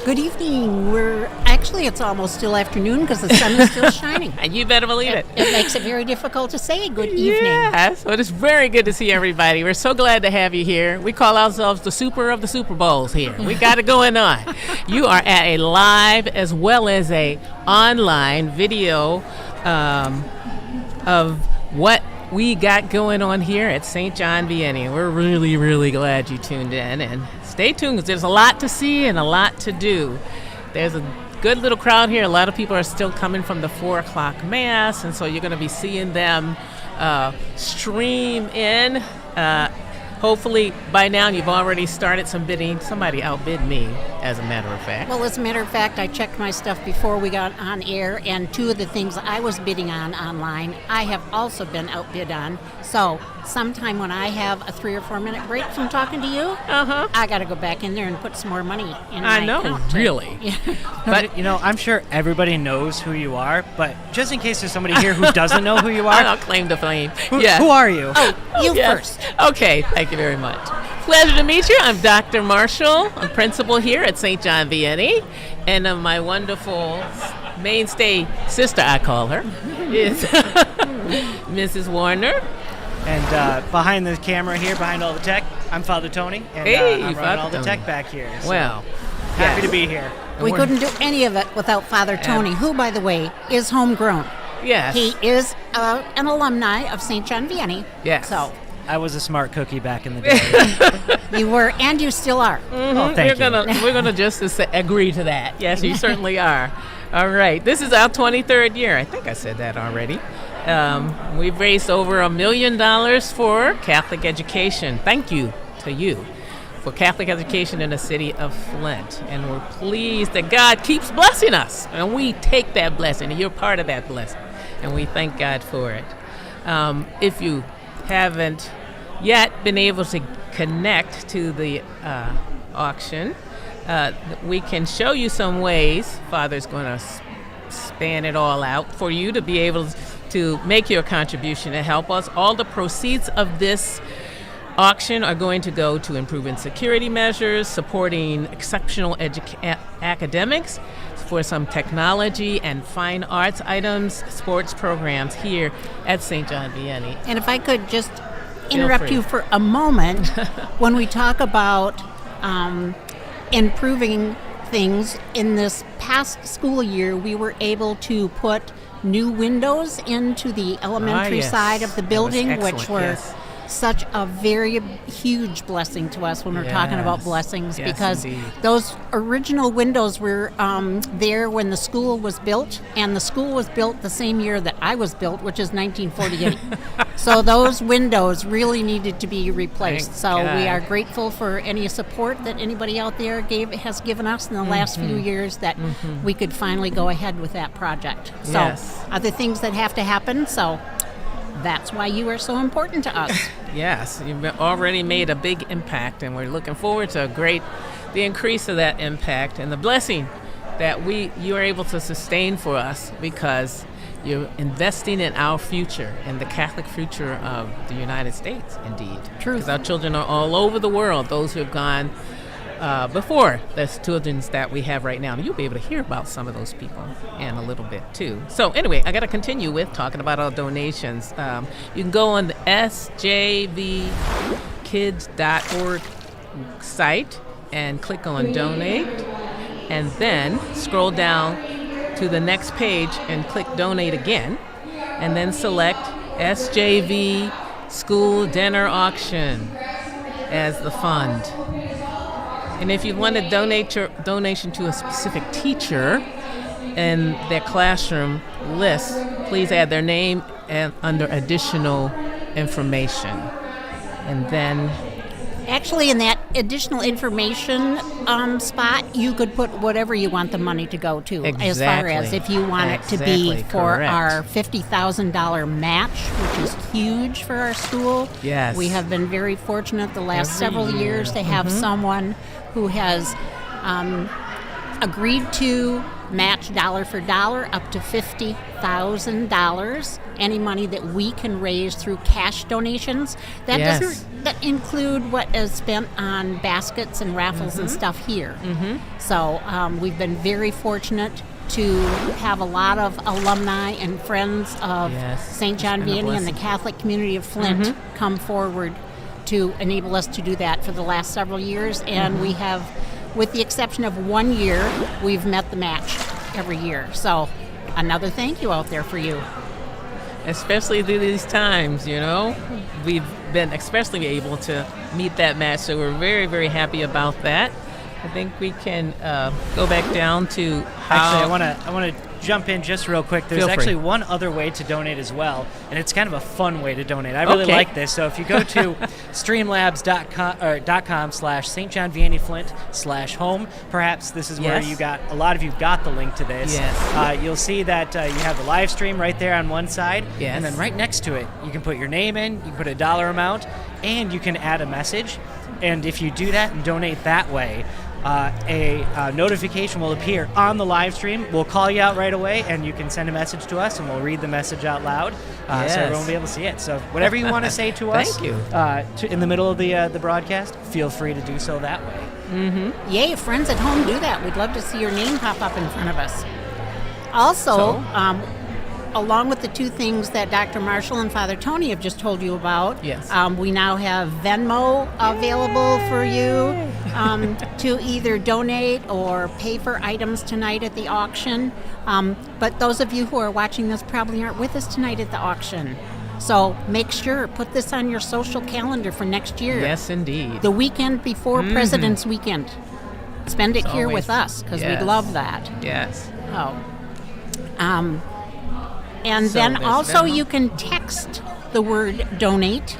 Good evening. It's almost still afternoon because the sun is still shining. You better believe it. It makes it very difficult to say good evening. Yes, well, it's very good to see everybody. We're so glad to have you here. We call ourselves the Super of the Super Bowls here. We got it going on. You are at a live as well as a online video of what we got going on here at St. John Vianney. We're really, really glad you tuned in, and stay tuned because there's a lot to see and a lot to do. There's a good little crowd here. A lot of people are still coming from the 4 o'clock mass, and so you're going to be seeing them stream in. Hopefully by now you've already started some bidding. Somebody outbid me, as a matter of fact. Well, as a matter of fact, I checked my stuff before we got on air, and 2 of the things I was bidding on online, I have also been outbid on. So sometime when I have a 3 or 4 minute break from talking to you, I got to go back in there and put some more money in my account. Really. Yeah. But, I'm sure everybody knows who you are, but just in case there's somebody here who doesn't know who you are. I don't claim to fame. Who are you? Oh, you first. Okay, thank you very much. Pleasure to meet you. I'm Dr. Marshall. I'm principal here at St. John Vianney, and my wonderful mainstay sister, I call her, is Mrs. Warner. And behind the camera here, behind all the tech, I'm Father Tony, and I'm running all the tech back here. So well, happy to be here. We couldn't do any of it without Father Tony, who, by the way, is homegrown. Yes. He is an alumni of St. John Vianney. Yes. So I was a smart cookie back in the day. you were, and you still are. Oh, thank you. We're gonna just agree to that. Yes, you certainly are. All right. This is our 23rd year. I think I said that already. We've raised over $1 million for Catholic education. Thank you to you for Catholic education in the city of Flint. And we're pleased that God keeps blessing us. And we take that blessing, and you're part of that blessing. And we thank God for it. If you haven't yet been able to connect to the auction, we can show you some ways. Father's going to span it all out for you to be able to make your contribution and help us. All the proceeds of this auction are going to go to improving security measures, supporting exceptional academics, for some technology and fine arts items, sports programs here at St. John Vianney. And if I could just interrupt you for a moment, when we talk about improving things, in this past school year, we were able to put new windows into the elementary side of the building, which were such a very huge blessing to us when we're talking about blessings, because those original windows were there when the school was built, and the school was built the same year that I was built, which is 1948. So those windows really needed to be replaced. We are grateful for any support that anybody out there has given us in the last few years, that we could finally go ahead with that project. So other things that have to happen, so that's why you are so important to us. Yes, you've already made a big impact, and we're looking forward to the increase of that impact and the blessing that you are able to sustain for us, because you're investing in our future, in the Catholic future of the United States, indeed. True. Because our children are all over the world, those who have gone before the students that we have right now. And you'll be able to hear about some of those people in a little bit too. So anyway, I got to continue with talking about our donations. You can go on the sjvkids.org site and click on donate, and then scroll down to the next page and click donate again, and then select SJV School Dinner Auction as the fund. And if you want to donate your donation to a specific teacher in their classroom list, please add their name and under additional information. And then actually, in that additional information spot, you could put whatever you want the money to go to. Exactly. As far as if you want it to be for our $50,000 match, which is huge for our school. Yes. We have been very fortunate the last several years to have someone who has agreed to match dollar for dollar up to $50,000. Any money that we can raise through cash donations. That doesn't that include what is spent on baskets and raffles and stuff here. So we've been very fortunate to have a lot of alumni and friends of St. John Vianney and the Catholic community of Flint come forward to enable us to do that for the last several years. And we have, with the exception of 1 year, we've met the match every year. So another thank you out there for you. Especially through these times, we've been especially able to meet that match. So we're very, very happy about that. I think we can go back down to how... Actually, I want to jump in just real quick. There's actually one other way to donate as well, and it's kind of a fun way to donate. I really like this. So if you go to streamlabs.com/St. John Vianney Flint/home, perhaps this is where a lot of you got the link to this. Yes. You'll see that you have the live stream right there on one side, yes. and then right next to it, you can put your name in, you can put a dollar amount, and you can add a message. And if you do that and donate that way, a notification will appear on the live stream. We'll call you out right away, and you can send a message to us, and we'll read the message out loud, so everyone will be able to see it. So whatever you want to say to us Thank you. In the middle of the broadcast, feel free to do so that way. Yay, friends at home, do that. We'd love to see your name pop up in front of us. Also, along with the two things that Dr. Marshall and Father Tony have just told you about, we now have Venmo available for you to either donate or pay for items tonight at the auction. But those of you who are watching this probably aren't with us tonight at the auction. So make sure, put this on your social calendar for next year. Yes, indeed. The weekend before President's Weekend. Spend it here with us, because we'd love that. Yes. And So then there's also Venmo. you can text the word donate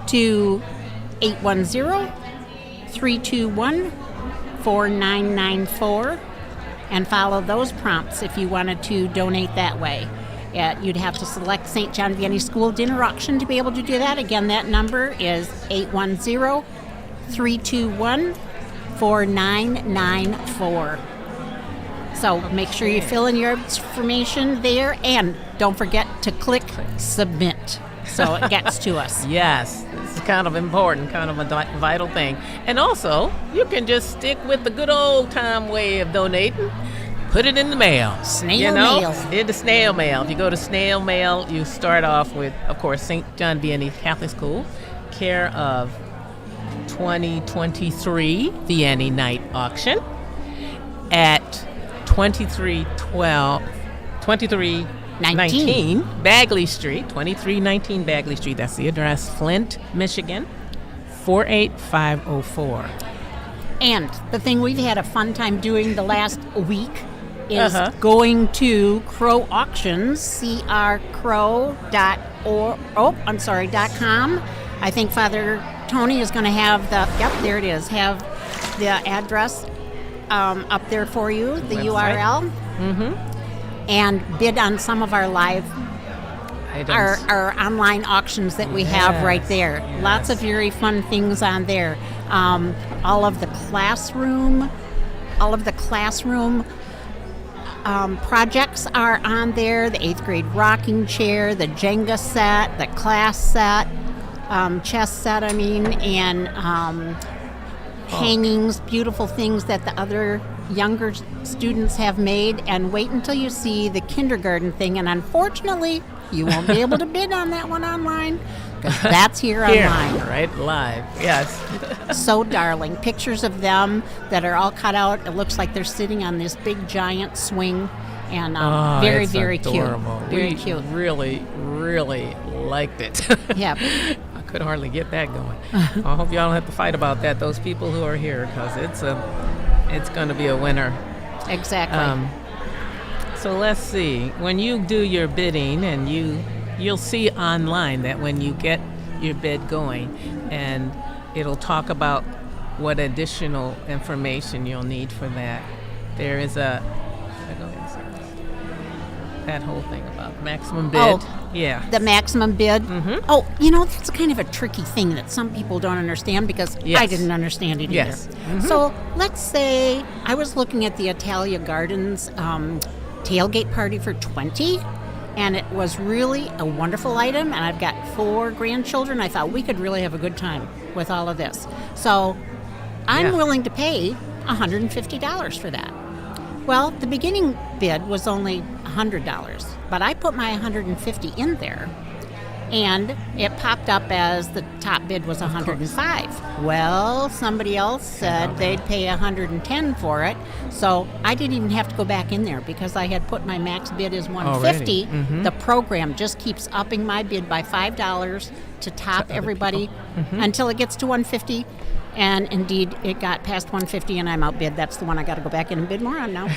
to 810-321-4994 and follow those prompts if you wanted to donate that way. You'd have to select St. John Vianney School Dinner Auction to be able to do that. Again, that number is 810-321-4994. So make sure you fill in your information there, and don't forget to click submit so it gets to us. Yes, it's kind of important, kind of a vital thing. And also, you can just stick with the good old time way of donating. Put it in the mail. Snail mail. In the snail mail. If you go to snail mail, you start off with, of course, St. John Vianney Catholic School, care of 2023 Vianney Night Auction at 2319 Bagley Street, 2319 Bagley Street. That's the address, Flint, Michigan, 48504. And the thing we've had a fun time doing the last week is going to Crow Auctions, crcrow.com. I think Father Tony is going to have there it is, have the address up there for you, the URL, and bid on some of our live, our online auctions that we have right there. Yes. Lots of very fun things on there. All of the classroom projects are on there. The 8th grade rocking chair, the Jenga set, the class set, chess set, and hangings, beautiful things that the other younger students have made. And wait until you see the kindergarten thing. And unfortunately, you won't be able to bid on that one online, because that's here online. Right, live, yes. So darling. Pictures of them that are all cut out. It looks like they're sitting on this big giant swing. And very, very adorable. Cute. Very cute. Really, really liked it. Yeah. I could hardly get that going. I hope y'all don't have to fight about that, those people who are here, because it's going to be a winner. Exactly. So let's see. When you do your bidding, and you'll see online that when you get your bid going, and it'll talk about what additional information you'll need for that. There is that whole thing about maximum bid. Oh, yeah. The maximum bid. Mm-hmm. Oh, that's kind of a tricky thing that some people don't understand, because I didn't understand it either. Yes. Mm-hmm. So let's say I was looking at the Italia Gardens tailgate party for 20, And it was really a wonderful item, and I've got 4 grandchildren. I thought we could really have a good time with all of this. So I'm willing to pay $150 for that. Well, the beginning bid was only $100, but I put my $150 in there, and it popped up as the top bid was $105. Well, somebody else said they'd pay $110 for it, so I didn't even have to go back in there because I had put my max bid as $150. Mm-hmm. The program just keeps upping my bid by $5 to top everybody until it gets to $150. And indeed, it got past $150, and I'm outbid. That's the one I got to go back in and bid more on now.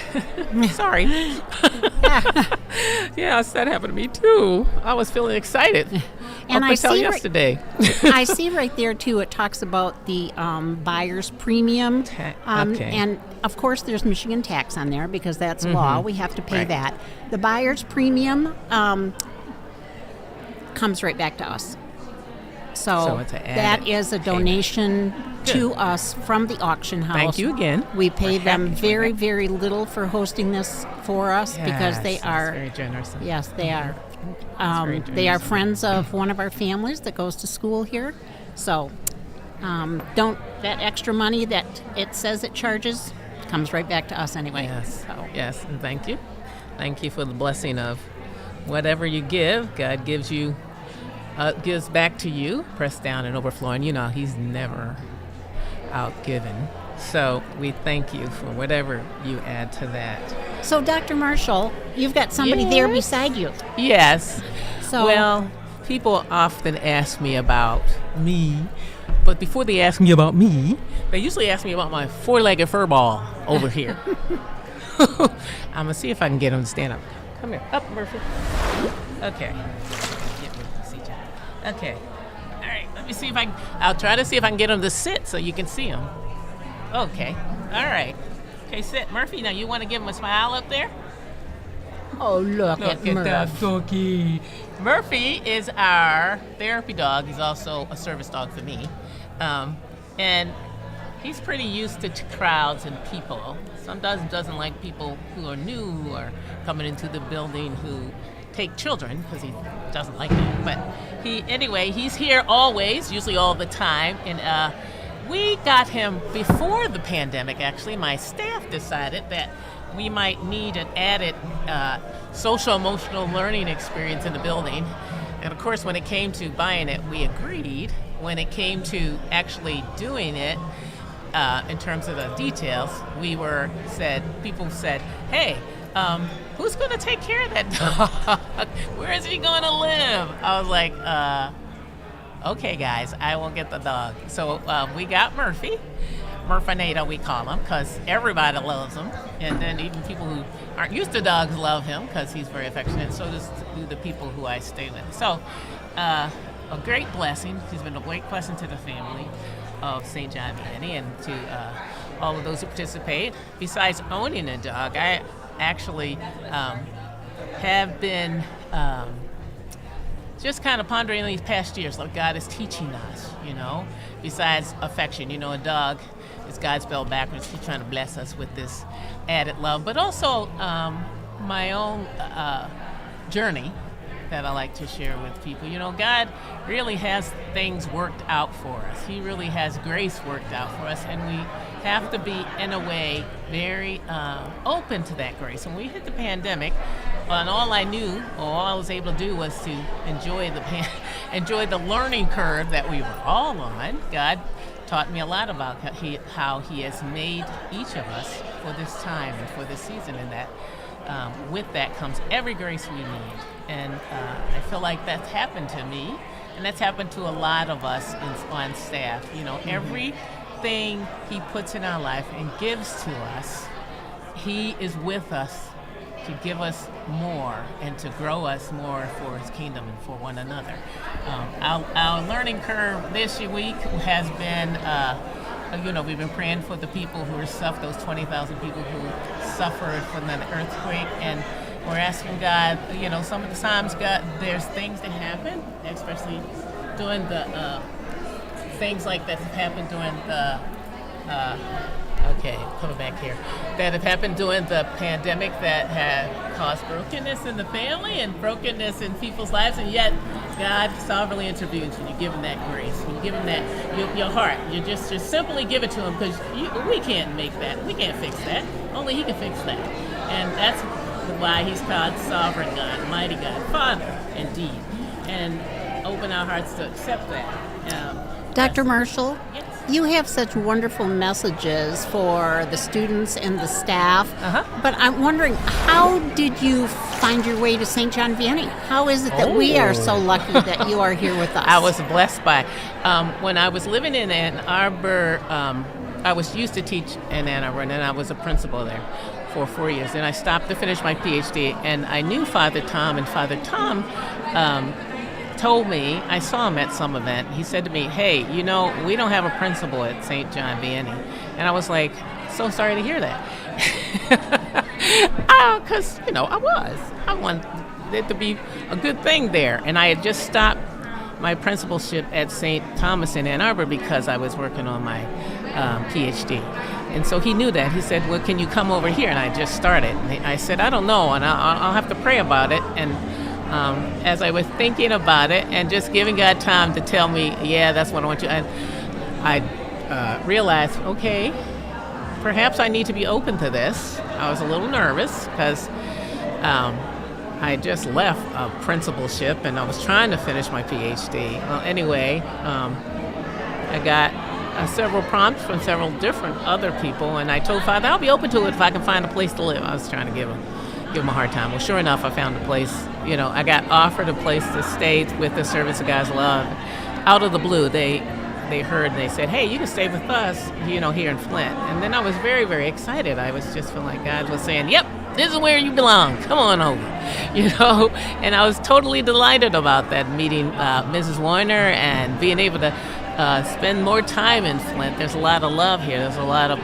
Sorry. Yes, that happened to me too. I was feeling excited. And I see yesterday. I see right there too. It talks about the buyer's premium, and of course, there's Michigan tax on there because that's law. We have to pay that. The buyer's premium comes right back to us. So that is a donation to us from the auction house. Thank you again. We pay them very, very little for hosting this for us because they are very generous. Yes, they are. They are friends of one of our families that goes to school here. So that extra money that it says it charges comes right back to us anyway. Yes. Yes, and thank you. Thank you for the blessing of whatever you give, God gives you. Gives back to you, pressed down and overflowing. You know, he's never outgiven. So we thank you for whatever you add to that. So, Dr. Marshall, you've got somebody there beside you. Yes. So, well, people often ask me about me, but before they ask me about me, they usually ask me about my 4-legged fur ball over here. I'm going to see if I can get him to stand up. Come here. Up, Murphy. Okay. Okay. All right. Let me see if I'll try to see if I can get him to sit so you can see him. Okay. All right. Okay, sit. Murphy, now you want to give him a smile up there? Oh, look at that doggy. Murphy is our therapy dog. He's also a service dog for me. And he's pretty used to crowds and people. Sometimes doesn't like people who are new, who are coming into the building, who take children, because he doesn't like that. But he's here always, usually all the time. And we got him before the pandemic, actually. My staff decided that we might need an added social-emotional learning experience in the building. And of course, when it came to buying it, we agreed. When it came to actually doing it, in terms of the details, people said, hey, who's going to take care of that dog? Where is he going to live? I was like, okay, guys, I will get the dog. So we got Murphy. Murfinado, we call him, because everybody loves him. And then even people who aren't used to dogs love him because he's very affectionate. So do the people who I stay with. So a great blessing. He's been a great blessing to the family of St. John Vianney and to all of those who participate. Besides owning a dog, I actually have been just kind of pondering these past years what God is teaching us, besides affection. A dog is God spelled backwards. He's trying to bless us with this added love, but also my own journey that I like to share with people. God really has things worked out for us. He really has grace worked out for us, and we have to be, in a way, very open to that grace. When we hit the pandemic, and all I knew, or all I was able to do was to enjoy the learning curve that we were all on. God taught me a lot about how He has made each of us for this time and for this season, and that with that comes every grace we need. And I feel like that's happened to me, and that's happened to a lot of us on staff. Everything He puts in our life and gives to us, He is with us to give us more and to grow us more for His kingdom and for one another. Our learning curve this week has been, we've been praying for the people who are those 20,000 people who suffered from the earthquake, and we're asking God, some of the times, God, there's things that happen, especially during the things like that happened during the Okay, coming back here. That have happened during the pandemic that had caused brokenness in the family and brokenness in people's lives, and yet God sovereignly intervenes when you give Him that grace, when you give Him that your heart. You just simply give it to Him because we can't make that, we can't fix that. Only He can fix that, and that's why He's called Sovereign God, Mighty God, Father, indeed, and open our hearts to accept that. Dr. Marshall, yes. You have such wonderful messages for the students and the staff, but I'm wondering, how did you find your way to St. John Vianney? How is it that we are so lucky that you are here with us? I was blessed by, when I was living in Ann Arbor, I was used to teach in Ann Arbor, and then I was a principal there for 4 years. Then I stopped to finish my PhD, and I knew Father Tom, and Father Tom told me, I saw him at some event, he said to me, hey, you know, we don't have a principal at St. John Vianney. And I was like, so sorry to hear that. Because, I wanted it to be a good thing there. And I had just stopped my principalship at St. Thomas in Ann Arbor because I was working on my PhD. And so he knew that. He said, well, can you come over here? And I just started. And I said, I don't know, and I'll have to pray about it. And as I was thinking about it and just giving God time to tell me, yeah, that's what I want you, I realized, okay, perhaps I need to be open to this. I was a little nervous because I just left a principalship and I was trying to finish my PhD. Well, anyway, I got several prompts from several different other people, and I told Father, I'll be open to it if I can find a place to live. I was trying to give him a hard time. Well, sure enough, I found a place. I got offered a place to stay with the Service of God's Love. Out of the blue, they heard and they said, hey, you can stay with us, here in Flint. And then I was very, very excited. I was just feeling like God was saying, yep, this is where you belong. Come on over, And I was totally delighted about that, meeting Mrs. Warner and being able to spend more time in Flint. There's a lot of love here. There's a lot of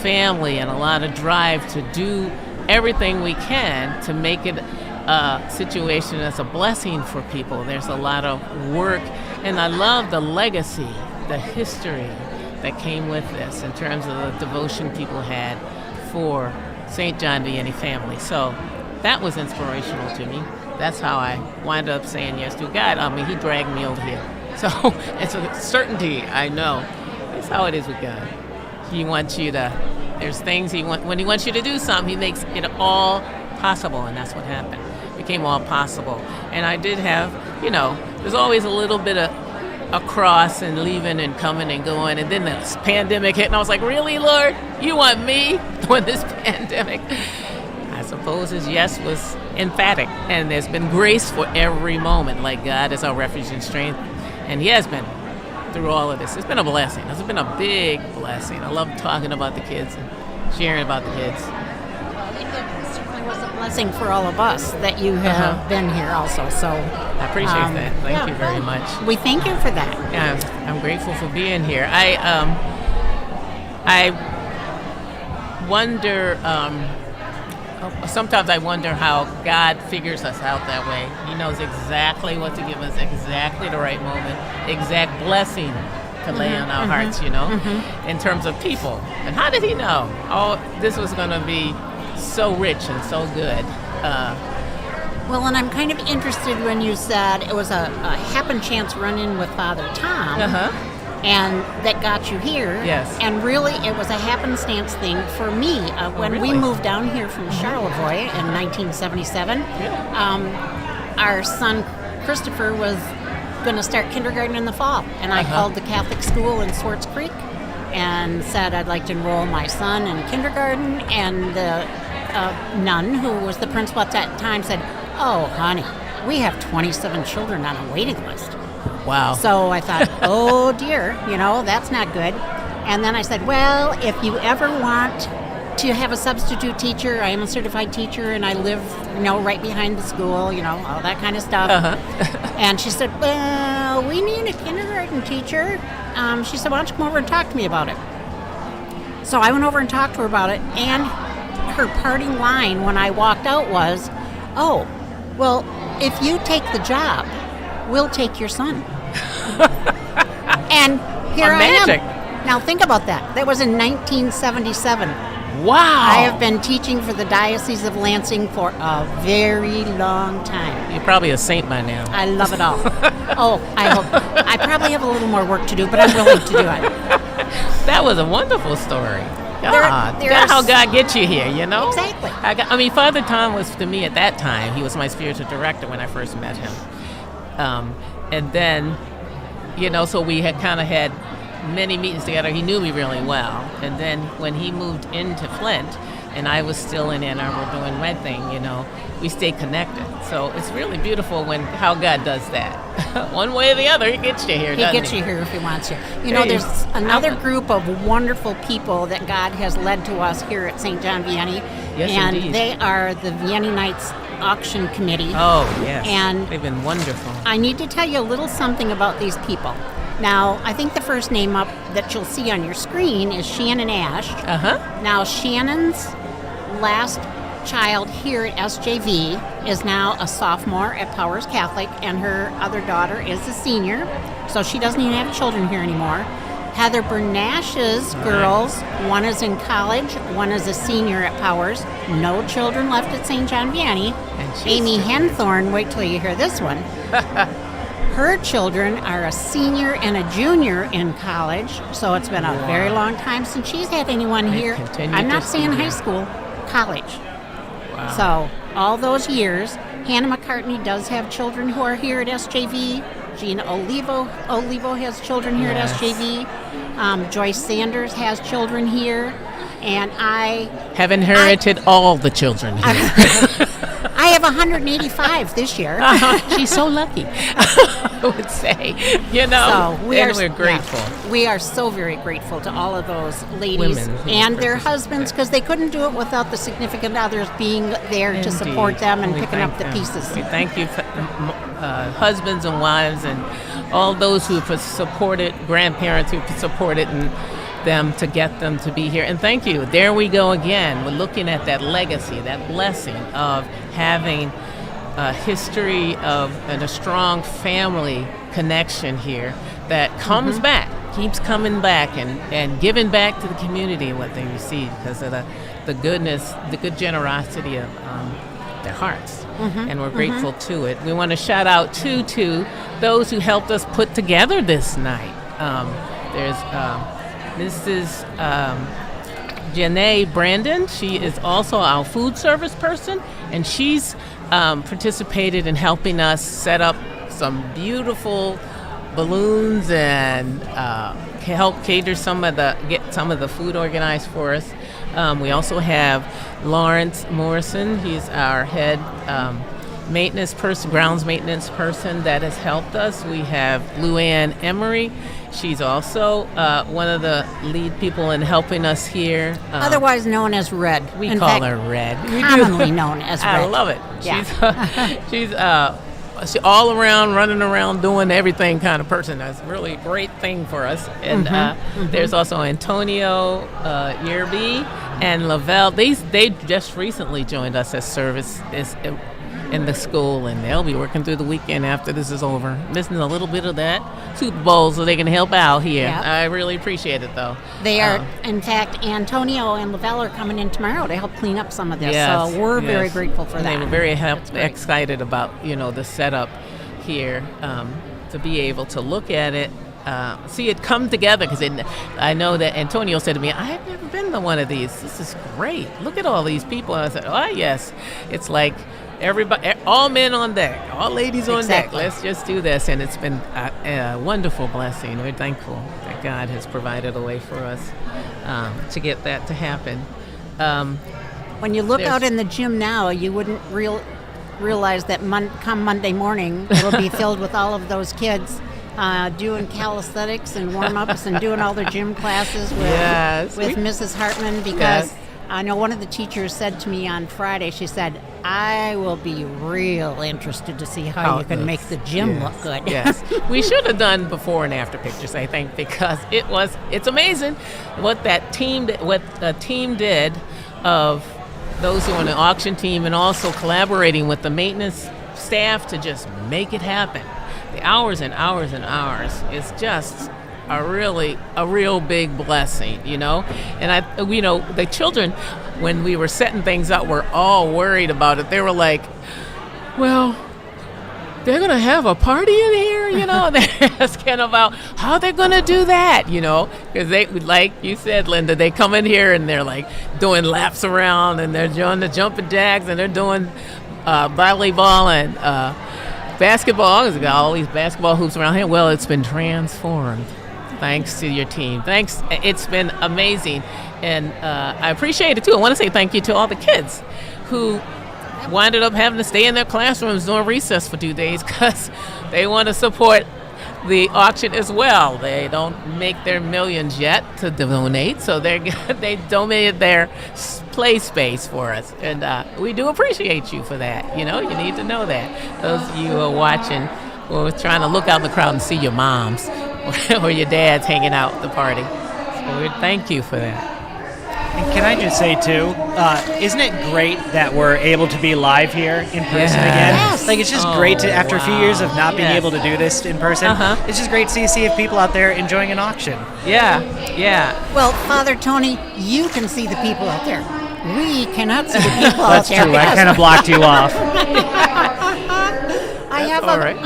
family and a lot of drive to do everything we can to make it a situation that's a blessing for people. There's a lot of work, and I love the legacy, the history that came with this in terms of the devotion people had for St. John Vianney family. So that was inspirational to me. That's how I wind up saying yes to God. He dragged me over here. So it's a certainty, I know. That's how it is with God. He wants you to, there's things when he wants you to do something, he makes it all possible, and that's what happened. It became all possible. And I did have, there's always a little bit of a cross and leaving and coming and going, and then this pandemic hit, and I was like, really, Lord? You want me during this pandemic? I suppose his yes was emphatic, and there's been grace for every moment, like God is our refuge and strength, and he has been through all of this. It's been a blessing. It's been a big blessing. I love talking about the kids and sharing about the kids. It certainly was a blessing for all of us that you have been here also. So I appreciate that. Thank you very much. We thank you for that. Yeah, I'm grateful for being here. I wonder. Sometimes I wonder how God figures us out that way. He knows exactly what to give us, exactly the right moment, exact blessing to lay on our hearts, in terms of people. And how did he know? Oh, this was going to be so rich and so good. Well, and I'm kind of interested when you said it was a happen chance run-in with Father Tom. And that got you here. Yes. And really, it was a happenstance thing for me. When we moved down here from Charlevoix in 1977, our son Christopher was going to start kindergarten in the fall. And I called the Catholic school in Swartz Creek and said I'd like to enroll my son in kindergarten. And the nun, who was the principal at that time, said, oh, honey, we have 27 children on a waiting list. Wow. So I thought, oh dear, that's not good. And then I said, well, if you ever want to have a substitute teacher, I am a certified teacher and I live, right behind the school, all that kind of stuff. And she said, well, we need a kindergarten teacher. She said, why don't you come over and talk to me about it? So I went over and talked to her about it, and her parting line when I walked out was, oh, well, if you take the job, we'll take your son. And here I am. Now think about that. That was in 1977. Wow. I have been teaching for the Diocese of Lansing for a very long time. You're probably a saint by now. I love it all. Oh, I hope. I probably have a little more work to do, but I'm willing to do it. That was a wonderful story. God, There that's are how God gets you here, you know? Exactly. I mean, Father Tom was, to me at that time, he was my spiritual director when I first met him. And then, you know, so we had kind of had many meetings together. He knew me really well. And then when he moved into Flint, and I was still in Ann Arbor doing my thing, you know, we stayed connected. So it's really beautiful how God does that. One way or the other, he gets you here, doesn't he? He gets you here if he wants you. You know, there's another group of wonderful people that God has led to us here at St. John Vianney. Yes, and indeed. They are the Vianney Nights Auction Committee. Oh, yes. And they've been wonderful. I need to tell you a little something about these people. Now, I think the first name up that you'll see on your screen is Shannon Ash. Uh-huh. Now, Shannon's last child here at SJV is now a sophomore at Powers Catholic, and her other daughter is a senior, so she doesn't even have children here anymore. Heather Bernash's girls, one is in college, one is a senior at Powers. No children left at St. John Vianney. Amy Henthorne, wait till you hear this one. Her children are a senior and a junior in college, so it's been a very long time since she's had anyone here. I'm not saying high school, college. Wow. So all those years, Hannah McCartney does have children who are here at SJV. Gina Olivo has children here at SJV. Joyce Sanders has children here. And I have inherited all the children here. I have 185 this year. She's so lucky, I would say. You know, so we're grateful. Yeah, we are so very grateful to all of those ladies and their husbands, because they couldn't do it without the significant others being there to support them and picking up the pieces. We thank you, husbands and wives and all those who have supported, grandparents who have supported them to get them to be here. And thank you. There we go again. We're looking at that legacy, that blessing of having a history of and a strong family connection here that comes back, keeps coming back and giving back to the community what they receive because of the goodness, the good generosity of their hearts. And we're grateful to it. We want to shout out to those who helped us put together this night. There's Mrs. Janae Brandon. She is also our food service person, and she's participated in helping us set up some beautiful balloons and help cater get some of the food organized for us. We also have Lawrence Morrison. He's our head maintenance person, grounds maintenance person that has helped us. We have Luann Emery. She's also one of the lead people in helping us here. Otherwise known as Red. We call her Red. Commonly known as Red. I love it. Yeah. She's all around, running around, doing everything kind of person. That's really a great thing for us. And there's also Antonio Yerby and Lavelle. They just recently joined us as service in the school, and they'll be working through the weekend after this is over. Missing a little bit of that Super Bowl so they can help out here. Yep. I really appreciate it, though. They are, in fact, Antonio and Lavelle are coming in tomorrow to help clean up some of this. Yes, so we're very grateful for that. They were very excited about the setup here, to be able to look at it, see it come together. Because I know that Antonio said to me, "I have never been to one of these. This is great. Look at all these people." And I said, "Oh yes, it's like." Everybody, all men on deck, all ladies on deck. Let's just do this. And it's been a wonderful blessing. We're thankful that God has provided a way for us to get that to happen. When you look out in the gym now, you wouldn't realize that come Monday morning, it'll be filled with all of those kids doing calisthenics and warm-ups and doing all their gym classes with Mrs. Hartman, because I know one of the teachers said to me on Friday, she said, "I will be real interested to see how you can make the gym look good." Yes. We should have done before and after pictures, I think, because it's amazing what the team did of those who are on the auction team and also collaborating with the maintenance staff to just make it happen. The hours and hours and hours is just are really a real big blessing, And the children, when we were setting things up, were all worried about it. They were like, well, they're going to have a party in here, They're asking about how they're going to do that, because they, like you said, Linda, they come in here and they're like doing laps around and they're doing the jumping jacks and they're doing volleyball and basketball. There's got all these basketball hoops around here. Well, it's been transformed thanks to your team. Thanks. It's been amazing. And I appreciate it, too. I want to say thank you to all the kids who winded up having to stay in their classrooms during recess for 2 days because they want to support the auction as well. They don't make their millions yet to donate, so they donated their play space for us. And we do appreciate you for that. You need to know that. Those of you who are watching, we're trying to look out in the crowd and see your moms or your dads hanging out at the party. So we thank you for that. And can I just say, too, isn't it great that we're able to be live here in person again? Yes. Like, it's just great to, after a few years of not being able to do this in person, it's just great to see people out there enjoying an auction. Yeah. Well, Father Tony, you can see the people out there. We cannot see the people out That's there. true. I kind of blocked you off. I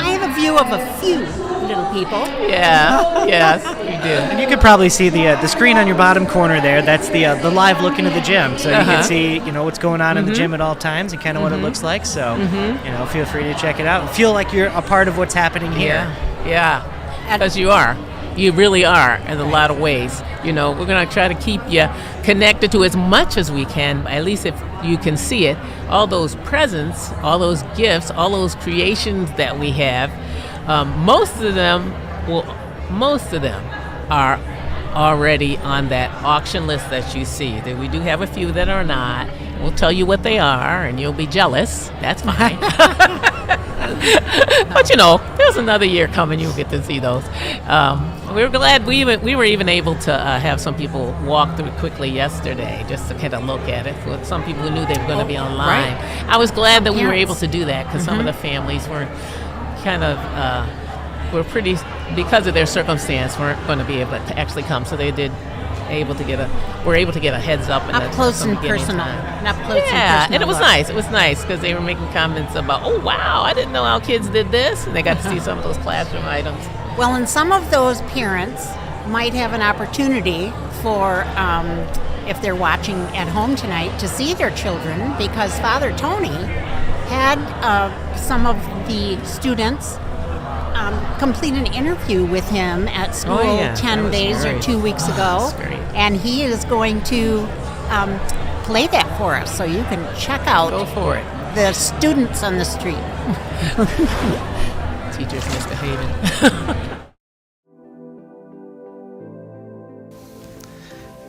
have a view of a few little people. Yeah, yes, you do. And you could probably see the screen on your bottom corner there. That's the live look into the gym, so you can see what's going on in the gym at all times and kind of what it looks like. So feel free to check it out and feel like you're a part of what's happening here. Yeah, because you are. You really are in a lot of ways. We're going to try to keep you connected to as much as we can, at least if you can see it. All those presents, all those gifts, all those creations that we have, most of them are already on that auction list that you see. We do have a few that are not. We'll tell you what they are, and you'll be jealous. That's fine. But there's another year coming. You'll get to see those. We're glad we were even able to have some people walk through quickly yesterday just to kind of look at it. For some people who knew they were going to be online, right. I was glad that we were able to do that because some of the families were kind of were pretty, because of their circumstance, weren't going to be able to actually come. So they were able to get a heads up. Up close and personal. Yeah, and it was nice. It was nice because they were making comments about, oh, wow, I didn't know how kids did this. And they got to see some of those classroom items. Well, and some of those parents might have an opportunity for, if they're watching at home tonight, to see their children because Father Tony had some of the students complete an interview with him at school 10 days or 2 weeks ago. And he is going to play that for us, so you can check out Go for it. The students on the street. Teachers misbehaving.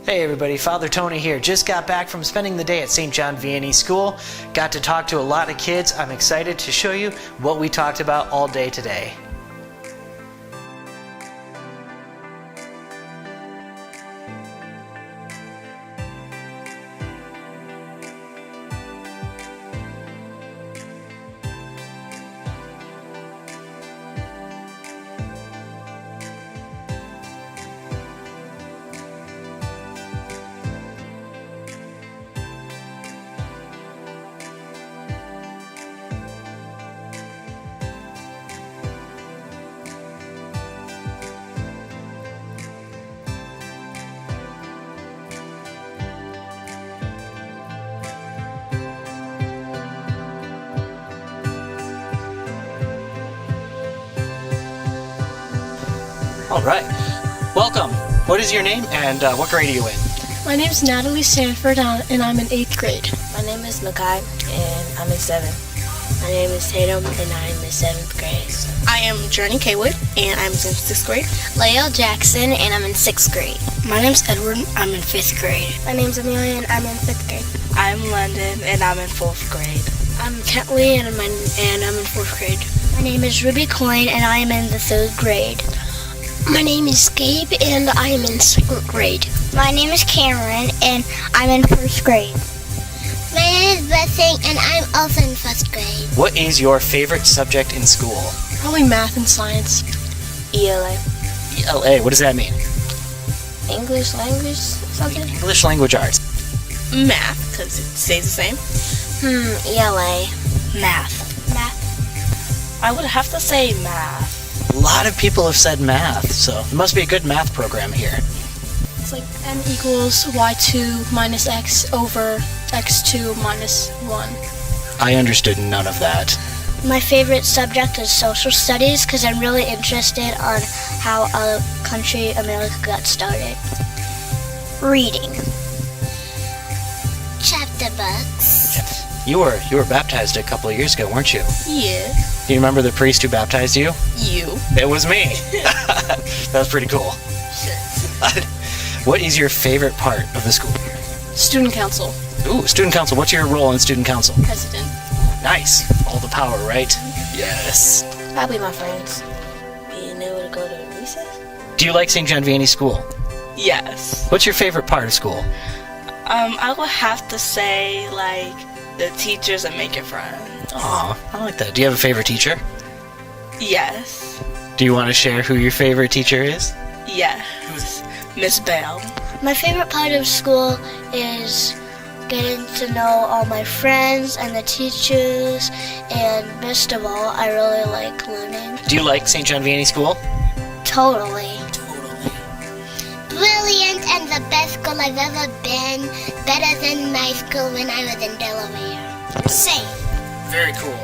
Hey everybody, Father Tony here. Just got back from spending the day at St. John Vianney School. Got to talk to a lot of kids. I'm excited to show you what we talked about all day today. All right. Welcome. What is your name and what grade are you in? My name is Natalie Sanford and I'm in 8th grade. My name is Makai and I'm in 7th. My name is Tatum and I'm in 7th grade. I am Journey Kaywood and I'm in 6th grade. Leo Jackson and I'm in 6th grade. My name's Edward. I'm in 5th grade. My name's Amelia and I'm in 5th grade. I'm London and I'm in 4th grade. I'm Kentley and I'm in 4th grade. My name is Ruby Coyne and I am in the 3rd grade. My name is Gabe and I am in 2nd grade. My name is Cameron and I'm in 1st grade. My name is Bethany and I'm also in 1st grade. What is your favorite subject in school? Probably math and science. ELA. ELA, what does that mean? English language something? English language arts. Math, because it stays the same. ELA. Math. I would have to say math. A lot of people have said math, so it must be a good math program here. It's like n equals y2 minus x over x2 minus 1. I understood none of that. My favorite subject is social studies because I'm really interested on how a country, America, got started. Reading. Chapter books. You were baptized a couple of years ago, weren't you? Yeah. Do you remember the priest who baptized you? You. It was me. That was pretty cool. What is your favorite part of the school year? Student council. Ooh, student council. What's your role in student council? President. Nice. All the power, right? Yes. Probably my friends. Being able to go to recess. Do you like St. John Vianney School? Yes. What's your favorite part of school? I would have to say, like, the teachers and making friends. Aw, I like that. Do you have a favorite teacher? Yes. Do you want to share who your favorite teacher is? Yes. Miss Bell. My favorite part of school is getting to know all my friends and the teachers, and best of all, I really like learning. Do you like St. John Vianney School? Totally. Brilliant and the best school I've ever been. Better than my school when I was in Delaware. Safe. Very cool.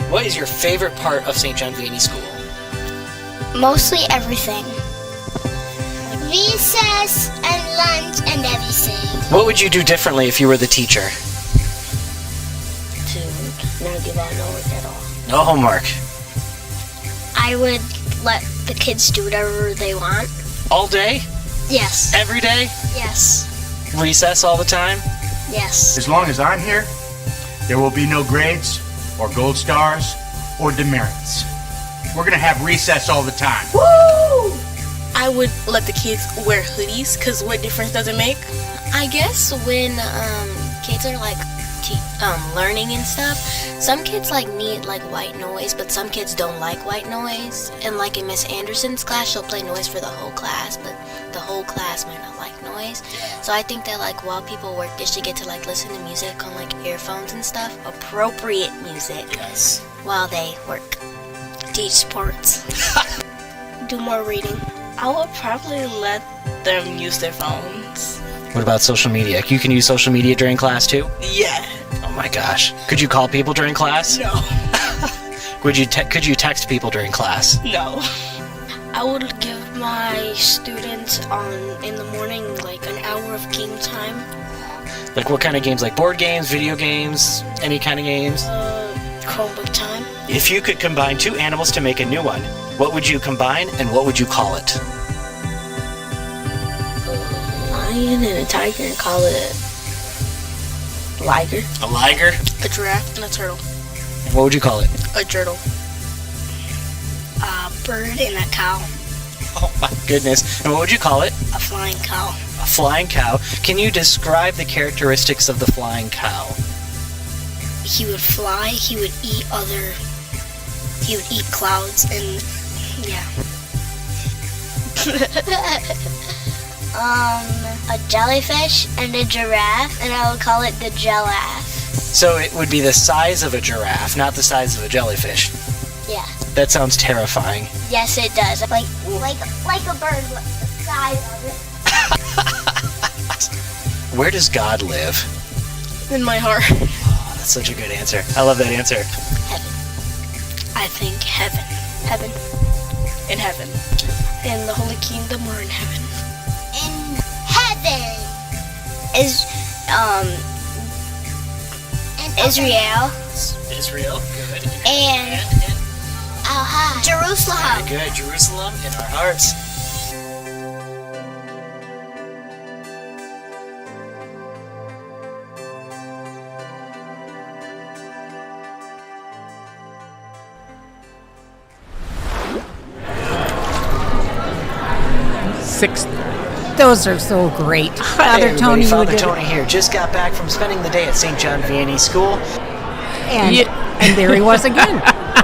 What is your favorite part of St. John Vianney School? Mostly everything. Recess and lunch and everything. What would you do differently if you were the teacher? To not give out no work at all. No homework. I would let the kids do whatever they want. All day? Yes. Every day? Yes. Recess all the time? Yes. As long as I'm here, there will be no grades or gold stars or demerits. We're gonna have recess all the time. Woo! I would let the kids wear hoodies, because what difference does it make? I guess when kids are like learning and stuff, some kids like need like white noise, but some kids don't like white noise. And like in Miss Anderson's class, she'll play noise for the whole class, but the whole class might not like noise. So I think that like while people work, they should get to like listen to music on like earphones and stuff, appropriate music. Yes. While they work. Teach sports. Do more reading. I would probably let them use their phones. What about social media? You can use social media during class too? Yeah. Oh my gosh. Could you call people during class? No. Could you text people during class? No. I would give my students in the morning like an hour of game time. Like what kind of games? Like board games, video games, any kind of games? Chromebook time. If you could combine two animals to make a new one, what would you combine and what would you call it? A lion and a tiger, and call it a liger. A liger? A giraffe and a turtle. And what would you call it? A turtle. A bird and a cow. Oh my goodness. And what would you call it? A flying cow. A flying cow. Can you describe the characteristics of the flying cow? He would fly, he would eat clouds, and yeah. A jellyfish and a giraffe, and I would call it the Gelaph. So it would be the size of a giraffe, not the size of a jellyfish. Yeah. That sounds terrifying. Yes, it does. Like a bird, the size of it. Where does God live? In my heart. Oh, that's such a good answer. I love that answer. Heaven. I think heaven. Heaven. In heaven. In the Holy Kingdom or in heaven? In heaven. Is Israel. Israel, good. And Jerusalem. Very good. Jerusalem in our hearts. Sixth. Those are so great. Father Tony, Father Tony here. Just got back from spending the day at St. John Vianney School. And there he was again.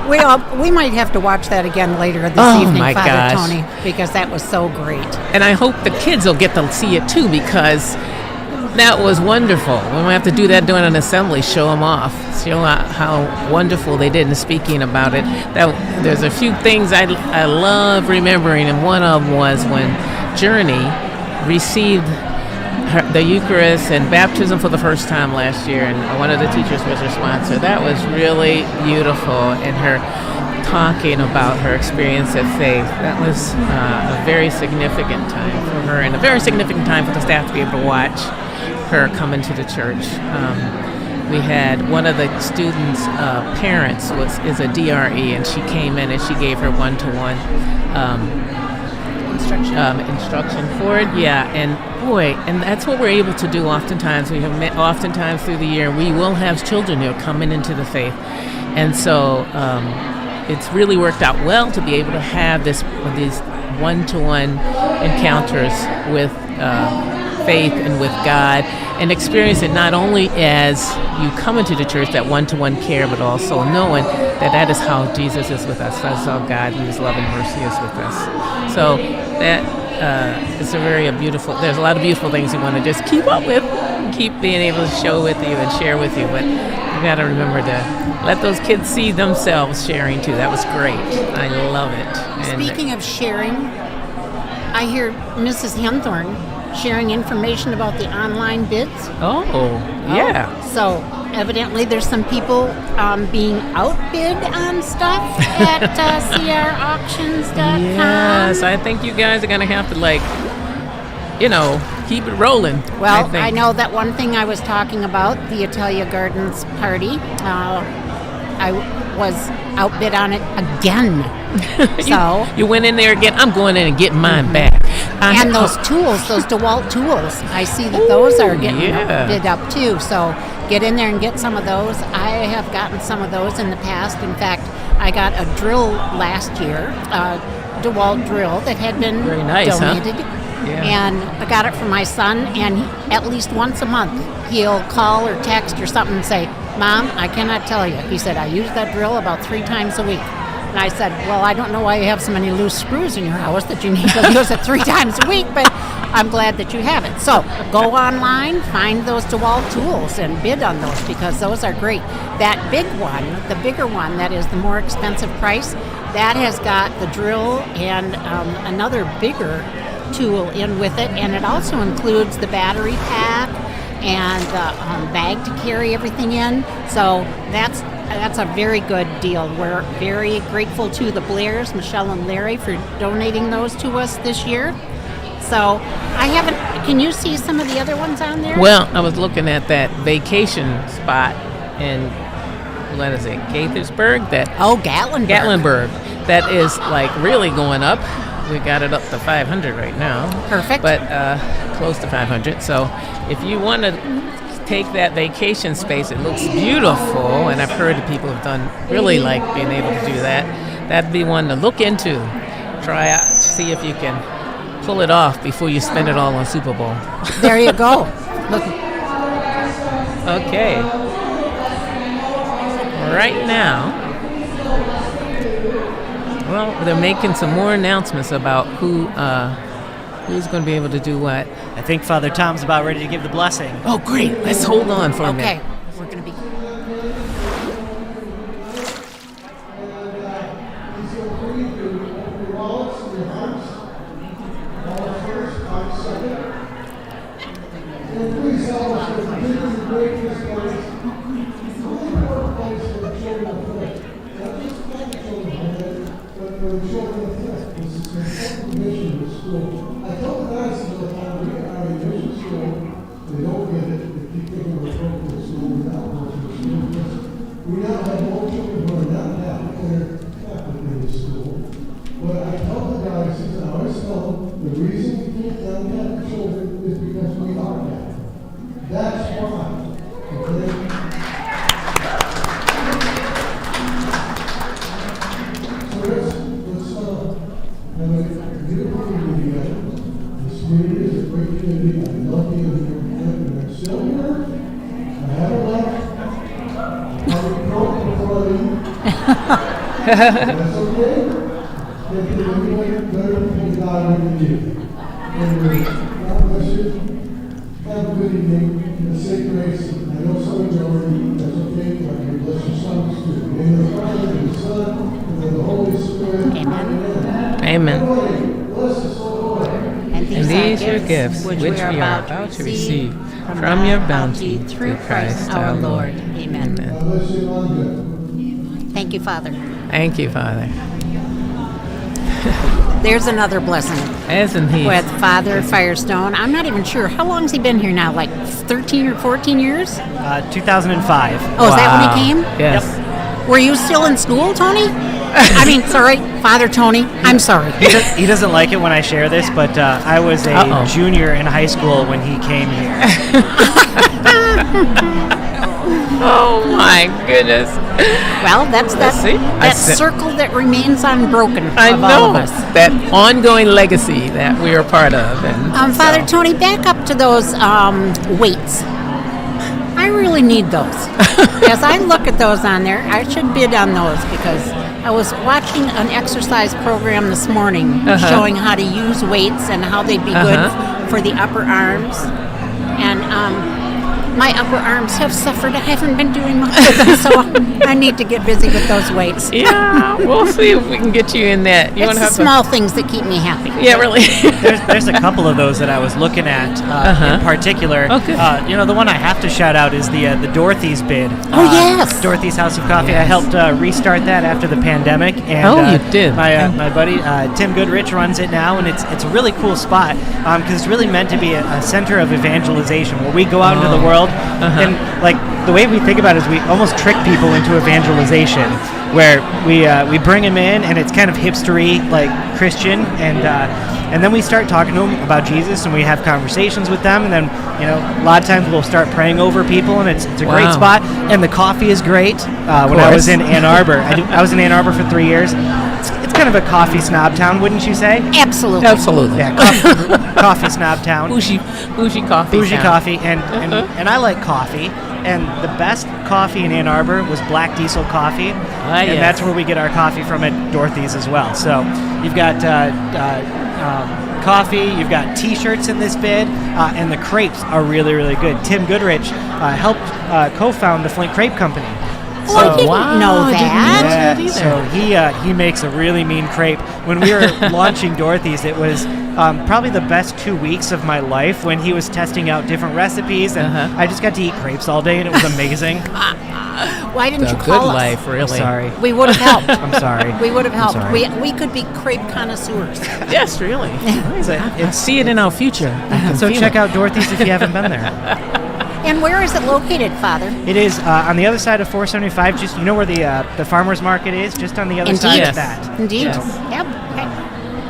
We might have to watch that again later this evening, my Father gosh. Tony, because that was so great. And I hope the kids will get to see it too, because that was wonderful. We might have to do that during an assembly, show them off, show how wonderful they did. And speaking about it, there's a few things I love remembering, and one of them was when Journey received the Eucharist and baptism for the first time last year, and one of the teachers was her sponsor. That was really beautiful, and her talking about her experience of faith. That was a very significant time for her, and a very significant time for the staff to be able to watch her come into the church. We had one of the students' parents is a DRE, and she came in and she gave her one-to-one instruction for it. Yeah, and boy, and that's what we're able to do oftentimes. We have met oftentimes through the year. We will have children who are coming into the faith, and so it's really worked out well to be able to have these one-to-one encounters with faith and with God, and experience it not only as you come into the church, that one-to-one care, but also knowing that is how Jesus is with us. That's how God in His love and mercy is with us. So that is a beautiful. There's a lot of beautiful things you want to just keep up with, keep being able to show with you and share with you. But you got to remember to let those kids see themselves sharing too. That was great. I love it. And speaking of sharing, I hear Mrs. Henthorn sharing information about the online bids. Oh, yeah. So evidently there's some people being outbid on stuff at crauctions.com. Yes, I think you guys are going to have to, keep it rolling. Well, I know that one thing I was talking about, the Italia Gardens party, I was outbid on it again. So you went in there again. I'm going in and getting mine back. And those tools, those DeWalt tools, I see that those are getting bid up too. So get in there and get some of those. I have gotten some of those in the past. In fact, I got a drill last year, a DeWalt drill that had been very nice, donated. Huh? Yeah. And I got it for my son, and at least once a month he'll call or text or something and say, "Mom, I cannot tell you." He said, "I use that drill about 3 times a week." And I said, "Well, I don't know why you have so many loose screws in your house that you need to use it 3 times a week, but I'm glad that you have it." So go online, find those DeWalt tools, and bid on those, because those are great. That big one, the bigger one, that is the more expensive price, that has got the drill and another bigger tool in with it, and it also includes the battery pack and the bag to carry everything in. So that's a very good deal. We're very grateful to the Blairs, Michelle and Larry, for donating those to us this year. So can you see some of the other ones on there? Well, I was looking at that vacation spot in, what is it, Gaithersburg? Gatlinburg. That is really going up. We got it up to 500 right now. Perfect. But close to 500. So if you want to take that vacation space, it looks beautiful, and I've heard that people have really like being able to do that. That'd be one to look into. Try out, see if you can pull it off before you spend it all on Super Bowl. There you go. Look. Okay. Right now, well, they're making some more announcements about who's going to be able to do what. I think Father Tom's about ready to give the blessing. Oh, great. Let's hold on for a minute. Okay. We're going to be... Have a good evening in the sacred grace. I know some of you already, that's okay, but you bless your sons too. In the Father, and the Son, and the Holy Spirit. Amen. Amen. Bless us, O Lord. And these are gifts which we are about to receive from your bounty through Christ our Lord. Amen. God bless you, London. Thank you, Father. Thank you, Father. There's another blessing Isn't he? with Father Firestone. I'm not even sure. How long has he been here now? Like 13 or 14 years? 2005. Oh, is that when he came? Yes. Were you still in school, Tony? I mean, sorry, Father Tony. I'm sorry. He doesn't like it when I share this, but I was a junior in high school when he came here. Oh my goodness. Well, that's that circle that remains unbroken I of know. all of us. That ongoing legacy that we are part of. And Father Tony, back up to those weights. I really need those. As I look at those on there, I should bid on those because I was watching an exercise program this morning showing how to use weights and how they'd be good for the upper arms. And my upper arms have suffered. I haven't been doing much with them, so I need to get busy with those weights. Yeah, we'll see if we can get you in that. It's the small things that keep me happy. Yeah, really. There's a couple of those that I was looking at in particular. Okay. The one I have to shout out is the Dorothy's bid. Yes. Dorothy's House of Coffee. Yes. I helped restart that after the pandemic. And, you did. My buddy Tim Goodrich runs it now, and it's a really cool spot because it's really meant to be a center of evangelization where we go out into the world and like the way we think about it is we almost trick people into evangelization, where we bring them in and it's kind of hipstery like Christian, and then we start talking to them about Jesus and we have conversations with them, and then a lot of times we'll start praying over people, and it's a great spot, and the coffee is great. When I was in Ann Arbor, I was in Ann Arbor for 3 years. It's kind of a coffee snob town, wouldn't you say? Absolutely. Yeah, coffee snob town. Bougie coffee. Bougie coffee, and I like coffee. And the best coffee in Ann Arbor was Black Diesel Coffee, and that's where we get our coffee from at Dorothy's as well. So you've got coffee, you've got T-shirts in this bid, and the crepes are really, really good. Tim Goodrich helped co-found the Flint Crepe Company. Oh, I didn't know that. Yeah, so he makes a really mean crepe. When we were launching Dorothy's, it was probably the best 2 weeks of my life when he was testing out different recipes, and I just got to eat crepes all day, and it was amazing. Why didn't you Good call us? life, really. I'm sorry. We would have helped. I'm sorry. We would have helped. sorry. We could be crepe connoisseurs. Yes, really. I see it in our future. So check out Dorothy's if you haven't been there. And where is it located, Father? It is on the other side of 475. Just where the farmers market is, just on the other side of that. Indeed. Yes. Yep.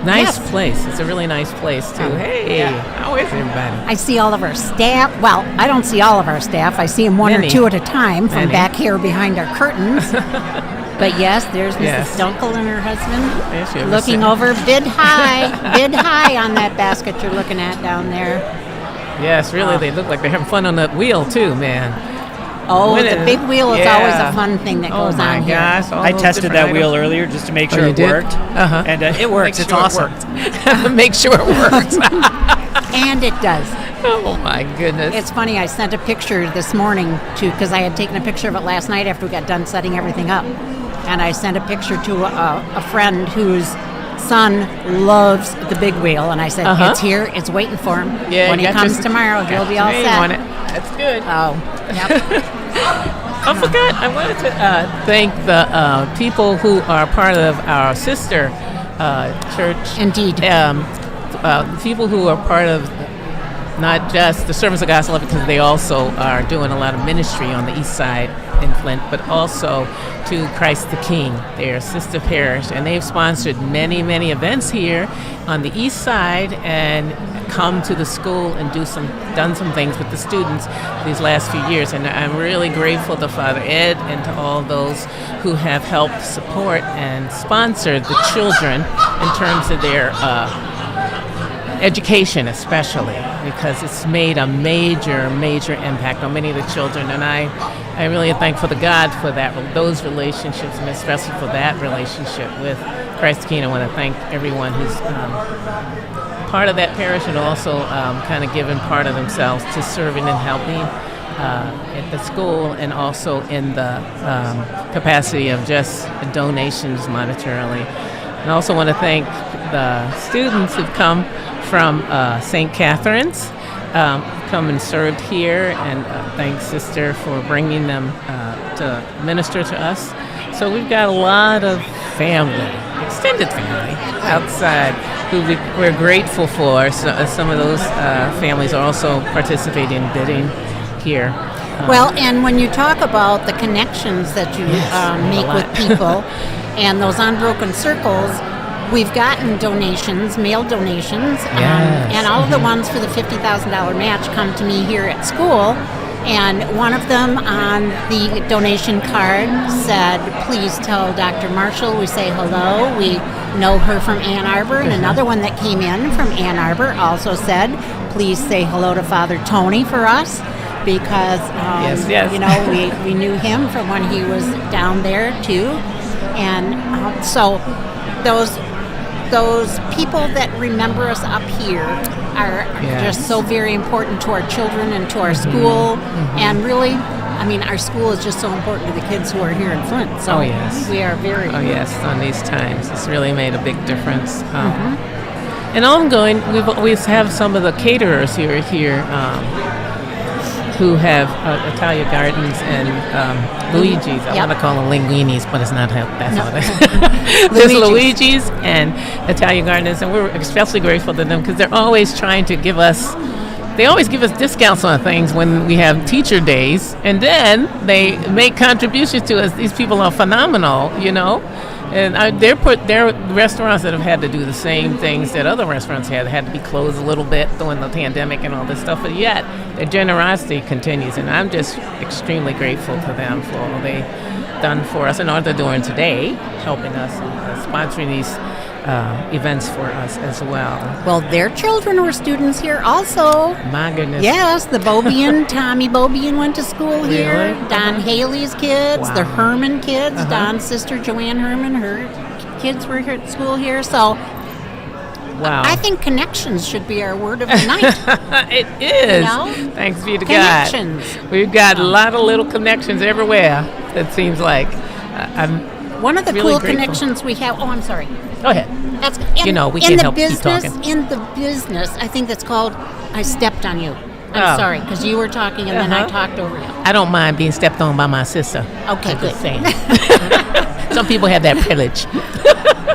Nice place. It's a really nice place, too. Hey, how is everybody? I see all of our staff. Well, I don't see all of our staff. I see them one or two at a time from back here behind our curtains. But yes, there's Mrs. Dunkel and her husband looking over bid high on that basket you're looking at down there. Yes, really, they look like they're having fun on that wheel, too, man. Oh, the big wheel is always a fun thing that goes on here. Gosh, I tested that wheel earlier just to make sure it worked. And it works. It's awesome. Make sure it works. And it does. Oh, my goodness. It's funny, I sent a picture this morning because I had taken a picture of it last night after we got done setting everything up. And I sent a picture to a friend whose son loves the big wheel, and I said, it's here, it's waiting for him. Yeah, when he comes tomorrow, he'll be all set. That's good. Oh, yep. I forgot. I wanted to thank the people who are part of our sister church. Indeed. People who are part of not just the Servants of God's Love, because they also are doing a lot of ministry on the east side in Flint, but also to Christ the King, their sister parish, and they've sponsored many, many events here on the east side and come to the school and done some things with the students these last few years. And I'm really grateful to Father Ed and to all those who have helped support and sponsor the children in terms of their education especially, because it's made a major impact on many of the children, and I really am thankful to God for those relationships, and especially for that relationship with Christ the King. I want to thank everyone who's part of that parish and also kind of given part of themselves to serving and helping at the school, and also in the capacity of just donations monetarily. And I also want to thank the students who've come from St. Catherine's, come and served here, and thank Sister for bringing them to minister to us. So we've got a lot of family, extended family, outside who we're grateful for. So, some of those families are also participating in bidding here. Well, and when you talk about the connections that you make with people and those unbroken circles, we've gotten donations, mail donations, and all of the ones for the $50,000 match come to me here at school. And one of them on the donation card said, please tell Dr. Marshall we say hello. We know her from Ann Arbor. And another one that came in from Ann Arbor also said, please say hello to Father Tony for us, because you know, we knew him from when he was down there too. And so those people that remember us up here are just so very important to our children and to our school. And really, I mean, our school is just so important to the kids who are here in Flint. So we are very... Oh, yes, on these times. It's really made a big difference. And ongoing, we always have some of the caterers here who have Italia Gardens and Luigi's. I want to call them linguinis, but it's not how that's how it is. There's Luigi's and Italia Gardens, and we're especially grateful to them because they're always trying to give us discounts on things when we have teacher days, and then they make contributions to us. These people are phenomenal, you know. And they're restaurants that have had to do the same things that other restaurants had to be closed a little bit during the pandemic and all this stuff, but yet their generosity continues, and I'm just extremely grateful to them for all they've done for us and all they're doing today, helping us, sponsoring these events for us as well. Well, their children were students here also. My goodness. Yes, the Bobian, Tommy Bobian went to school here. Don Haley's kids, the Herman kids, Don's sister Joanne Herman, her kids were here at school here. So I think connections should be our word of the night. It is. You know? Thanks be to connections. God. We've got a lot of little connections everywhere, it seems like. I'm one of the really cool grateful. Connections we have. Oh, I'm sorry. Go ahead. That's we can't help keep talking. In the business, I think that's called I stepped on you. I'm sorry, because you were talking and then I talked over you. I don't mind being stepped on by my sister. Okay, I'm good. Just saying. Some people have that privilege.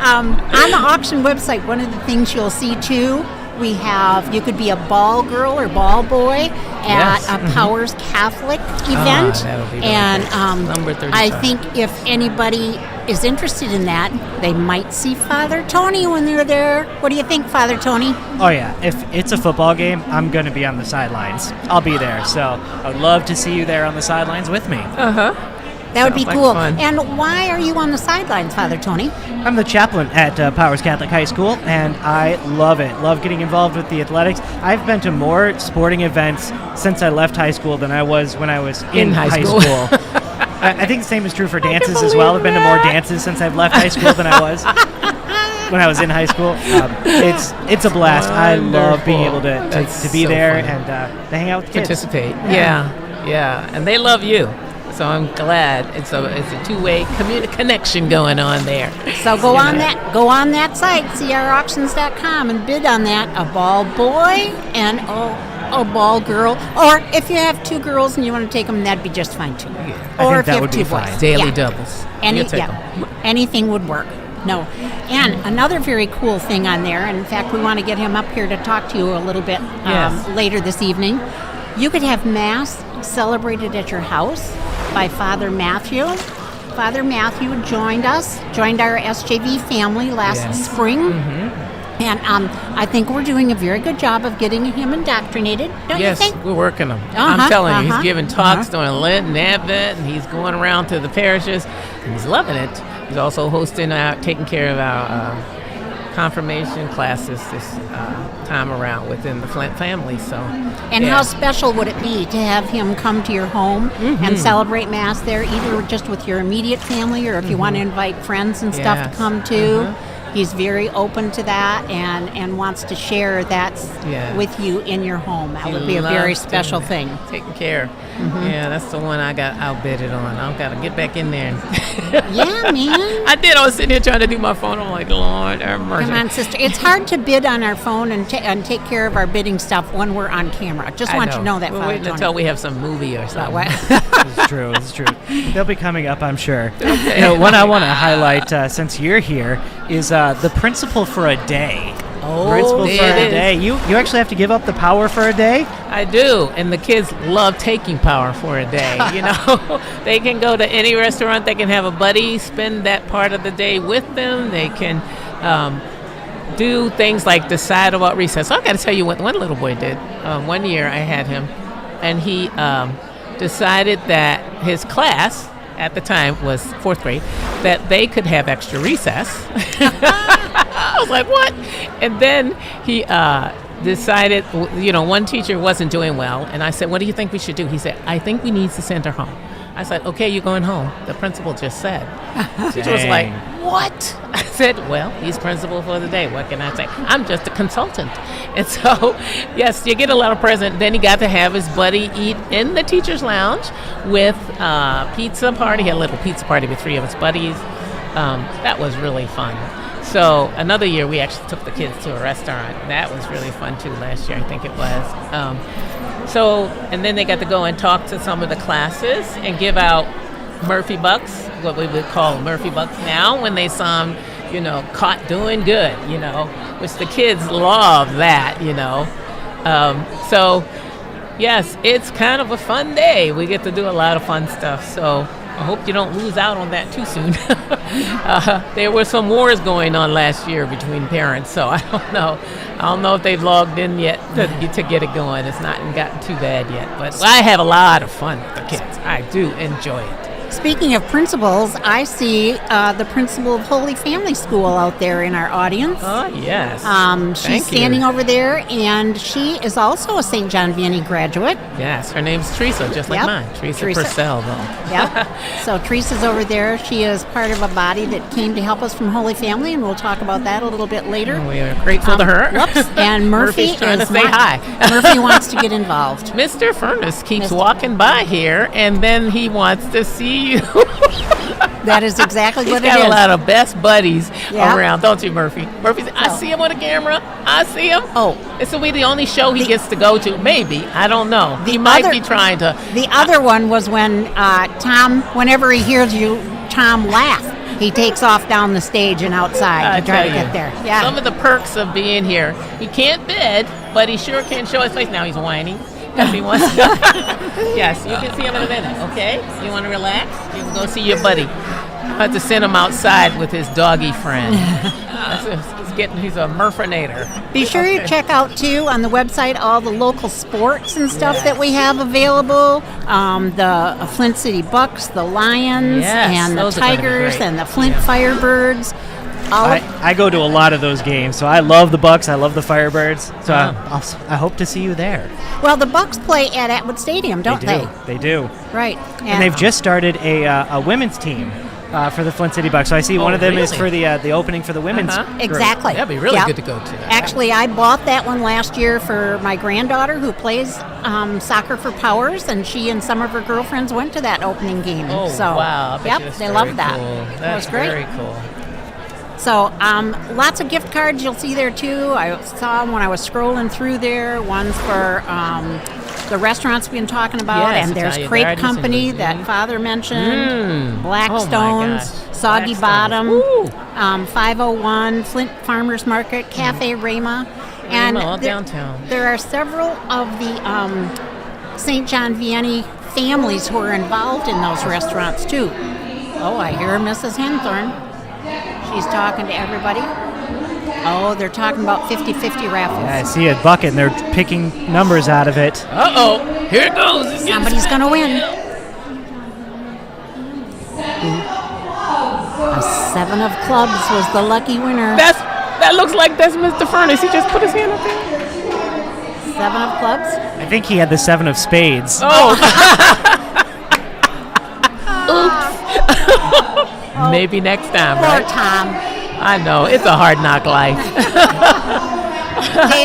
On the auction website, one of the things you'll see too, you could be a ball girl or ball boy at a Powers Catholic event. That'll be and number 35. I think if anybody is interested in that, they might see Father Tony when they're there. What do you think, Father Tony? Oh yeah, if it's a football game, I'm going to be on the sidelines. I'll be there, so I would love to see you there on the sidelines with me. That would be Sounds cool. like fun. And why are you on the sidelines, Father Tony? I'm the chaplain at Powers Catholic High School, and I love it. Love getting involved with the athletics. I've been to more sporting events since I left high school than I was when I was in high school. I think the same is true for dances as well. I've been to more dances since I've left high school than I was when I was in high school. It's a blast. I love being able to be there and to hang out with kids. Participate. Yeah. And they love you. So I'm glad it's a two-way connection going on there. So go on that site, crauctions.com, and bid on that. A ball boy and a ball girl, or if you have two girls and you want to take them, that'd be just fine too. Or if you have two boys, daily doubles. Anything would work. No, and another very cool thing on there, and in fact, we want to get him up here to talk to you a little bit later this evening. You could have Mass celebrated at your house by Father Matthew. Father Matthew joined our SJV family last spring. And I think we're doing a very good job of getting him indoctrinated, don't you think? Yes, we're working him. I'm telling you, he's giving talks during Lent and Advent, and he's going around to the parishes, and he's loving it. He's also hosting taking care of our confirmation classes this time around within the Flint family. So, and how special would it be to have him come to your home and celebrate Mass there, either just with your immediate family or if you want to invite friends and stuff to come too? He's very open to that and wants to share that with you in your home. That would be a very special thing. Taking care. Yeah, that's the one I got outbidded on. I've got to get back in there. Yeah, man. I did. I was sitting here trying to do my phone. I'm like, Lord, have mercy. Come on, sister. It's hard to bid on our phone and take care of our bidding stuff when we're on camera. Just want you to know that, We're Father waiting Tony. until we have some movie or something. It's true. It's true. They'll be coming up, I'm sure. One I want to highlight since you're here is the principal for a day. Principal for a day. You actually have to give up the power for a day? I do, and the kids love taking power for a day. You know, they can go to any restaurant. They can have a buddy spend that part of the day with them. They can do things like decide about recess. So I got to tell you what one little boy did. One year I had him, and he decided that his class at the time was 4th grade, that they could have extra recess. I was like, what? And then he decided, one teacher wasn't doing well, and I said, what do you think we should do? He said, I think we need to send her home. I said, okay, you're going home. The principal just said. Teacher was like, what? I said, well, he's principal for the day. What can I say? I'm just a consultant. And so, yes, you get a lot of present. Then he got to have his buddy eat in the teacher's lounge with pizza party. He had a little pizza party with 3 of his buddies. That was really fun. So another year, we actually took the kids to a restaurant. That was really fun, too, last year, I think it was. And then they got to go and talk to some of the classes and give out Murphy Bucks, what we would call Murphy Bucks now, when they saw them, caught doing good, which the kids love that, So, yes, it's kind of a fun day. We get to do a lot of fun stuff. So I hope you don't lose out on that too soon. There were some wars going on last year between parents, so I don't know. I don't know if they've logged in yet to get it going. It's not gotten too bad yet, but I have a lot of fun with the kids. I do enjoy it. Speaking of principals, I see the principal of Holy Family School out there in our audience. Oh, yes. She's standing over there, and she is also a St. John Vianney graduate. Yes, her name's Teresa, just like mine. Teresa Purcell, though. Yep. So Teresa's over there. She is part of a body that came to help us from Holy Family, and we'll talk about that a little bit later. And we are grateful to her. Whoops. And Murphy's trying to say hi. Murphy wants to get involved. Mr. Furness keeps walking by here, and then he wants to see you. That is exactly what it is. He's got a lot of best buddies around, don't you, Murphy? Murphy, I see him on the camera. I see him. Oh. This will be the only show he gets to go to. Maybe. I don't know. He might be trying to. The other one was when Tom, whenever he hears you, Tom laugh. He takes off down the stage and outside to try to get there. Yeah. Some of the perks of being here. He can't bid, but he sure can show his face. Now he's whining. Because he wants to. Yes, you can see him in a minute, okay? You want to relax? You can go see your buddy. I have to send him outside with his doggy friend. He's a Murphinator. Be sure you check out, too, on the website, all the local sports and stuff that we have available. The Flint City Bucks, the Lions, and the Tigers, and the Flint Firebirds. I go to a lot of those games, so I love the Bucks. I love the Firebirds. So I hope to see you there. Well, the Bucks play at Atwood Stadium, don't they? They do. Right. And they've just started a women's team for the Flint City Bucks. So I see one of them is for the opening for the women's group. Exactly. That'd be really good to go to. Actually, I bought that one last year for my granddaughter who plays soccer for Powers, and she and some of her girlfriends went to that opening game. Oh, so, wow. They loved that. Cool. That was great. Very cool. So lots of gift cards you'll see there, too. I saw them when I was scrolling through there. One's for the restaurants we've been talking about. Yes, and there's Italian Crepe Gardens Company that Father mentioned. Blackstone's, Soggy Blackstone's. Bottom, 501, Flint Farmers Market, Cafe Rama. And all downtown. There are several of the St. John Vianney families who are involved in those restaurants, too. Oh, I hear Mrs. Henthorne. She's talking to everybody. Oh, they're talking about 50-50 raffles. Yeah, I see a bucket, and they're picking numbers out of it. Uh-oh. Here it goes. Somebody's going to win. A 7 of clubs was the lucky winner. That looks like that's Mr. Furnace. He just put his hand up there. 7 of clubs? I think he had the 7 of spades. Oh. Maybe next time, Poor right? Tom. I know. It's a hard knock life.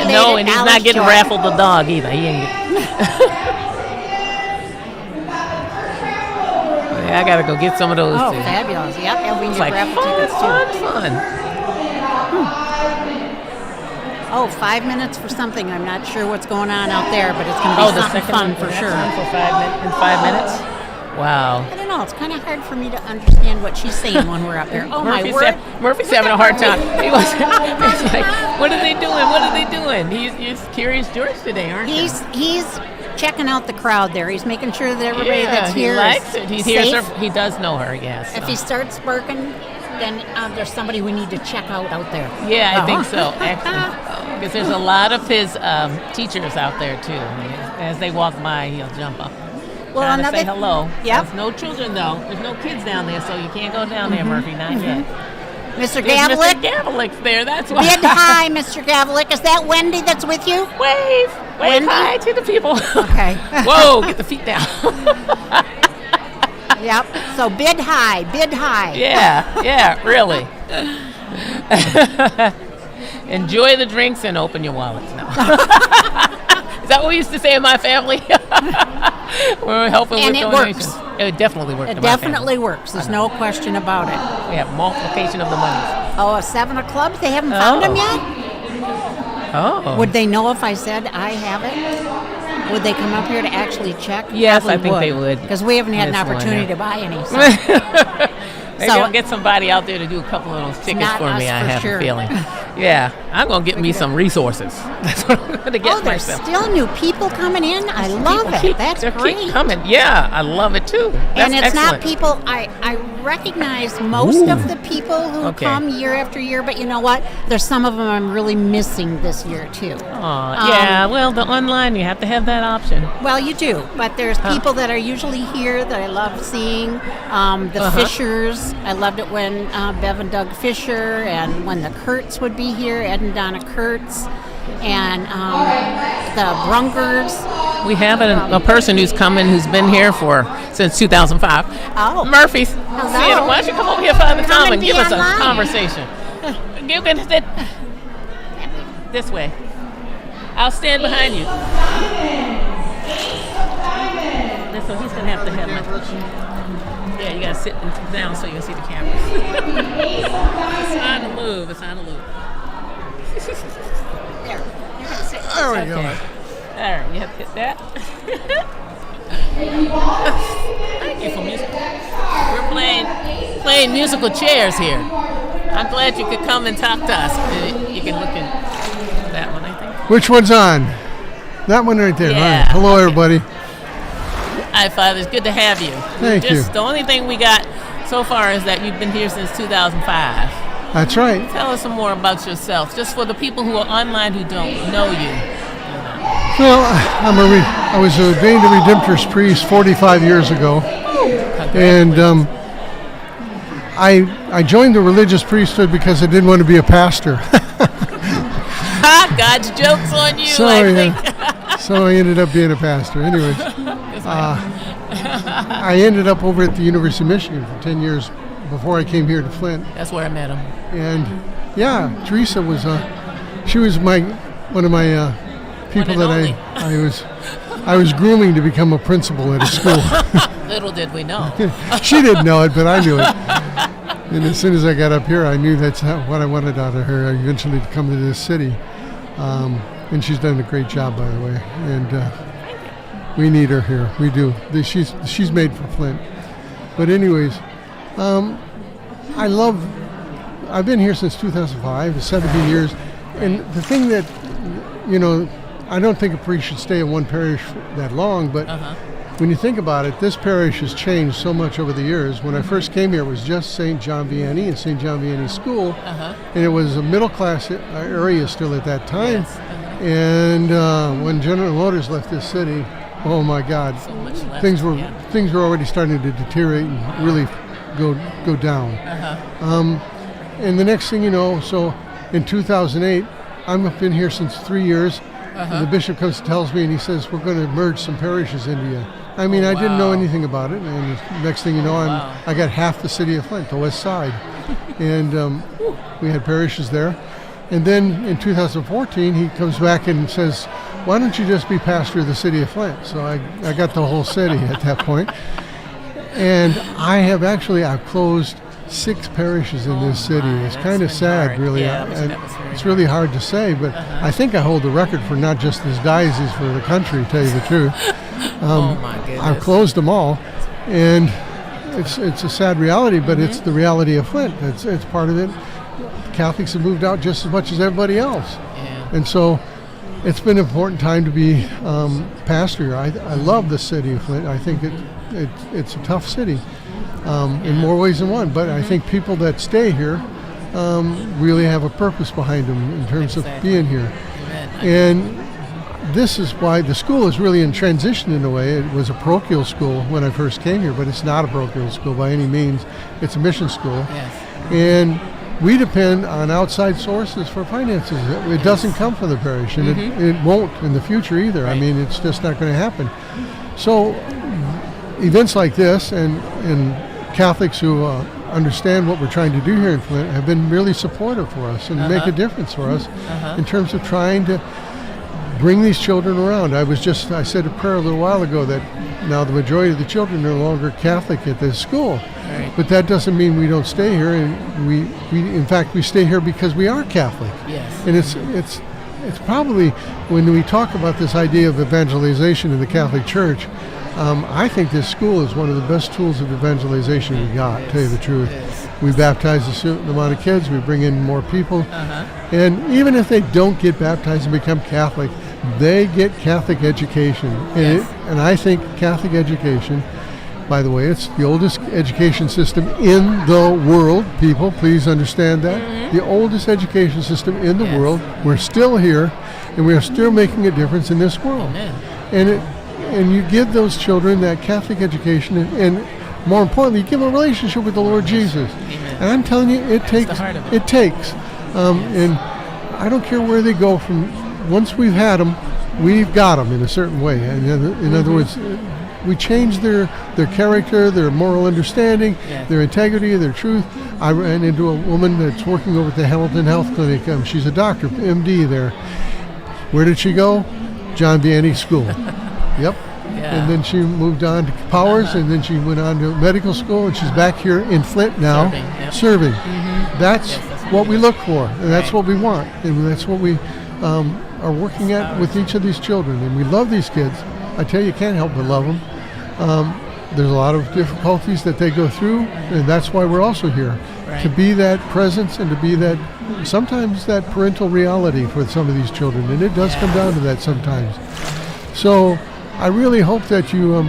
No, and he's not getting Raffled the dog either. He ain't Yeah, I got to go get some of those, Oh, too. fabulous. Yep, and we It's need like raffle tickets, too. fun. Oh, 5 minutes for something. I'm not sure what's going on out there, but it's going to be something fun for sure. For 5 minutes? Wow. I don't know. It's kind of hard for me to understand what she's saying when we're up there. Oh, my word. Murphy's having a hard time. He was he's like, what are they doing? What are they doing? He's Curious George today, aren't you? He's checking out the crowd there. He's making sure that everybody that's here he likes is it. He safe. hears her. He does know her, yes. If he starts barking, then there's somebody we need to check out there. Yeah, I think so, actually. Because there's a lot of his teachers out there, too. As they walk by, he'll jump up. Well, Trying to say hello. Yep. There's no children, though. There's no kids down there, so you can't go down there, Murphy, not yet. Mr. There's Gavlik? Mr. Gavlik's there, that's why. Bid hi, Mr. Gavlik. Is that Wendy that's with you? Wave Wendy? hi to the people. Okay. Whoa, get the feet down. Yep. So bid hi. Yeah, really. Enjoy the drinks and open your wallets now. Is that what we used to say in my family? We're helping And with it donations. works. It definitely works. It definitely works. There's no question about it. We have multiplication of the monies. Oh, a 7 of clubs? They haven't found him yet? Oh. Would they know if I said I have it? Would they come up here to actually check? Yes, Probably I think they would. Because we haven't had an This one, opportunity yeah. to buy any. So. Maybe I'll get somebody out there to do a couple of those tickets not for me, us I for have sure. a feeling. Yeah, I'm going to get me some resources. That's what I'm going to get There's myself. still new people coming in. I love it. That's great. Keep coming. Yeah, I love it too. That's And it's excellent. not people, I recognize most of the people who come year after year, but you know what? There's some of them I'm really missing this year too. Yeah, well, the online, you have to have that option. Well, you do, but there's people that are usually here that I love seeing. The Fishers, I loved it when Bev and Doug Fisher, and when the Kurtz would be here, Ed and Donna Kurtz, and the Brungers. We have a person who's coming who's been here since 2005. Oh. Murphy's. Hello. Why don't you come over here, Father Come Tom, and and be give us a online. conversation? You can sit this way. I'll stand behind you. So he's going to have my... Yeah, you got to sit down so you can see the cameras. It's on the move. There. You're going to sit. There we go. All right, you have to hit that. Thank you for music. We're playing musical chairs here. I'm glad you could come and talk to us. You can look in that one, I think. Which one's on? That one right there. Yeah. All right. Hello, everybody. Hi, Father. It's good to have you. Thank you. The only thing we got so far is that you've been here since 2005. That's right. Tell us some more about yourself, just for the people who are online who don't know you. Well, I was ordained a Redemptorist priest 45 years ago. And I joined the religious priesthood because I didn't want to be a pastor. God's joke's on you, So, I think. So I ended up being a pastor. Anyways, I ended up over at the University of Michigan for 10 years before I came here to Flint. That's where I met him. And yeah, Teresa was she was one of my people that I was grooming to become a principal at a school. Little did we know. She didn't know it, but I knew it. And as soon as I got up here, I knew that's what I wanted out of her, eventually to come to this city. And she's done a great job, by the way. And we need her here. We do. She's made for Flint. But anyways, I've been here since 2005, 17 years. And the thing that, I don't think a priest should stay in one parish that long, but when you think about it, this parish has changed so much over the years. When I first came here, it was just St. John Vianney and St. John Vianney School, and it was a middle-class area still at that time. Yes. And when General Motors left this city, oh my God, So much left. things were already starting to deteriorate and really go down. And the next thing you know, so in 2008, I've been here since 3 years. The bishop comes and tells me, and he says, we're going to merge some parishes into you. I mean, I didn't know anything about it, and the next thing you know, I got half the city of Flint, the west side. And we had parishes there. And then in 2014, he comes back and says, why don't you just be pastor of the city of Flint? So I got the whole city at that point. And I've closed 6 parishes in this city. It's kind of sad, really. It's really hard to say, but I think I hold the record for not just this diocese, for the country, to tell you the truth. My goodness. I've closed them all, and it's a sad reality, but it's the reality of Flint. It's part of it. Catholics have moved out just as much as everybody else. And so it's been an important time to be pastor. I love the city of Flint. I think it's a tough city in more ways than one, but I think people that stay here really have a purpose behind them in terms of being here. And this is why the school is really in transition in a way. It was a parochial school when I first came here, but it's not a parochial school by any means. It's a mission school. And we depend on outside sources for finances. It doesn't come from the parish, and it won't in the future either. I mean, it's just not going to happen. So events like this and Catholics who understand what we're trying to do here in Flint have been really supportive for us and make a difference for us in terms of trying to bring these children around. I said a prayer a little while ago that now the majority of the children are no longer Catholic at this school. But that doesn't mean we don't stay here, and we in fact we stay here because we are Catholic. And it's probably, when we talk about this idea of evangelization in the Catholic Church, I think this school is one of the best tools of evangelization we got, to tell you the truth. We baptize a certain amount of kids, we bring in more people, and even if they don't get baptized and become Catholic, they get Catholic education. And I think Catholic education, by the way, it's the oldest education system in the world. People, please understand that. The oldest education system in the world. We're still here, and we are still making a difference in this world. And you give those children that Catholic education, and more importantly, you give them a relationship with the Lord Jesus. And I'm telling you, it takes. And I don't care where they go from. Once we've had them, we've got them in a certain way. And in other words, we change their character, their moral understanding, their integrity, their truth. I ran into a woman that's working over at the Hamilton Health Clinic. She's a doctor, MD there. Where did she go? John Vianney School. Yep. And then she moved on to Powers, and then she went on to medical school, and she's back here in Flint now, serving. That's what we look for, and that's what we want, and that's what we are working at with each of these children. And we love these kids. I tell you, can't help but love them. There's a lot of difficulties that they go through, and that's why we're also here, to be that presence and to be that, sometimes that parental reality for some of these children, and it does come down to that sometimes. So I really hope that you,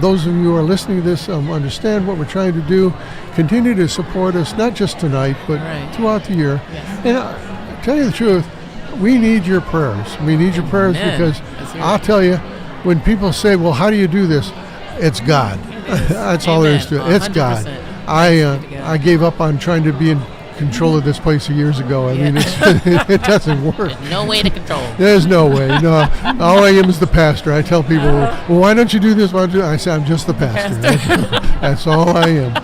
those of you who are listening to this, understand what we're trying to do. Continue to support us, not just tonight, but throughout the year. And to tell you the truth, we need your prayers. We need your prayers because I'll tell you, when people say, well, how do you do this? It's God. That's all there is to it. It's 100%. God. I gave up on trying to be in control of this place years ago. I mean, it doesn't work. There's no way to control it. There's no way. No, all I am is the pastor. I tell people, well, why don't you do this? Why don't you? I say, I'm just the pastor. That's all I am.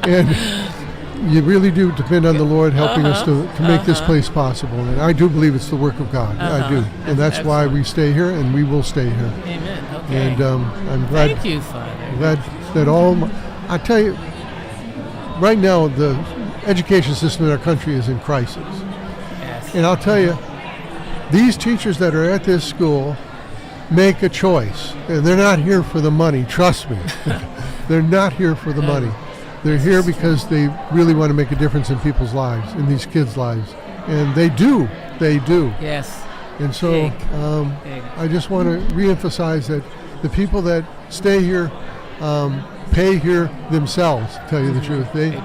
And you really do depend on the Lord helping us to make this place possible. And I do believe it's the work of God. I do. And that's why we stay here, and we will stay here. Amen. Okay. And I'm glad. Thank you, Father. Glad that I tell you, right now, the education system in our country is in crisis. And I'll tell you, these teachers that are at this school make a choice. And they're not here for the money, trust me. They're not here for the money. They're here because they really want to make a difference in people's lives, in these kids' lives. And they do. They do. Yes. And so I just want to reemphasize that the people that stay here pay here themselves, to tell you the truth. They do.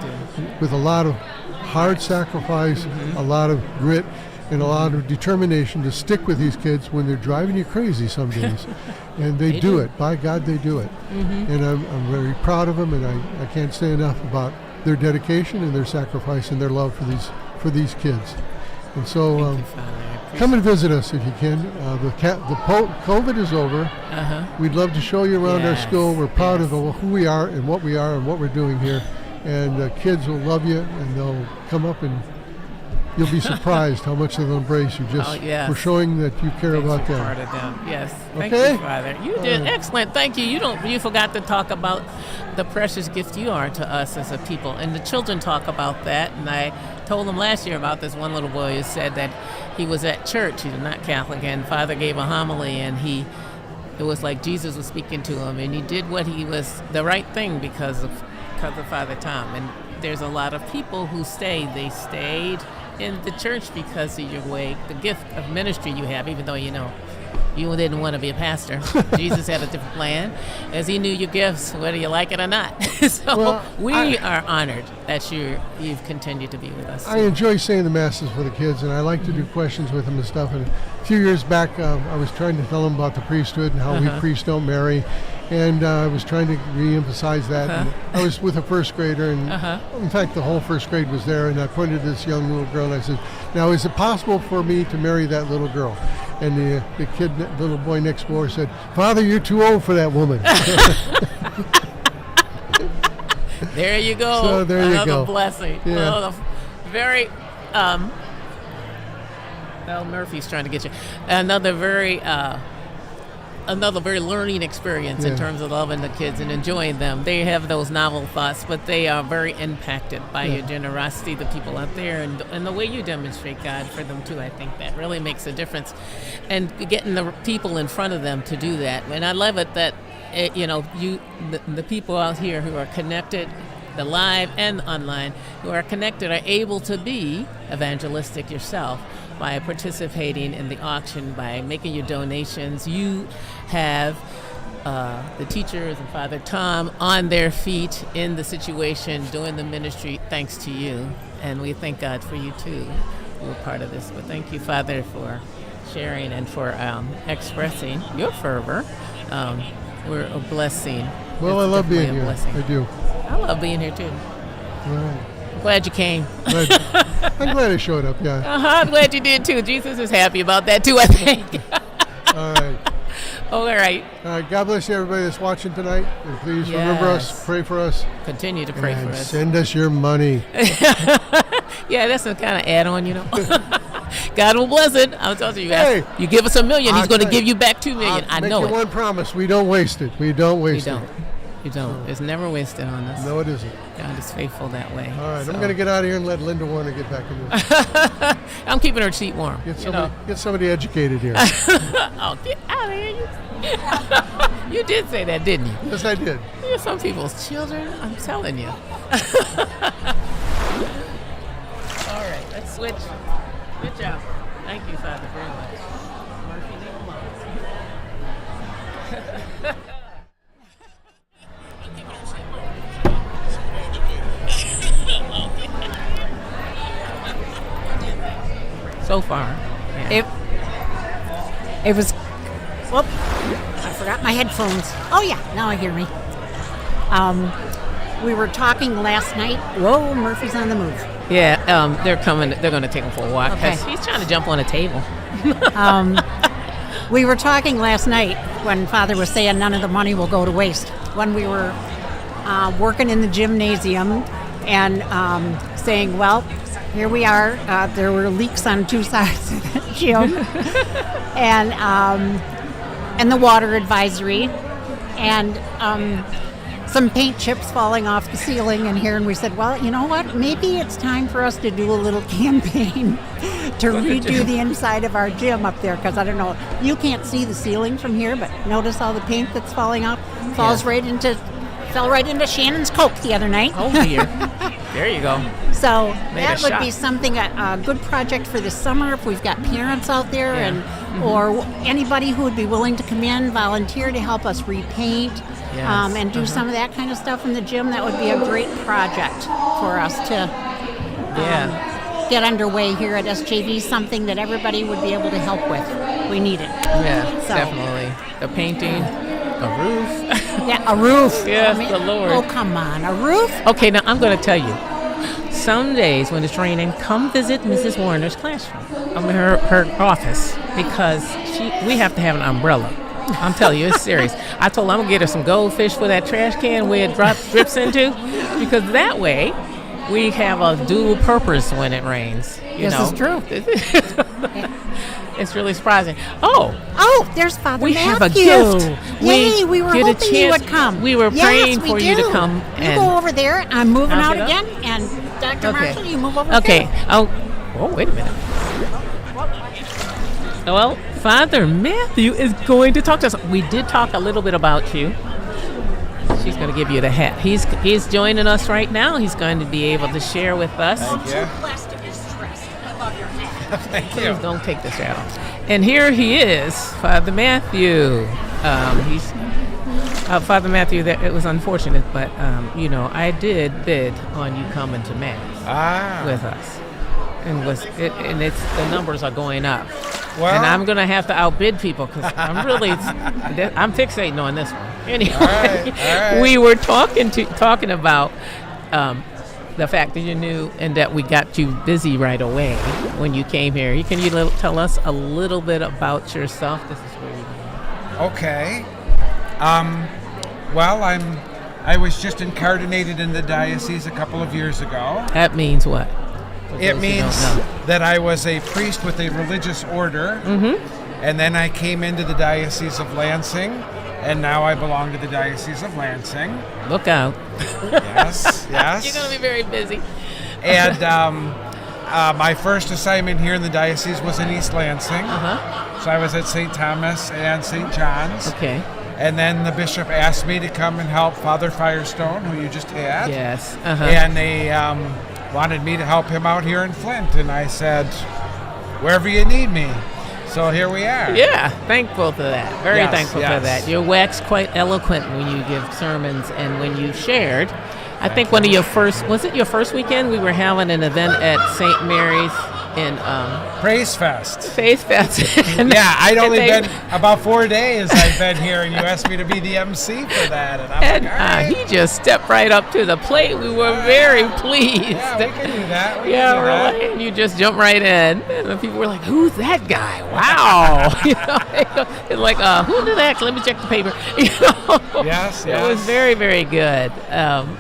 With a lot of hard sacrifice, a lot of grit, and a lot of determination to stick with these kids when they're driving you crazy some days. And they do it. By God, they do it. And I'm very proud of them, and I can't say enough about their dedication and their sacrifice and their love for these kids. And so Thank you, Father. come and visit us if you can. COVID is over. We'd love to show you around our school. We're proud of who we are and what we're doing here. And kids will love you, and they'll come up and you'll be surprised how much they'll embrace you just for showing that you care about them. Part of them. Yes. Thank Okay? you, Father. You did excellent. Thank you. You forgot to talk about the precious gift you are to us as a people. And the children talk about that. And I told them last year about this one little boy who said that he was at church. He was not Catholic, and Father gave a homily, and it was like Jesus was speaking to him, and he did what he was the right thing because of Father Tom. And there's a lot of people who they stayed in the church because of your way, the gift of ministry you have, even though you didn't want to be a pastor. Jesus had a different plan, as he knew your gifts, whether you like it or not. So we are honored that you've continued to be with us. I enjoy saying the masses for the kids, and I like to do questions with them and stuff. And a few years back, I was trying to tell them about the priesthood and how we priests don't marry. And I was trying to re-emphasize that. And I was with a first grader, and in fact, the whole first grade was there. And I pointed to this young little girl, and I said, "Now, is it possible for me to marry that little girl?" And the little boy next door said, "Father, you're too old for that woman." There you go. So there you Another go. blessing. Yeah. Well, very. Murphy's trying to get you. Another very learning experience in terms of loving the kids and enjoying them. They have those novel thoughts, but they are very impacted by your generosity, the people out there, and the way you demonstrate God for them too. I think that really makes a difference, and getting the people in front of them to do that. And I love it that the people out here who are connected, the live and online, who are connected, are able to be evangelistic yourself by participating in the auction, by making your donations. You have the teachers and Father Tom on their feet in the situation, doing the ministry thanks to you. And we thank God for you too, who are part of this. But thank you, Father, for sharing and for expressing your fervor. We're a blessing. Well, I love being here. I do. I love being here too. Right. Glad you came. I'm glad I showed up, yeah. I'm glad you did too. Jesus is happy about that too, I think. All right. All right. God bless you, everybody that's watching tonight. And please remember us, pray for us. Continue to pray for us. Send us your money. Yeah, that's some kind of add-on, God will bless it. I'll tell you, Hey, you give us $1 million, he's going to give you back $2 million. I know it. Make you one promise. We don't waste it. We don't waste it. You don't. It's never wasted on us. No, it isn't. God is faithful that way. All right, I'm going to get out of here and let Linda Warner get back into it. I'm keeping her seat warm. Get somebody educated here. Oh, get out of here. You did say that, didn't you? Yes, I did. You're some people's children. I'm telling you. All right, let's switch. Good job. Thank you, Father, very much. Murphy, leave him alone. So far, it was. Whoop! I forgot my headphones. Oh yeah, now I hear me. We were talking last night. Whoa, Murphy's on the move. Yeah, they're coming. They're going to take him for a walk because he's trying to jump on a table. We were talking last night when Father was saying none of the money will go to waste. When we were working in the gymnasium and saying, well, here we are. There were leaks on two sides of the gym, and the water advisory, and some paint chips falling off the ceiling in here. And we said, well, you know what? Maybe it's time for us to do a little campaign to redo the inside of our gym up there, because I don't know, you can't see the ceiling from here, but notice all the paint that's falling off fell right into Shannon's Coke the other night. Oh dear. There you go. So that would be something, a good project for this summer if we've got parents out there or anybody who would be willing to come in, volunteer to help us repaint and do some of that kind of stuff in the gym. That would be a great project for us to get underway here at SJV, something that everybody would be able to help with. We need it. Yeah, definitely. The painting, the roof. Yeah, a roof. Yes, the Lord. Oh, come on, a roof? Okay, now I'm going to tell you. some days when it's raining, come visit Mrs. Warner's classroom, her office, because we have to have an umbrella. I'm telling you, it's serious. I told her I'm going to get her some goldfish for that trash can where it drips into, because that way we have a dual purpose when it rains. This is true. It's really surprising. Oh, there's Father we Matthew. have a gift. Yay, we were hoping you would come. We were praying for you to come. You go over there. I'm moving out get again. And Dr. Okay. Marshall, you move over Okay. there. Oh, wait a minute. Well, Father Matthew is going to talk to us. We did talk a little bit about you. She's going to give you the hat. He's joining us right now. He's going to be able to share with us. Thank you. Plastic is stressed. I love your hat. Thank you. Please don't take this hat off. And here he is, Father Matthew. He's Father Matthew. It was unfortunate, but I did bid on you coming to Mass with us, and the numbers are going up. Well, and I'm going to have to outbid people because I'm fixating on this one. Anyway, all right. We were talking about the fact that you knew and that we got you busy right away when you came here. Can you tell us a little bit about yourself? This is where you go. Okay. Well, I was just incardinated in the diocese a couple of years ago. That means what? It means that I was a priest with a religious order, and then I came into the Diocese of Lansing, and now I belong to the Diocese of Lansing. Look out. Yes. You're going to be very busy. And my first assignment here in the diocese was in East Lansing. So I was at St. Thomas and St. John's. Okay. And then the bishop asked me to come and help Father Firestone, who you just had. Yes. And they wanted me to help him out here in Flint. And I said, wherever you need me. So here we are. Yeah, thankful for that. Very thankful for yes. that. You're waxed quite eloquent when you give sermons and when you shared. I think one of your first, was it your first weekend? We were having an event at St. Mary's in Praise Fest. Faith Fest. Yeah, I'd only been about 4 days I've been here, and you asked me to be the MC for that. And I'm like, all right. He just stepped right up to the plate. We were very pleased. Yeah, we can do that. Really. And you just jumped right in. And the people were like, who's that guy? Wow. It's like, who did that? Let me check the paper. Yes. It was very, very good.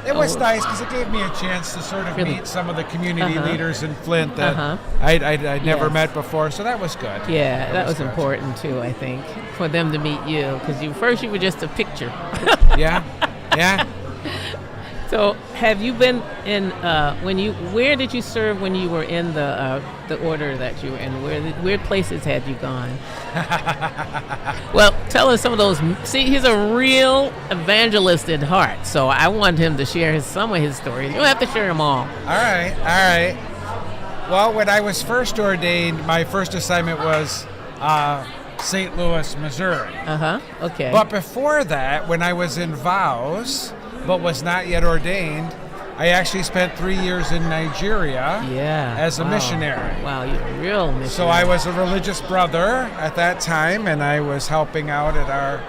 It was nice because it gave me a chance to sort of meet some of the community leaders in Flint that I'd never met before, so that was good. Yeah, that was important too, I think, for them to meet you, because you were just a picture. Yeah. So, have you been in where did you serve when you were in the order that you were in? Where places had you gone? Well, tell us some of those. See, he's a real evangelist at heart, so I want him to share some of his stories. You don't have to share them all. All right. Well, when I was first ordained, my first assignment was St. Louis, Missouri. Okay. But before that, when I was in vows, but was not yet ordained, I actually spent 3 years in Nigeria as a missionary. Wow, you're a real missionary. So I was a religious brother at that time, and I was helping out at our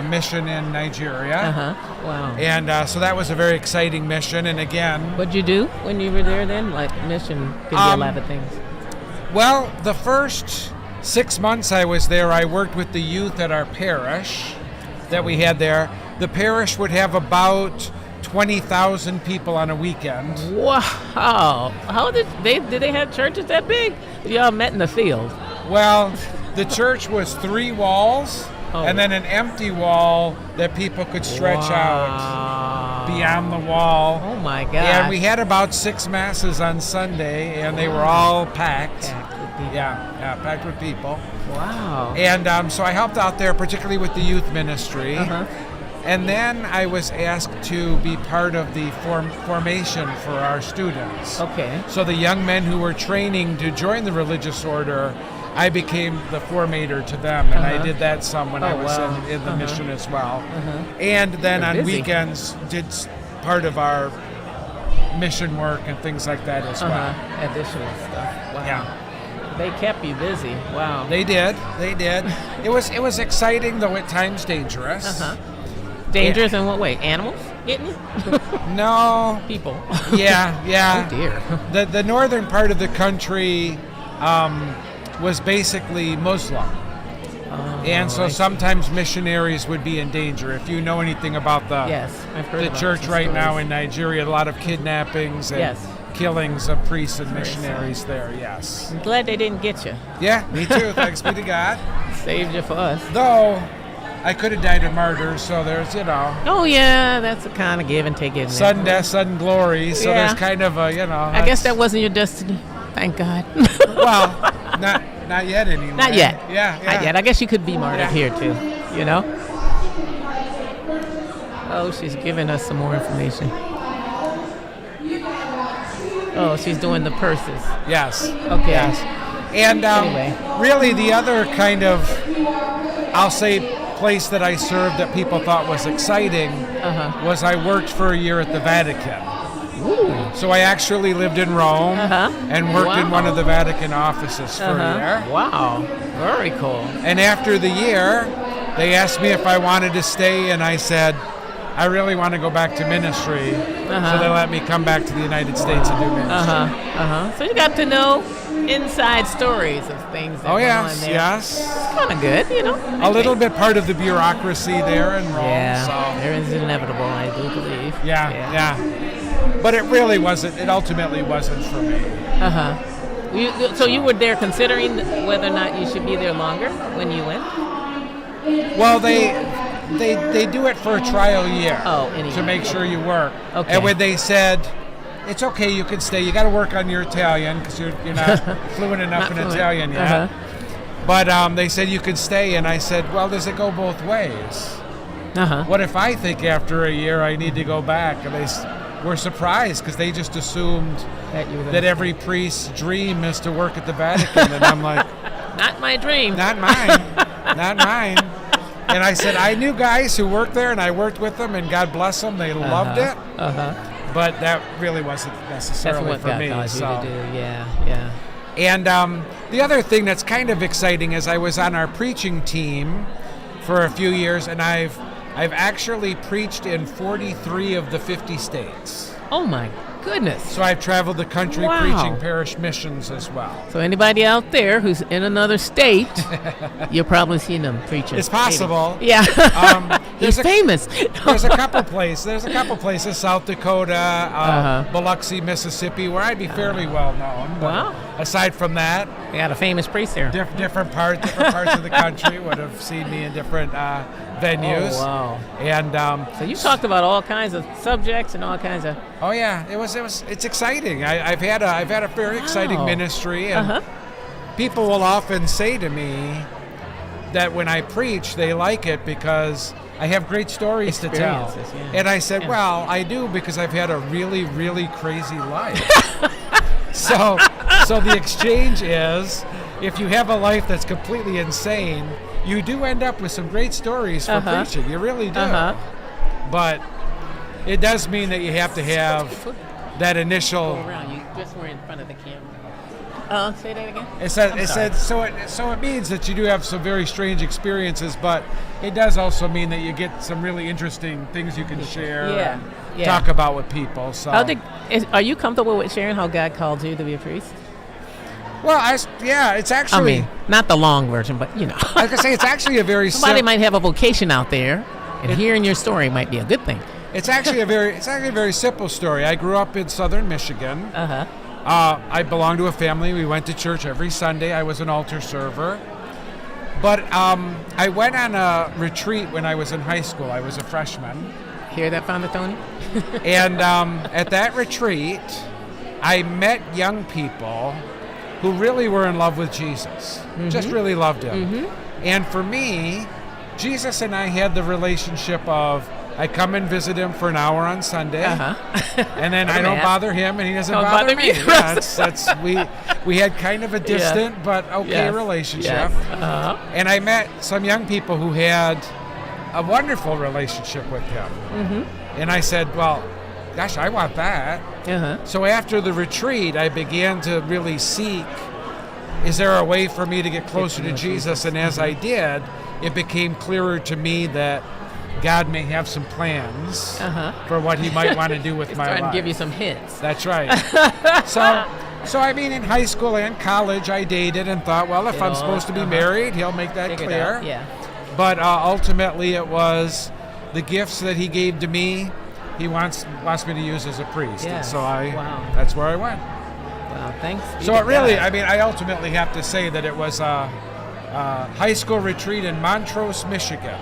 mission in Nigeria. Wow. And so that was a very exciting mission. And again, what'd you do when you were there then? Like, mission could be a lot of things. Well, the first 6 months I was there, I worked with the youth at our parish that we had there. The parish would have about 20,000 people on a weekend. Wow! How did they have churches that big? Y'all met in the field. Well, the church was 3 walls. And then an empty wall that people could stretch out beyond the wall. Oh my God! And we had about 6 masses on Sunday, and they were all packed. Packed with people. Wow! And so I helped out there, particularly with the youth ministry. And then I was asked to be part of the formation for our students. Okay. So the young men who were training to join the religious order, I became the formator to them, and I did that some when I was in the mission as well. And then on weekends, did part of our mission work and things like that as well. Additional stuff. Wow. Yeah. They kept you busy. Wow. They did. It was exciting, though at times dangerous. Dangerous in what way? Animals? Hitting you? No. People. Yeah. Oh, dear. The northern part of the country was basically Muslim. And so sometimes missionaries would be in danger. If you know anything about I've heard the about church some right stories. now in Nigeria, a lot of kidnappings and killings of priests and missionaries there, yes. I'm glad they didn't get you. Yeah, me too. Thanks be to God. Saved you for us. Though, I could have died a martyr, so there's, Oh, yeah, that's a kind of give and take, isn't it? sudden death, sudden glory, so there's kind of a, I guess that wasn't your destiny. Thank God. Well, not yet anyway. Not yet. Yeah. Not yet. I guess you could be martyred here, too, Oh, she's giving us some more information. Oh, she's doing the purses. Yes. Okay. Yes. And anyway. Really the other kind of, I'll say, place that I served that people thought was exciting was I worked for a year at the Vatican. Ooh. So I actually lived in Rome and worked in one of the Vatican offices for a year. Wow. Very cool. And after the year, they asked me if I wanted to stay, and I said, I really want to go back to ministry. So they let me come back to the United States and do ministry. So you got to know inside stories of things that went on there. Yes. It's kind of good, A little bit part of the bureaucracy there in Rome. Yeah, so. there is inevitable, I do believe. Yeah. But it really wasn't. It ultimately wasn't for me. So you were there considering whether or not you should be there longer when you went? Well, they do it for a trial year to make sure you work. Okay. And when they said, it's okay, you can stay. You got to work on your Italian because you're not fluent enough in Italian yet. But they said you could stay, and I said, well, does it go both ways? What if I think after a year I need to go back? And they were surprised because they just assumed that every priest's dream is to work at the Vatican. And I'm like, not my dream. Not mine. Not mine. And I said, I knew guys who worked there, and I worked with them, and God bless them, they loved it. But that really wasn't necessarily for me. That's what God calls you to do. Yeah. And the other thing that's kind of exciting is I was on our preaching team for a few years, and I've actually preached in 43 of the 50 states. Oh my goodness. So I've traveled the country preaching parish missions as well. So anybody out there who's in another state, you're probably seeing them preaching. It's possible. Maybe. Yeah. He's famous. There's a couple places, South Dakota, Biloxi, Mississippi, where I'd be fairly well known. Wow. Aside from that, we got a famous priest there. Different parts of the country would have seen me in different venues. Oh, wow. And so you talked about all kinds of subjects and all kinds of. Oh yeah, it's exciting. I've had a very exciting ministry, and people will often say to me that when I preach, they like it because I have great stories to tell. Yeah. And I said, well, I do because I've had a really, really crazy life. So the exchange is, if you have a life that's completely insane, you do end up with some great stories for preaching. You really do. But it does mean that you have to have that initial. Go around. You just were in front of the camera. Say that again. So it means that you do have some very strange experiences, but it does also mean that you get some really interesting things you can share and talk about with people. So are you comfortable with sharing how God called you to be a priest? Well, it's actually. I mean, not the long version, but I was gonna say it's actually a very. Somebody might have a vocation out there, and hearing your story might be a good thing. It's actually a very simple story. I grew up in southern Michigan. I belonged to a family. We went to church every Sunday. I was an altar server. But I went on a retreat when I was in high school. I was a freshman. Hear that, Father Tony? And at that retreat, I met young people who really were in love with Jesus. Just really loved him. And for me, Jesus and I had the relationship of I come and visit him for an hour on Sunday, and then I don't bother him, and he doesn't bother me. We had kind of a distant but okay relationship. And I met some young people who had a wonderful relationship with him. And I said, well, gosh, I want that. So after the retreat, I began to really seek, is there a way for me to get closer to Jesus? And as I did, it became clearer to me that God may have some plans for what He might want to do with my life. Trying to give you some hints. That's right. So I mean, in high school and college, I dated and thought, well, if I'm supposed to be married, He'll make that clear. Yeah. But ultimately, it was the gifts that He gave to me. He wants me to use as a priest, and so that's where I went. Wow, thanks. So it really, I mean, I ultimately have to say that it was a high school retreat in Montrose, Michigan,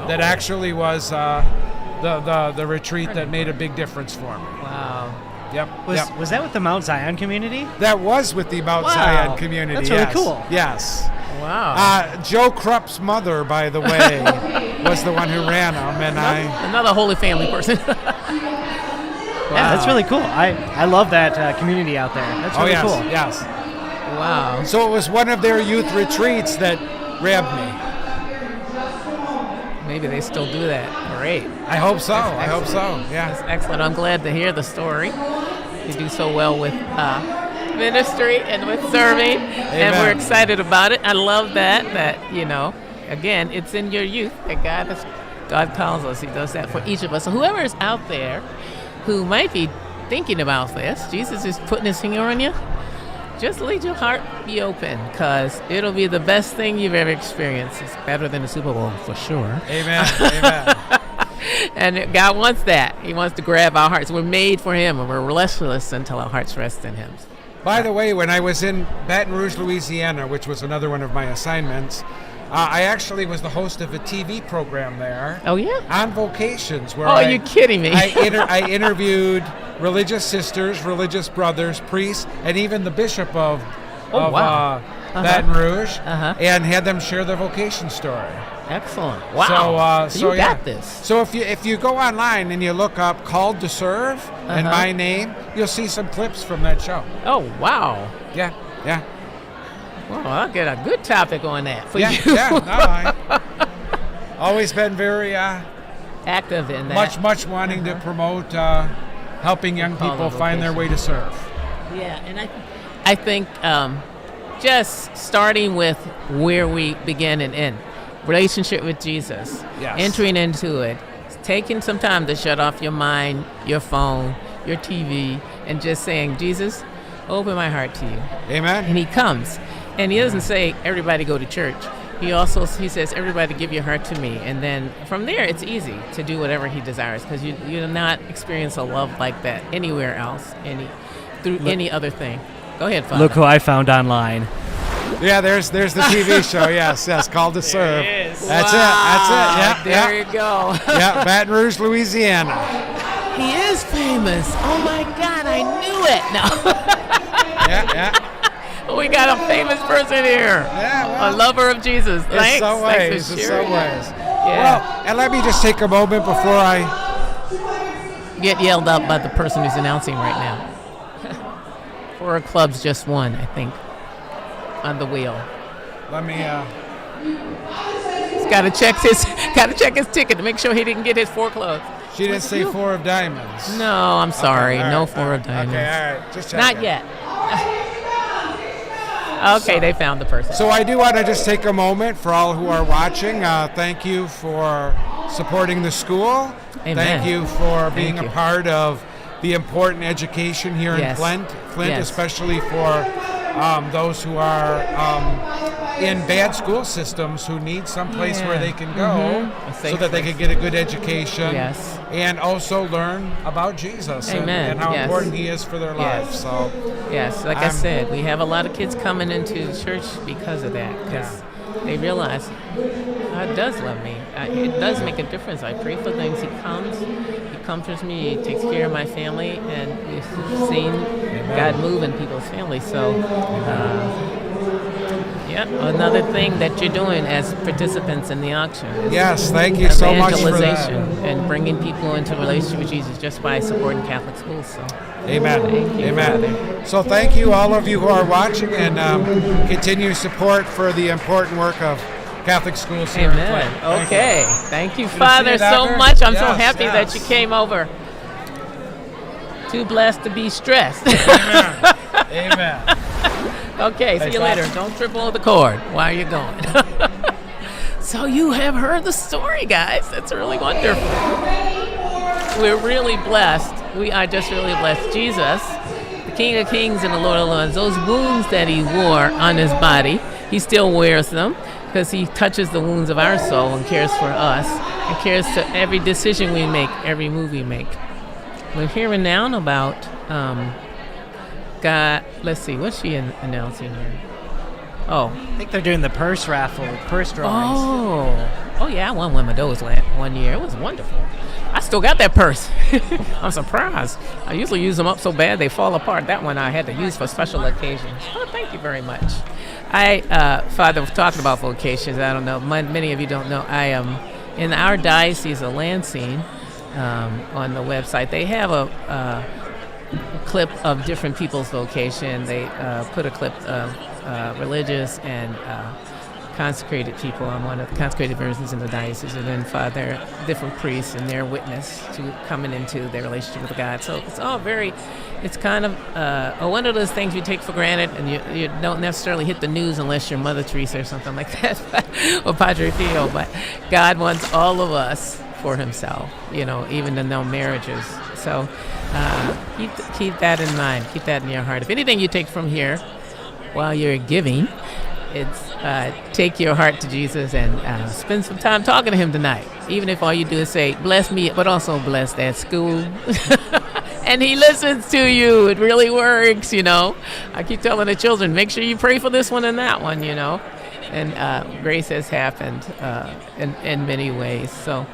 that actually was the retreat that made a big difference for me. Wow. Yep. Was that with the Mount Zion community? That was with the Mount Zion community. That's really cool. Yes. Wow. Joe Krupp's mother, by the way, was the one who ran them, and another Holy Family person. Yeah, that's really cool. I love that community out there. That's really cool. Yes. Wow. So it was one of their youth retreats that grabbed me. Maybe they still do that. Great. I hope so. Yeah. That's excellent. I'm glad to hear the story. You do so well with ministry and with serving, and we're excited about it. I love that again, it's in your youth that God calls us. He does that for each of us. So whoever is out there who might be thinking about this, Jesus is putting His finger on you, just let your heart be open, because it'll be the best thing you've ever experienced. It's better than the Super Bowl for sure. Amen. And God wants that. He wants to grab our hearts. We're made for Him, and we're restless until our hearts rest in Him. By the way, when I was in Baton Rouge, Louisiana, which was another one of my assignments, I actually was the host of a TV program there. Oh, yeah? On vocations. Where you're kidding me. I interviewed religious sisters, religious brothers, priests, and even the bishop of Baton Rouge, and had them share their vocation story. Excellent. Wow. So you got this. So if you go online and you look up Called to Serve and my name, you'll see some clips from that show. Oh, wow. Yeah. Well, I'll get a good topic on that for you. Always been very active in that. Much wanting to promote helping young people find their way to serve. Yeah, and I think just starting with where we begin and end, relationship with Jesus, entering into it, taking some time to shut off your mind, your phone, your TV, and just saying, Jesus, open my heart to you. Amen. And He comes. And He doesn't say, everybody go to church. He says, everybody give your heart to me. And then from there, it's easy to do whatever He desires, because you do not experience a love like that anywhere else, through any other thing. Go ahead, Father. Look who I found online. Yeah, there's the TV show. Yes, Called to Serve. There it is. That's it. Yeah, there you go. Yeah, Baton Rouge, Louisiana. He is famous. Oh my God, I knew it. No. Yeah. We got a famous person here. Yeah, a lover of Jesus. In some ways. Yeah. Well, and let me just take a moment before I get yelled up by the person who's announcing right now. 4 clubs just won, I think, on the wheel. Let me. He's got to check his ticket to make sure he didn't get his 4 clubs. She didn't say 4 of diamonds. No, I'm sorry. Okay, no right, 4 of diamonds. Okay, all right. Just check Not yet. Okay, they found the person. So I do want to just take a moment for all who are watching. Thank you for supporting the school. Amen. Thank you for being a part of the important education here in Flint, especially for those who are in bad school systems who need some place where they can go so that they can get a good education and also learn about Jesus and how important He is for their lives. So, like I said, we have a lot of kids coming into the church because of that, because they realize God does love me. It does make a difference. I pray for things. He comforts me. He takes care of my family, and we've seen God move in people's families. So, another thing that you're doing as participants in the auction. Yes, thank you so much for that. And bringing people into relationship with Jesus just by supporting Catholic schools. So, Amen. Thank you, Amen. Father. So thank you, all of you who are watching, and continue support for the important work of Catholic schools here in Flint. Okay. Thank you, Father, so much. I'm so happy that you came over. Too blessed to be stressed. Amen. Amen. Okay, see you later. Don't trip over the cord while you're going. So you have heard the story, guys. That's really wonderful. We're really blessed. We are just really blessed. Jesus, the King of Kings and the Lord of Lords, those wounds that he wore on his body, he still wears them because he touches the wounds of our soul and cares for us and cares to every decision we make, every move we make. We're hearing now about God. Let's see, what's she announcing here? Oh, I think they're doing the purse raffle, purse drawings. Oh yeah, I won one of those one year. It was wonderful. I still got that purse. I'm surprised. I usually use them up so bad they fall apart. That one I had to use for special occasions. Oh, thank you very much. Father was talking about vocations. I don't know. Many of you don't know. I am in our diocese of Lansing on the website. They have a clip of different people's vocation. They put a clip of religious and consecrated people on one of the consecrated versions in the diocese, and then Father, different priests and their witness to coming into their relationship with God. So it's all it's kind of one of those things we take for granted, and you don't necessarily hit the news unless you're Mother Teresa or something like that, or Padre Pio. But God wants all of us for himself, even the no marriages. So keep that in mind. Keep that in your heart. If anything you take from here while you're giving, it's take your heart to Jesus and spend some time talking to him tonight. Even if all you do is say, bless me, but also bless that school. And he listens to you. It really works, I keep telling the children, make sure you pray for this one and that one, And grace has happened in many ways. So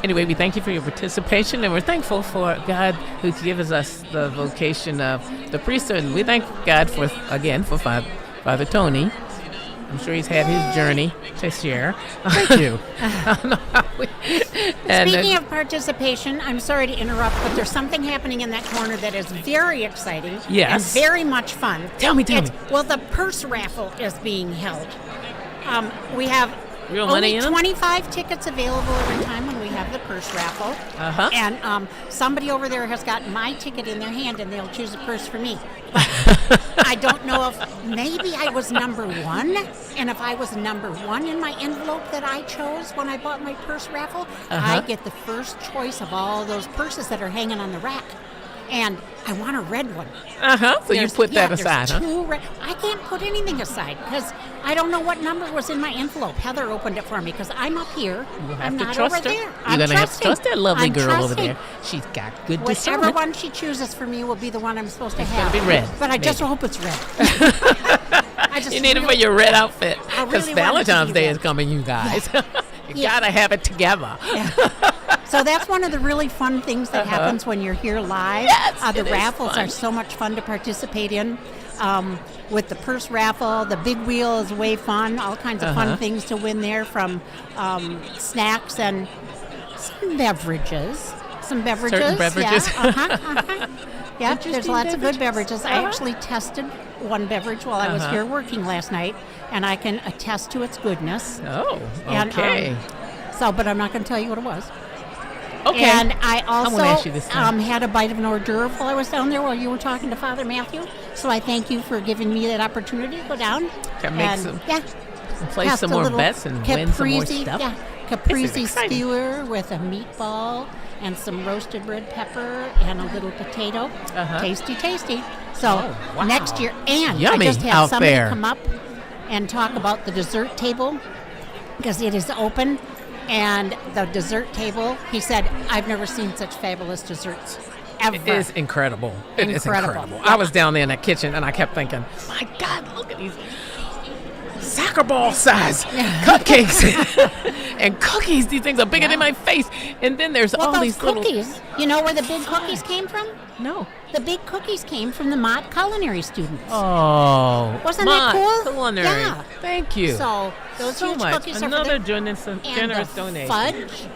anyway, we thank you for your participation, and we're thankful for God who gives us the vocation of the priesthood. And we thank God for Father Tony. I'm sure he's had his journey to share. Thank you. Speaking of participation, I'm sorry to interrupt, but there's something happening in that corner that is very exciting and very much fun. Tell me. Well, the purse raffle is being held. We have real money only in 25 tickets available every time when we have the purse raffle. Uh-huh. And somebody over there has got my ticket in their hand, and they'll choose a purse for me. But I don't know if maybe I was number one, and if I was number one in my envelope that I chose when I bought my purse raffle, I get the first choice of all those purses that are hanging on the rack. And I want a red one. So you put that aside, huh? I can't put anything aside because I don't know what number was in my envelope. Heather opened it for me because I'm up here. I'm not over there. You're going to have to trust that lovely girl over there. She's got good discernment. Whichever one she chooses for me will be the one I'm supposed to have. It's going to be red. But I just hope it's red. You need it for your red outfit. Because Valentine's Day is coming, you guys. You got to have it together. Yeah. So that's one of the really fun things that happens when you're here live. Yes, the raffles are so much fun to participate in. With the purse raffle, the big wheel is way fun. All kinds of fun things to win there, from snacks and some beverages. Certain beverages. Yeah, there's lots of good beverages. I actually tested one beverage while I was here working last night, and I can attest to its goodness. Oh, okay. But I'm not going to tell you what it was. Okay. And I also ask you this time. had a bite of an hors d'oeuvre while I was down there while you were talking to Father Matthew. So I thank you for giving me that opportunity to go down. Play some more bets and win some more stuff. Yeah, caprese skewer with a meatball and some roasted red pepper and a little potato. Tasty. So next year, and yummy I just had somebody come up and talk about the dessert table because it is open. And the dessert table, he said, I've never seen such fabulous desserts ever. It is incredible. It is incredible. I was down there in that kitchen, and I kept thinking, my God, look at these soccer ball size cupcakes and cookies. These things are bigger than my face. And then there's all these cookies. little... You know where the big cookies came from? No. The big cookies came from the Mott Culinary students. Oh. Wasn't that cool? Culinary. Yeah. Thank you. So those huge cookies Another are for generous donation. Fudge.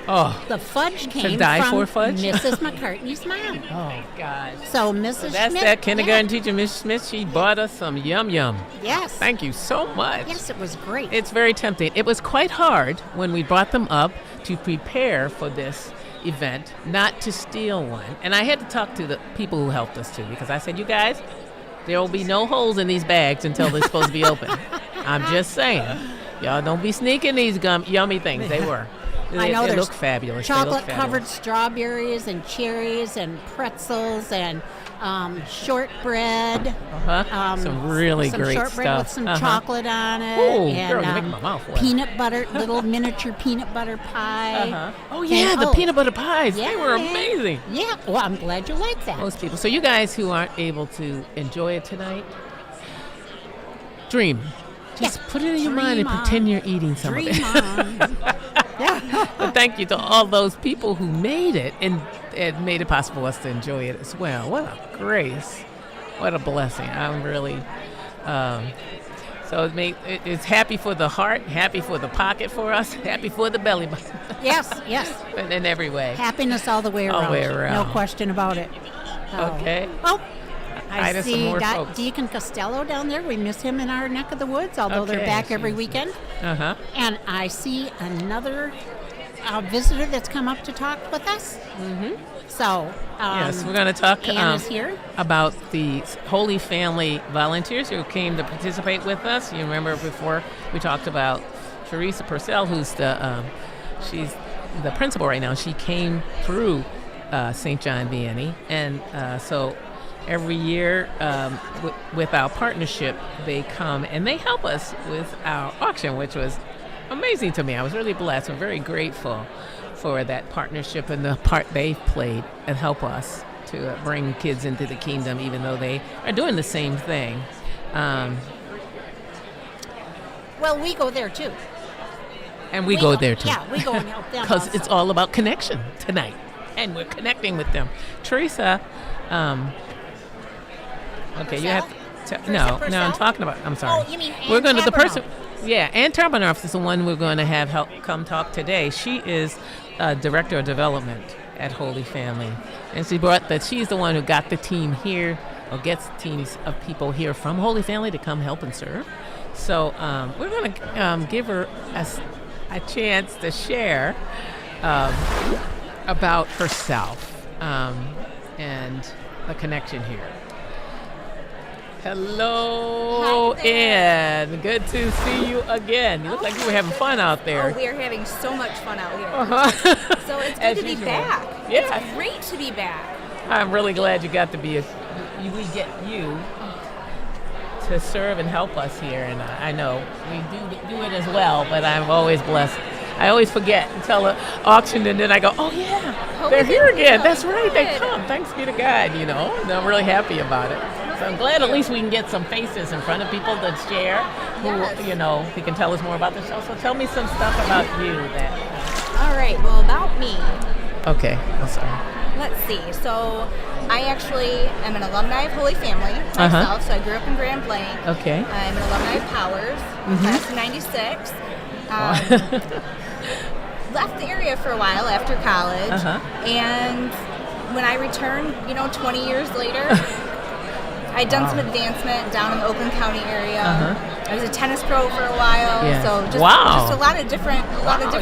Oh. The fudge came to die from for fudge? Mrs. McCartney's mom. Oh, God. So Mrs. That's Schmidt, that kindergarten teacher, Miss Smith. She bought us some yum. Yes. Thank you so much. Yes, it was great. It's very tempting. It was quite hard when we brought them up to prepare for this event, not to steal one. And I had to talk to the people who helped us too, because I said, you guys, there will be no holes in these bags until they're supposed to be open. I'm just saying. Y'all don't be sneaking these yummy things. They were. I know they there's look fabulous. chocolate-covered strawberries and cherries and pretzels and shortbread. Some really great shortbread stuff. with some chocolate on it. Ooh, and girl, you make my mouth water. peanut butter, little miniature peanut butter pie. Oh yeah, the peanut butter pies. Yeah, they were amazing. Yeah, well, I'm glad you like that. Most people. So you guys who aren't able to enjoy it tonight, dream. Just put it in your mind and pretend you're eating some of it. But thank you to all those people who made it and made it possible for us to enjoy it as well. What a grace. What a blessing. I'm really... so it's happy for the heart, happy for the pocket for us, happy for the belly button. Yes. In every way. Happiness all the way around. All the way around. No question about it. Okay. Oh, I some see more folks. Deacon Costello down there. We miss him in our neck of the woods, although they're back every weekend. And I see another visitor that's come up to talk with us. So, yes, we're going to talk Anne is here. about the Holy Family volunteers who came to participate with us. You remember before we talked about Teresa Purcell, who's she's the principal right now. She came through St. John Vianney, and so every year with our partnership, they come and they help us with our auction, which was amazing to me. I was really blessed. I'm very grateful for that partnership and the part they've played and help us to bring kids into the kingdom, even though they are doing the same thing. Well, we go there too. And we go there too. Yeah, we go and help them. Because it's all about connection tonight. And we're connecting with them. Teresa, okay, you have to, no, I'm talking about, I'm sorry. Oh, you mean we're going to the Tabernoff. person. Yeah, Ann Tabernoff is the one we're going to have help come talk today. She is Director of Development at Holy Family. And she's the one who got the team here, or gets teams of people here from Holy Family to come help and serve. So we're going to give her a chance to share about herself and the connection here. Hello, Ann. Good to see you again. You look like you were having fun out there. Oh, we are having so much fun out here. So it's good to be back. Yeah. It's great to be back. I'm really glad you got to be we get you to serve and help us here. And I know we do it as well, but I'm always blessed. I always forget until the auction, and then I go, oh yeah, they're here again. That's right, they come. Thanks be to God, and I'm really happy about it. So I'm glad at least we can get some faces in front of people that share, who can tell us more about the show. So tell me some stuff about you. All right, well, about me. Okay, I'm sorry. Let's see. So I actually am an alumni of Holy Family myself. So I grew up in Grand Blanc. Okay. I'm an alumni of Powers, class of 96. Left the area for a while after college, and when I returned, 20 years later, I'd done some advancement down in the Oakland County area. I was a tennis pro for a while, so just a lot of different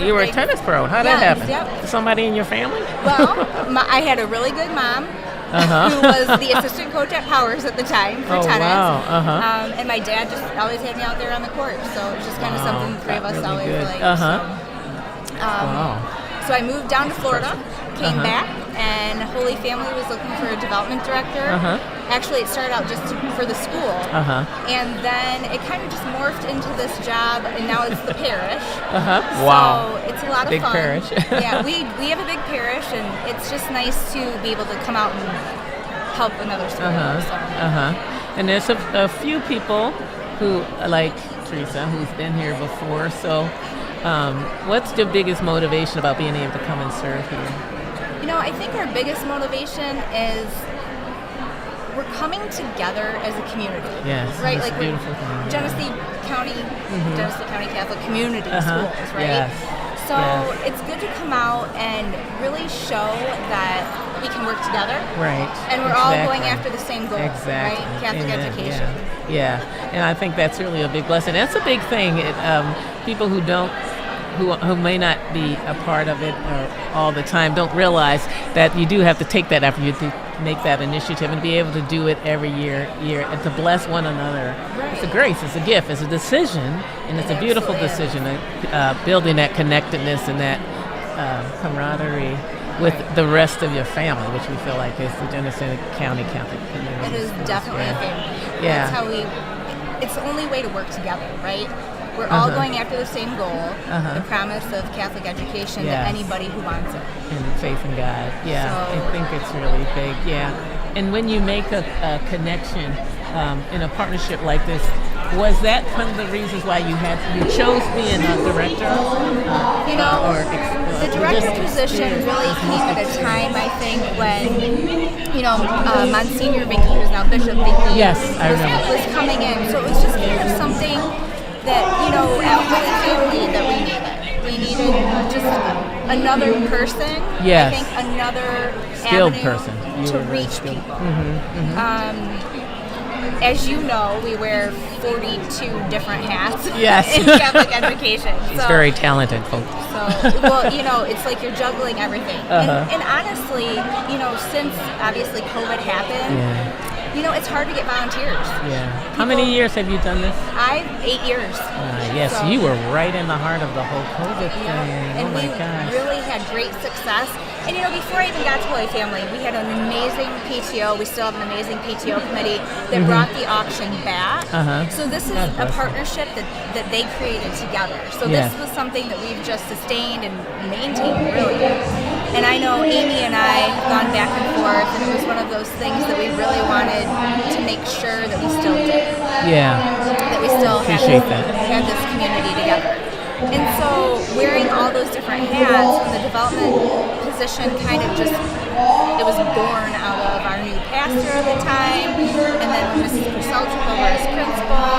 You were things. a tennis pro. How'd that happen? Yep. Somebody in your family? Well, I had a really good mom who was the assistant coach at Powers at the time for tennis. Wow. And my dad just always had me out there on the court, so it was just kind of something the three of us really always good. liked. So I moved down to Florida, came back, and Holy Family was looking for a development director. Actually, it started out just for the school, and then it kind of just morphed into this job, and now it's the parish. Wow. So it's a lot of big fun. Parish. Yeah, we have a big parish, and it's just nice to be able to come out and help another school. And there's a few people who, like Teresa, who's been here before. So what's the biggest motivation about being able to come and serve here? I think our biggest motivation is we're coming together as a community. Yes, right? it's Like a beautiful thing. Genesee County Catholic Community Schools, right? Yes. So it's good to come out and really show that we can work together. Right. And we're all going after the same goal, exactly. right? Catholic education. Yeah, and I think that's really a big blessing. That's a big thing. People who may not be a part of it all the time don't realize that you do have to take that effort. You make that initiative and be able to do it every year, and to bless one another. Right. It's a grace, it's a gift, it's a decision, and it's a beautiful decision, building that connectedness and that camaraderie with the rest of your family, which we feel like is the Genesee County Catholic community. It is definitely a family. Yeah. That's how it's the only way to work together, right? We're all going after the same goal, the promise of Catholic education to anybody who wants it. And faith in God. Yeah, so, I think it's really big. Yeah. And when you make a connection in a partnership like this, was that one of the reasons why you chose being a director? The director position really came at a time, I think, when, Monsignor Vinky, who's now Bishop Vinky, was coming in. So it was just kind of something that, at Holy Family that we needed. We needed just another person. Yes. I think another skilled avenue person to reach people. As you know, we wear 42 different hats in Catholic education. He's very talented, folks. So, it's like you're juggling everything. And honestly, since obviously COVID happened, it's hard to get volunteers. Yeah. How many years have you done this? 8 years. Yes, so you were right in the heart of the whole COVID thing. And my gosh. Really had great success. And before I even got to Holy Family, we had an amazing PTO. We still have an amazing PTO committee that brought the auction back. So this is a partnership that they created together. So this was something that we've just sustained and maintained, really. And I know Amy and I have gone back and forth, and it was one of those things that we really wanted to make sure that we still did. Yeah. That we still had this community together. And so wearing all those different hats, when the development position kind of it was born out of our new pastor at the time, and then when Mrs. Purcell took over as principal,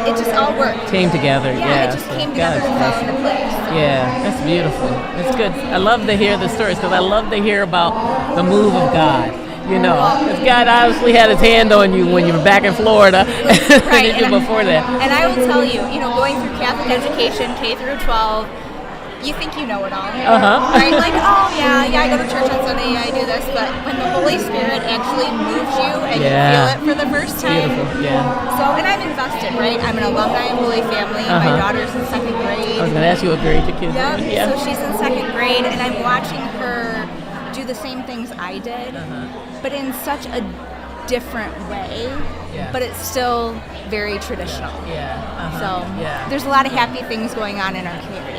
it just all worked. Came together, it just came together and fell into place. Yeah, that's beautiful. It's good. I love to hear the stories because I love to hear about the move of God. Because God obviously had his hand on you when you were back in Florida, right? And before that. And I will tell you, going through Catholic education, K through 12, you think you know it all, right? Like, I go to church on Sunday, I do this, but when the Holy Spirit actually moves you and you feel it for the first time, So, and I'm invested, right? I'm an alumni of Holy Family. My daughter's in 2nd grade. I was going to ask you what grade your kids are. Yeah, so she's in 2nd grade, and I'm watching her do the same things I did, but in such a different way, but it's still very traditional. There's a lot of happy things going on in our community.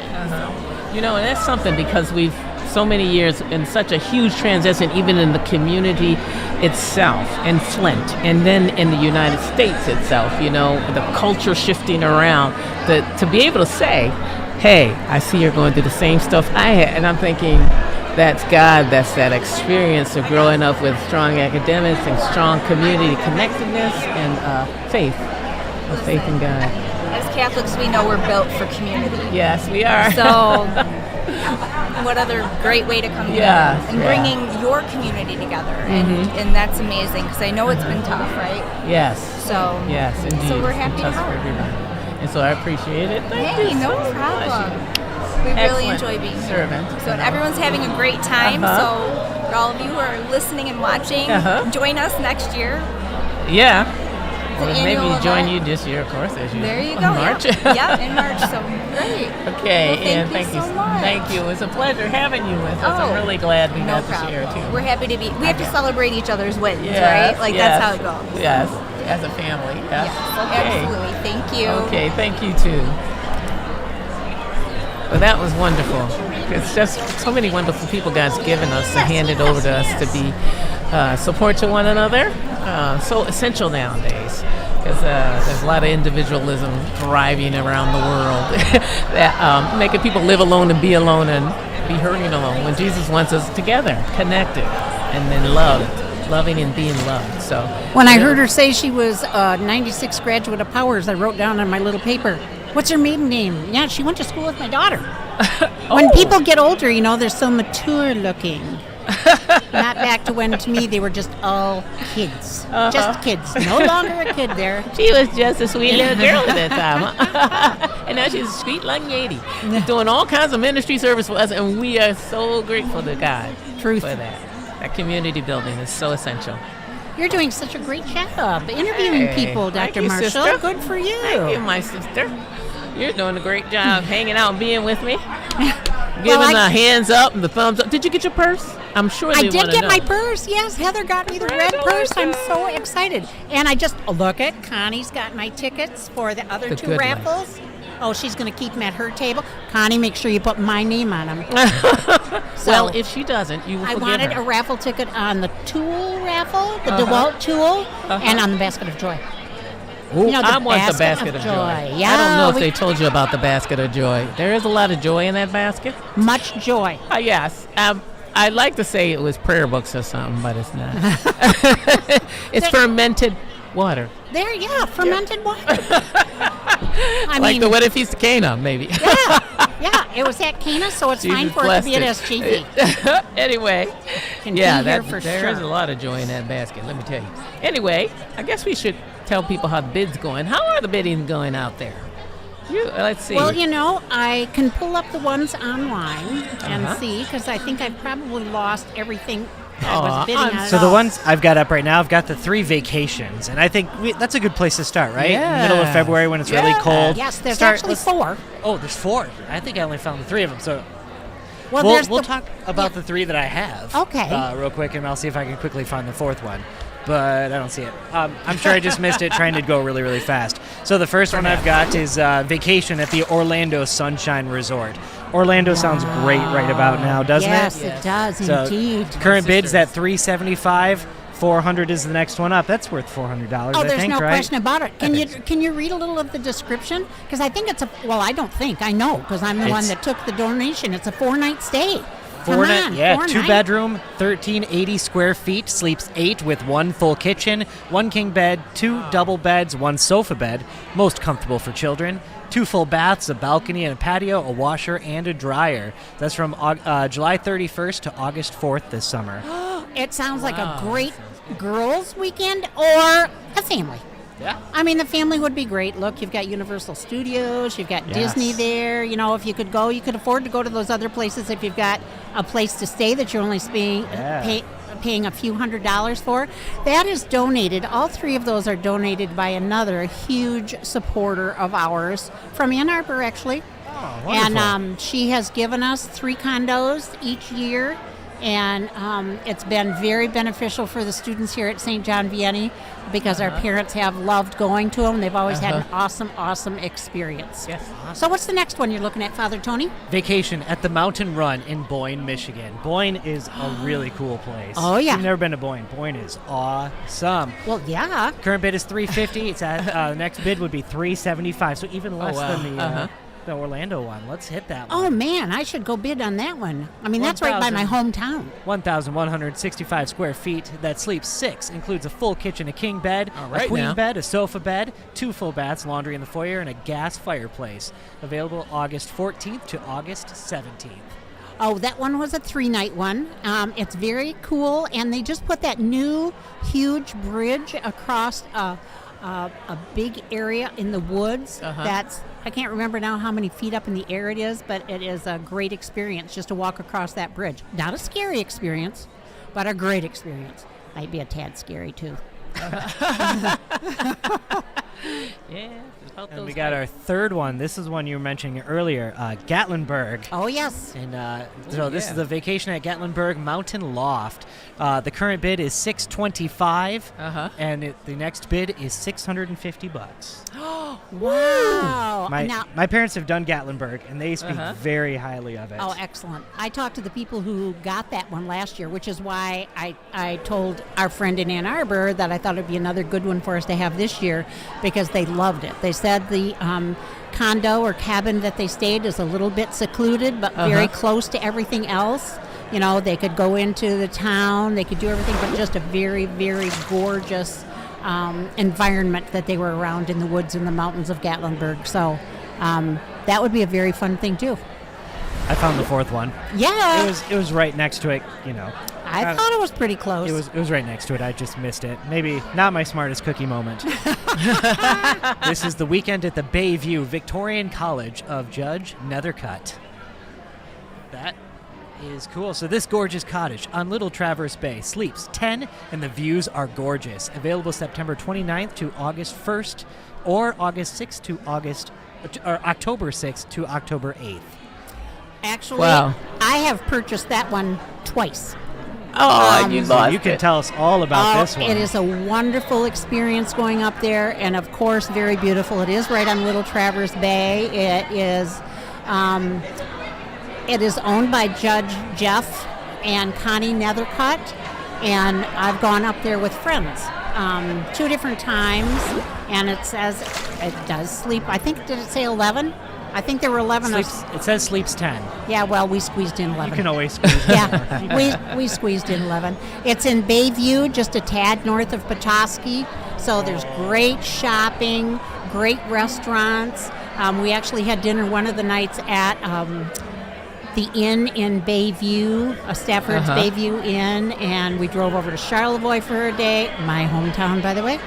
And that's something because we've so many years in such a huge transition, even in the community itself, in Flint, and then in the United States itself, the culture shifting around, to be able to say, hey, I see you're going through the same stuff I had, and I'm thinking, that's God, that's that experience of growing up with strong academics and strong community connectedness and faith in God. As Catholics, we know we're built for community. Yes, we are. So, what other great way to come together and bringing your community together, and that's amazing because I know it's been tough, right? Yes. So yes, indeed. So we're happy to help. And so I appreciate it. Thank you no so problem. much. We really enjoy being here. So everyone's having a great time. So for all of you who are listening and watching, join us next year. Yeah. Well, maybe join you this year, of course, as you There you go. March. Yeah, in March. So great. Okay, well, thank you so much. Thank you. It's a pleasure having you with us. I'm really glad we got to share too. We're happy to be. We have to celebrate each other's wins, right? Like that's how it goes. Yes, as a family. Yes. Okay. Absolutely. Thank you. Okay, thank you too. Well, that was wonderful. It's just so many wonderful people God's given us and handed over to us to be support to one another. So essential nowadays because there's a lot of individualism thriving around the world that making people live alone and be alone and be hurting alone when Jesus wants us together, connected, and then loving and being loved. So when I heard her say she was a 96 graduate of Powers, I wrote down on my little paper, what's her maiden name? Yeah, she went to school with my daughter. When people get older, they're so mature looking. Not back to when, to me, they were just all kids. Just kids. No longer a kid there. She was just a sweet little girl at that time. And now she's a sweet young lady. Doing all kinds of ministry service for us, and we are so grateful to God for that. That community building is so essential. You're doing such a great job interviewing people, Dr. Marshall. Sister. Good for you. Thank you, my sister. You're doing a great job hanging out and being with me. Giving the hands up and the thumbs up. Did you get your purse? I'm sure they I did get know. my purse. Yes, Heather got me the red purse. I'm so excited. And I just look at Connie's got my tickets for the other two raffles. Oh, she's going to keep them at her table. Connie, make sure you put my name on them. Well, if she doesn't, you will forgive wanted her. a raffle ticket on the Tool raffle, the DeWalt Tool, and on the Basket of Joy. Ooh, I want the basket of joy. Yeah, I don't know if they told you about the basket of joy. There is a lot of joy in that basket. Much joy. Yes. I'd like to say it was prayer books or something, but it's not. It's fermented water. Fermented water. I like mean, the What If He's Cana, maybe. Yeah, it was at Cana, so it's fine for it to be at SJV. Anyway, there is a lot of joy in that basket, let me tell you. Anyway, I guess we should tell people how the bid's going. How are the bidding going out there? Let's see. Well, I can pull up the ones online and see, because I think I've probably lost everything I was bidding on. So the ones I've got up right now, I've got the 3 vacations, and I think that's a good place to start, right? Yeah. Middle of February when it's really cold. Yes, there's actually 4. Oh, there's 4. I think I only found the 3 of them. So we'll talk about the 3 that I have. Okay. Real quick, and I'll see if I can quickly find the 4th one. But I don't see it. I'm sure I just missed it trying to go really, really fast. So the first one I've got is vacation at the Orlando Sunshine Resort. Orlando sounds great right about now, doesn't it? Yes, it does, indeed. Current bid's at $375. $400 is the next one up. That's worth $400, I think, there's no right? question about it. Can you read a little of the description? Because I think I don't think. I know, because I'm the one that took the donation. It's a 4-night stay. 2-bedroom, 1,380 square feet, sleeps 8 with 1 full kitchen, 1 king bed, 2 double beds, 1 sofa bed, most comfortable for children, 2 full baths, a balcony and a patio, a washer, and a dryer. That's from July 31st to August 4th this summer. It sounds like a great girls' weekend or a family. Yeah. I mean, the family would be great. Look, you've got Universal Studios, you've got Disney there. If you could go, you could afford to go to those other places if you've got a place to stay that you're only paying a few $100s for. That is donated. All 3 of those are donated by another huge supporter of ours from Ann Arbor, actually. Oh, wonderful. And she has given us 3 condos each year. And it's been very beneficial for the students here at St. John Vianney because our parents have loved going to them. They've always had an awesome experience. Yes. So what's the next one you're looking at, Father Tony? Vacation at the Mountain Run in Boyne, Michigan. Boyne is a really cool place. Oh, yeah. If you've never been to Boyne. Boyne is awesome. Well, yeah. Current bid is $350. It's at the next bid would be $375. So even less than the Orlando one. Let's hit that one. Oh, man, I should go bid on that one. I mean, that's right by my hometown. 1,165 square feet. That sleeps 6. Includes a full kitchen, a king bed, a queen bed, a sofa bed, 2 full baths, laundry in the foyer, and a gas fireplace. Available August 14th to August 17th. Oh, that one was a 3-night one. It's very cool, and they just put that new huge bridge across a big area in the woods. I can't remember now how many feet up in the air it is, but it is a great experience just to walk across that bridge. Not a scary experience, but a great experience. Might be a tad scary, too. And we got our 3rd one. This is one you were mentioning earlier, Gatlinburg. Oh, yes. And this is the vacation at Gatlinburg Mountain Loft. The current bid is $625, and the next bid is $650. Wow. My parents have done Gatlinburg, and they speak very highly of it. Oh, excellent. I talked to the people who got that one last year, which is why I told our friend in Ann Arbor that I thought it would be another good one for us to have this year because they loved it. They said the condo or cabin that they stayed is a little bit secluded, but very close to everything else. They could go into the town, they could do everything, but just a very, very gorgeous environment that they were around in the woods and the mountains of Gatlinburg. So that would be a very fun thing too. I found the 4th one. Yeah. It was right next to it, I thought it was pretty close. It was right next to it. I just missed it. Maybe not my smartest cookie moment. This is the weekend at the Bayview Victorian College of Judge Nethercutt. That is cool. So this gorgeous cottage on Little Traverse Bay sleeps 10, and the views are gorgeous. Available September 29th to August 1st, or October 6th to October 8th. Actually, I have purchased that one twice. Oh, you lost You can tell us all about this one. It is a wonderful experience going up there, and of course, very beautiful. It is right on Little Traverse Bay. It is owned by Judge Jeff and Connie Nethercutt, and I've gone up there with friends 2 different times, and it says it does sleep. I think, did it say 11? I think there were 11 It says sleeps 10. Yeah, well, we squeezed in 11. You can always squeeze in Yeah, we squeezed in 11. It's in Bayview, just a tad north of Petoskey. So there's great shopping, great restaurants. We actually had dinner one of the nights at the inn in Bayview, Stafford's Bayview Inn, and we drove over to Charlevoix for a day, my hometown, by the way,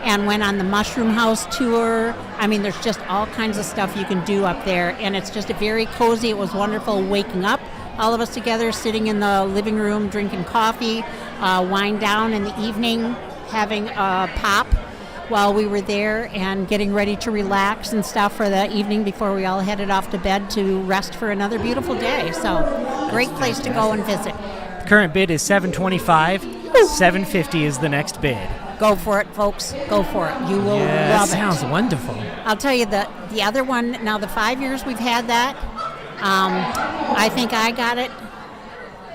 and went on the Mushroom House tour. I mean, there's just all kinds of stuff you can do up there, and it's just a very cozy. It was wonderful waking up, all of us together, sitting in the living room, drinking coffee, wind down in the evening, having a pop while we were there, and getting ready to relax and stuff for the evening before we all headed off to bed to rest for another beautiful day. So, great place to go and visit. The current bid is $725. $750 is the next bid. Go for it, folks. Go for it. You will love it. Sounds wonderful. I'll tell you, the other one, now the 5 years we've had that, I think I got it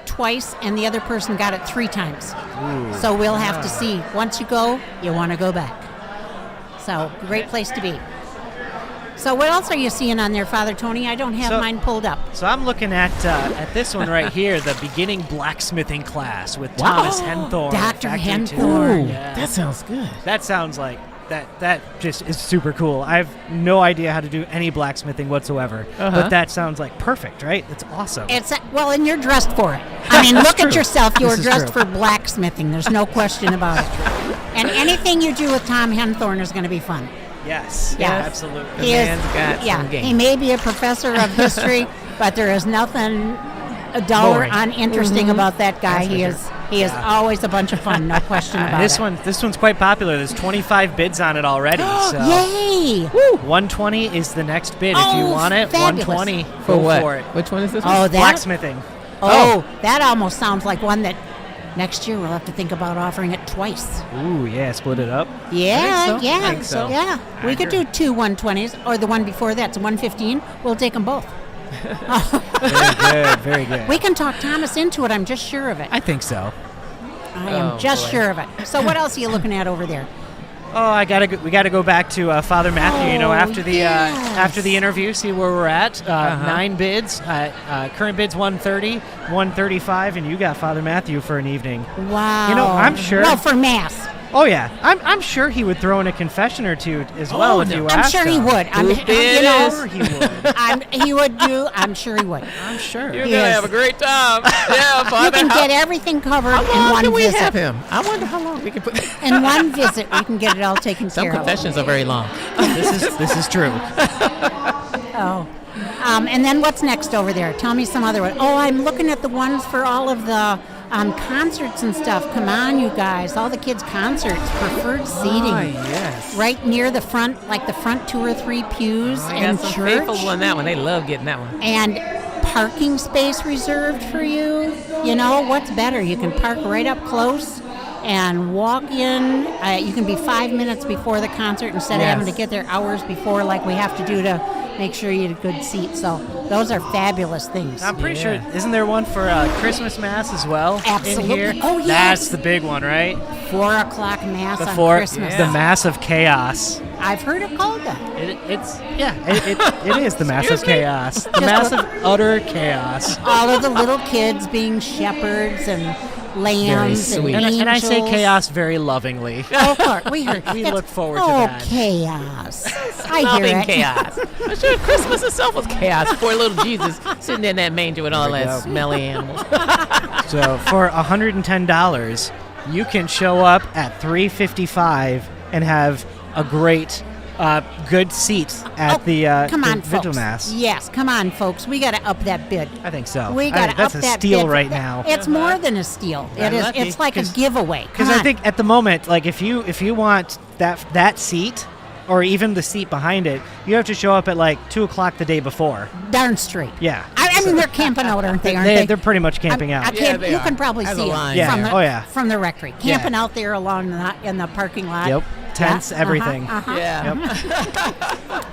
twice and the other person got it 3 times. Ooh. So we'll have to see. Once you go, you want to go back. So, great place to be. So what else are you seeing on there, Father Tony? I don't have mine pulled up. So I'm looking at this one right here, the beginning blacksmithing class with Thomas Henthorne. Dr. Henthorne. Yeah. That sounds good. That sounds like that just is super cool. I have no idea how to do any blacksmithing whatsoever, but that sounds like perfect, right? It's awesome. Well, and you're dressed for it. I mean, look at yourself. You were dressed for blacksmithing. There's no question about it. And anything you do with Tom Henthorne is going to be fun. Yes, absolutely. The man's got some game. He may be a professor of history, but there is nothing dull or uninteresting about that guy. He is always a bunch of fun, no question about it. This one's quite popular. There's 25 bids on it already. So Yay! 120 is the next bid. If you want it, fabulous. 120. For what? For it. Which one is this one? one? Blacksmithing. That almost sounds like one that next year we'll have to think about offering it twice. Ooh, yeah, split it up. Yeah, I think so. Yeah. We could do 2 120s, or the one before that's 115. We'll take them both. Very good. We can talk Thomas into it. I'm just sure of it. I think so. I am sure of it. So what else are you looking at over there? Oh, we gotta go back to Father Matthew. After the interview, see where we're at. 9 bids. Current bids 130, 135, and you got Father Matthew for an evening. Wow. I'm sure. Well, for Mass. Oh yeah, I'm sure he would throw in a confession or two as well if you asked him. I'm sure he would. I'm sure he would. I'm sure he would. I'm sure. You're gonna have a great time. Yeah, Father. You can get everything covered how in long one can we visit. have him? I wonder how long we can put. In one visit, we can get it all taken Some care of. confessions are very long. This is true. Oh. And then what's next over there? Tell me some other one. Oh, I'm looking at the ones for all of the concerts and stuff. Come on, you guys. All the kids' concerts. Preferred seating. Oh, yes. Right near the front, like the front 2 or 3 pews I in got some church. faithful on that one. They love getting that one. And parking space reserved for you. You know, what's better? You can park right up close and walk in. You can be 5 minutes before the concert instead of having to get there hours before like we have to do to make sure you get a good seat. So those are fabulous things. I'm pretty sure, isn't there one for Christmas Mass as well? Absolutely. In here? Oh, yes. That's the big one, right? 4 o'clock Mass on Christmas. The Mass of Chaos. I've heard it called that. It is the Mass of Chaos. The Mass of utter chaos. All of the little kids being shepherds and lambs and angels. And I say chaos very lovingly. Oh, of course. We look forward to that. Oh, chaos. I Loving hear it. chaos. I'm sure Christmas itself was chaos. Poor little Jesus sitting in that manger with all that smelly animals. So for $110, you can show up at 3:55 and have a great good seats at the come on, vigil folks. mass. Yes, come on, folks. We got to up that bid. I think so. We got to up that bid. That's a steal right now. It's more than a steal. It is. It's like a giveaway. Because I think at the moment, like if you want that seat, or even the seat behind it, you have to show up at like 2:00 the day before. Darn straight. Yeah. I mean, they're camping out, aren't they? They're pretty much camping out. You can probably see it from the rectory. Camping out there along in the parking lot. Yep. Tents, everything. Yeah. Yep.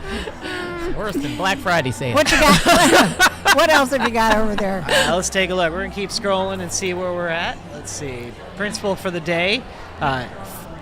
It's worse than Black Friday sale. What you got? What else have you got over there? Let's take a look. We're going to keep scrolling and see where we're at. Let's see. Principal for the day.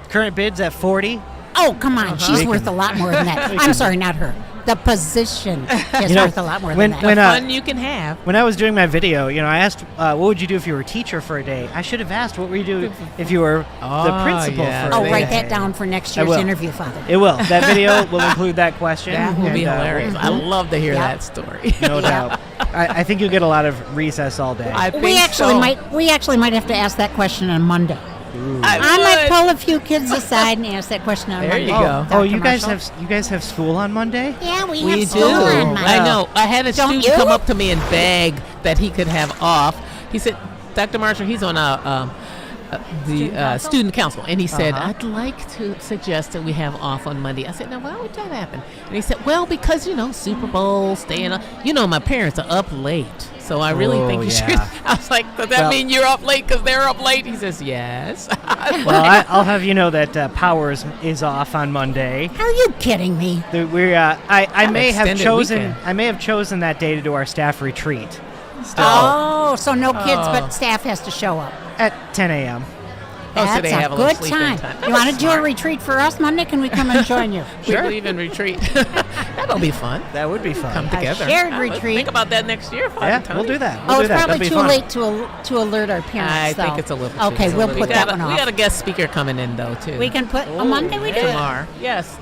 Current bids at 40. Oh, come on. She's worth a lot more than that. I'm sorry, not her. The position is worth a lot more than that. The fun you can have. When I was doing my video, I asked, what would you do if you were a teacher for a day? I should have asked, what would you do if you were the principal for a day? Write that down for next year's interview, Father. It will. That video will include that question. That will be hilarious. I love to hear that story. No doubt. I think you'll get a lot of recess all day. We actually might have to ask that question on Monday. I might pull a few kids aside and ask that question on Monday. There you go. Oh, you guys have school on Monday? Yeah, we have school on Monday. I know. I had a student come up to me and beg that he could have off. He said, Dr. Marshall, he's on the student council, and he said, I'd like to suggest that we have off on Monday. I said, now why would that happen? And he said, well, because Super Bowl, staying up. My parents are up late, so I really think you should. I was like, does that mean you're up late because they're up late? He says, yes. Well, I'll have you know that Powers is off on Monday. Are you kidding me? I may have chosen that day to do our staff retreat. Still. So no kids, but staff has to show up at 10 a.m. That's so they have a a good little time. time. You want to do a retreat for us Monday? Can we come and join you? Sure. We believe in retreat. That'll be fun. That would be fun. Come together. A shared retreat. Think about that next year. We'll do that. It's probably too late to alert our parents. I think it's a little too Okay, we'll put that one off. We got a guest speaker coming in, though, too. We can put a Monday we do? Tomorrow. Yes.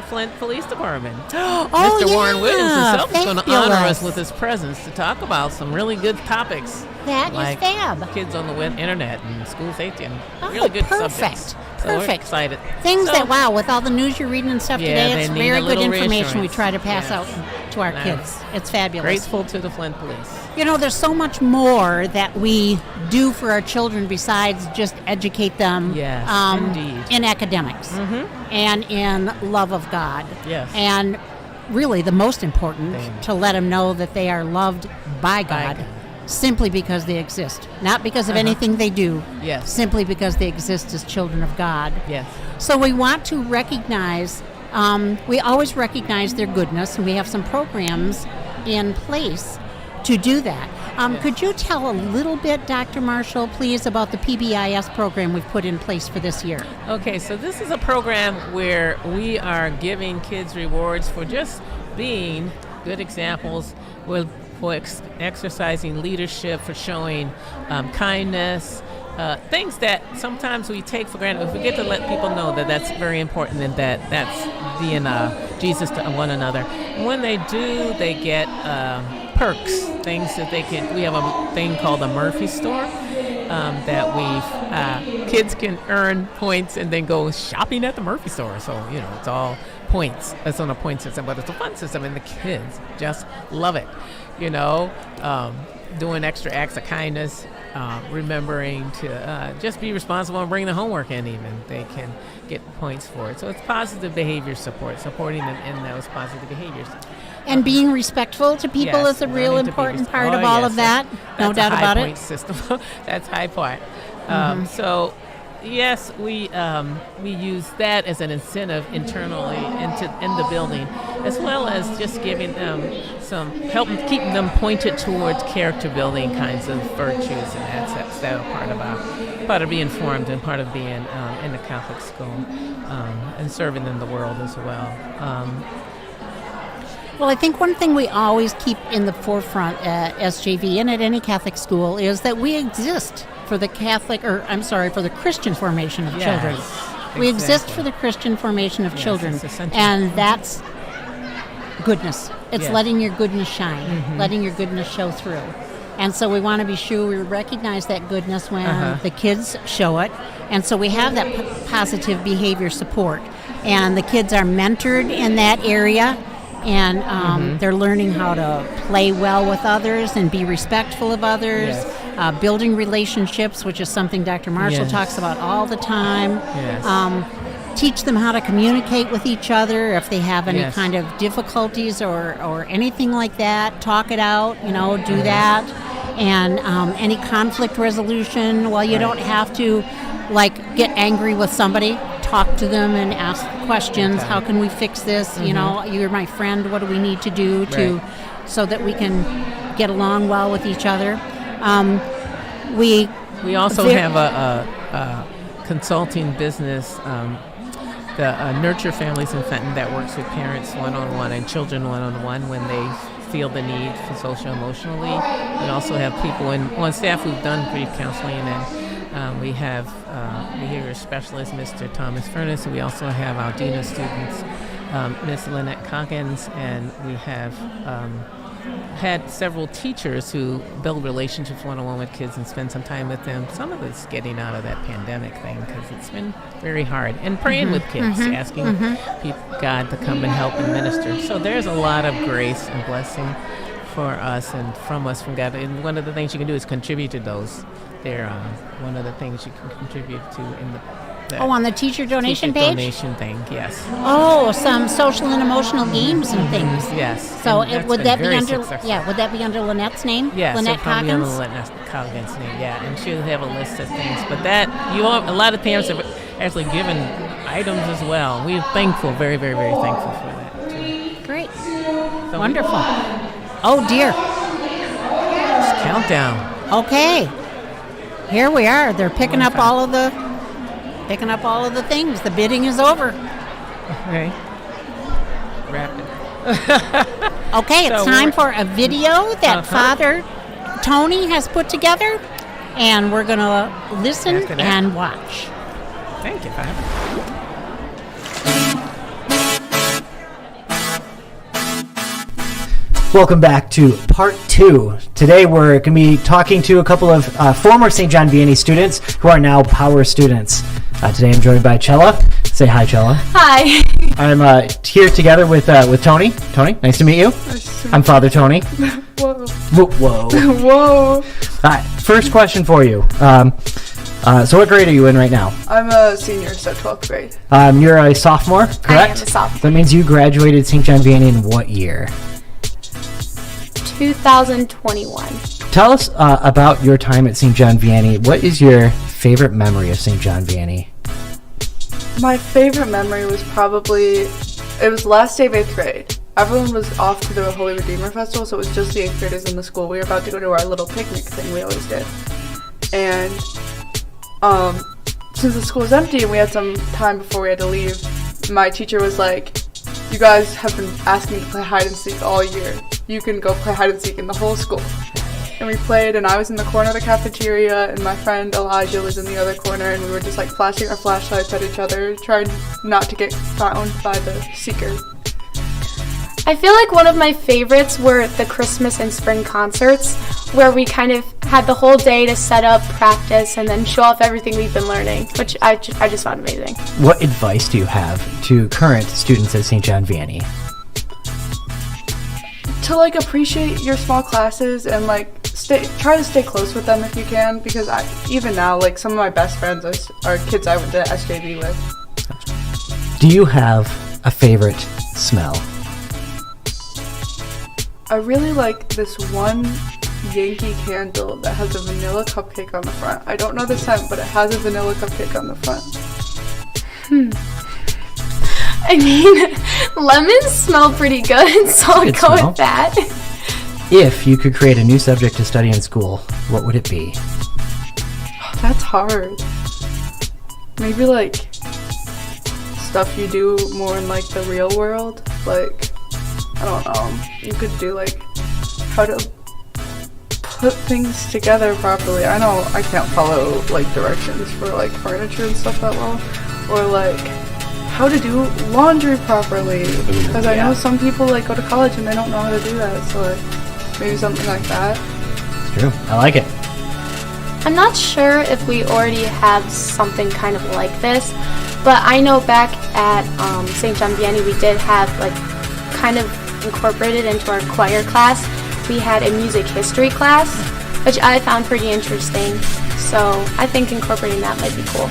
Flint Police Department. Oh, Mr. Warren Williams himself is going to honor us fabulous. with his presence to talk about some really good topics. That like is fab. Kids on the internet and school safety and really good subjects. So we're excited. Things with all the news you're reading and stuff today, it's very good information we try to pass out to our kids. It's fabulous. Grateful to the Flint Police. There's so much more that we do for our children besides just educate them in academics and in love of God. Yes. And really the most important, to let them know that they are loved by God. Simply because they exist, not because of anything they do. Yes. Simply because they exist as children of God. Yes. So we want to recognize. We always recognize their goodness, and we have some programs in place to do that. Could you tell a little bit, Dr. Marshall, please, about the PBIS program we've put in place for this year? Okay, so this is a program where we are giving kids rewards for just being good examples for exercising leadership, for showing kindness, things that sometimes we take for granted. If we get to let people know that that's very important and that that's being Jesus to one another. And when they do, they get perks, things that they can. We have a thing called the Murphy Store that kids can earn points and then go shopping at the Murphy Store. So it's all points. It's on a point system, but it's a fun system, and the kids just love it. Doing extra acts of kindness, remembering to just be responsible and bring the homework in even. They can get points for it. So it's positive behavior support, supporting them in those positive behaviors. And being respectful to people is a real important part of all of that. No doubt about it. That's a high point system. That's high part. So, yes, we use that as an incentive internally in the building, as well as just giving them some help, keeping them pointed towards character building kinds of virtues, and that's part of being formed and part of being in the Catholic school and serving in the world as well. Well, I think one thing we always keep in the forefront at SJV and at any Catholic school is that we exist for the Christian formation of children. We exist for the Christian formation of children, and that's goodness. It's letting your goodness shine, letting your goodness show through. And so we want to be sure we recognize that goodness when the kids show it. And so we have that positive behavior support. and the kids are mentored in that area, and they're learning how to play well with others and be respectful of others. Yes. Building relationships, which is something Dr. Marshall talks about all the time. Yes. Teach them how to communicate with each other if they have any kind of difficulties or anything like that. Talk it out, do that. And any conflict resolution, well, you don't have to get angry with somebody. Talk to them and ask questions. How can we fix this? You're my friend. What do we need to do so that we can get along well with each other? We also have a consulting business, the Nurture Families in Fenton, that works with parents one-on-one and children one-on-one when they feel the need for social-emotionally. We also have people on staff who've done grief counseling, and we have behavior specialist, Mr. Thomas Furness, and we also have our Dean of Students, Ms. Lynette Coggins, and we have had several teachers who build relationships one-on-one with kids and spend some time with them. Some of it's getting out of that pandemic thing because it's been very hard. And praying with kids, asking God to come and help and minister. So there's a lot of grace and blessing for us and from us, from God. And one of the things you can do is contribute to those. They're one of the things you can contribute to in the on the teacher donation page? Donation thing, yes. Oh, some social and emotional games and things. Yes. So would that be under successful. would that be under Lynette's name? Yes, Lynette probably under Coggins? Lynette Coggins' name, yeah. And she'll have a list of things. But a lot of parents have actually given items as well. We're thankful, very, very, very thankful for that too. Great. Wonderful. Oh dear. It's countdown. Okay. Here we are. They're picking up all of the things. The bidding is over. Okay. Rapid. Okay, it's time for a video that Father Tony has put together, and we're going to listen and watch. Thank you, Father. Welcome back to part 2. Today we're going to be talking to a couple of former St. John Vianney students who are now Power students. Today I'm joined by Chella. Say hi, Chella. Hi. I'm here together with Tony. Tony, nice to meet you. I'm Father Tony. Whoa. Whoa. Whoa. First question for you. So what grade are you in right now? I'm a senior, so 12th grade. You're a sophomore, correct? I am a sophomore. That means you graduated St. John Vianney in what year? 2021. Tell us about your time at St. John Vianney. What is your favorite memory of St. John Vianney? My favorite memory was it was last day of 8th grade. Everyone was off to the Holy Redeemer Festival, so it was just the 8th graders in the school. We were about to go to our little picnic thing we always did. And since the school was empty and we had some time before we had to leave, my teacher was like, "You guys have been asking to play hide and seek all year. You can go play hide and seek in the whole school." And we played, and I was in the corner of the cafeteria, and my friend Elijah was in the other corner, and we were just like flashing our flashlights at each other, trying not to get found by the seeker. I feel like one of my favorites were the Christmas and spring concerts, where we kind of had the whole day to set up, practice, and then show off everything we've been learning, which I just found amazing. What advice do you have to current students at St. John Vianney? To appreciate your small classes and try to stay close with them if you can, because even now some of my best friends are kids I went to SJV with. Do you have a favorite smell? I really like this one Yankee candle that has a vanilla cupcake on the front. I don't know the scent, but it has a vanilla cupcake on the front. I mean, lemons smell pretty good, so I'll go with that. If you could create a new subject to study in school, what would it be? That's hard. Maybe stuff you do more in the real world. I don't know. You could do how to put things together properly. I know I can't follow directions for furniture and stuff that well, or how to do laundry properly, because I know some people go to college and they don't know how to do that, so maybe something like that. It's true. I like it. I'm not sure if we already have something kind of like this, but I know back at St. John Vianney we did have like kind of incorporated into our choir class. We had a music history class, which I found pretty interesting. So I think incorporating that might be cool.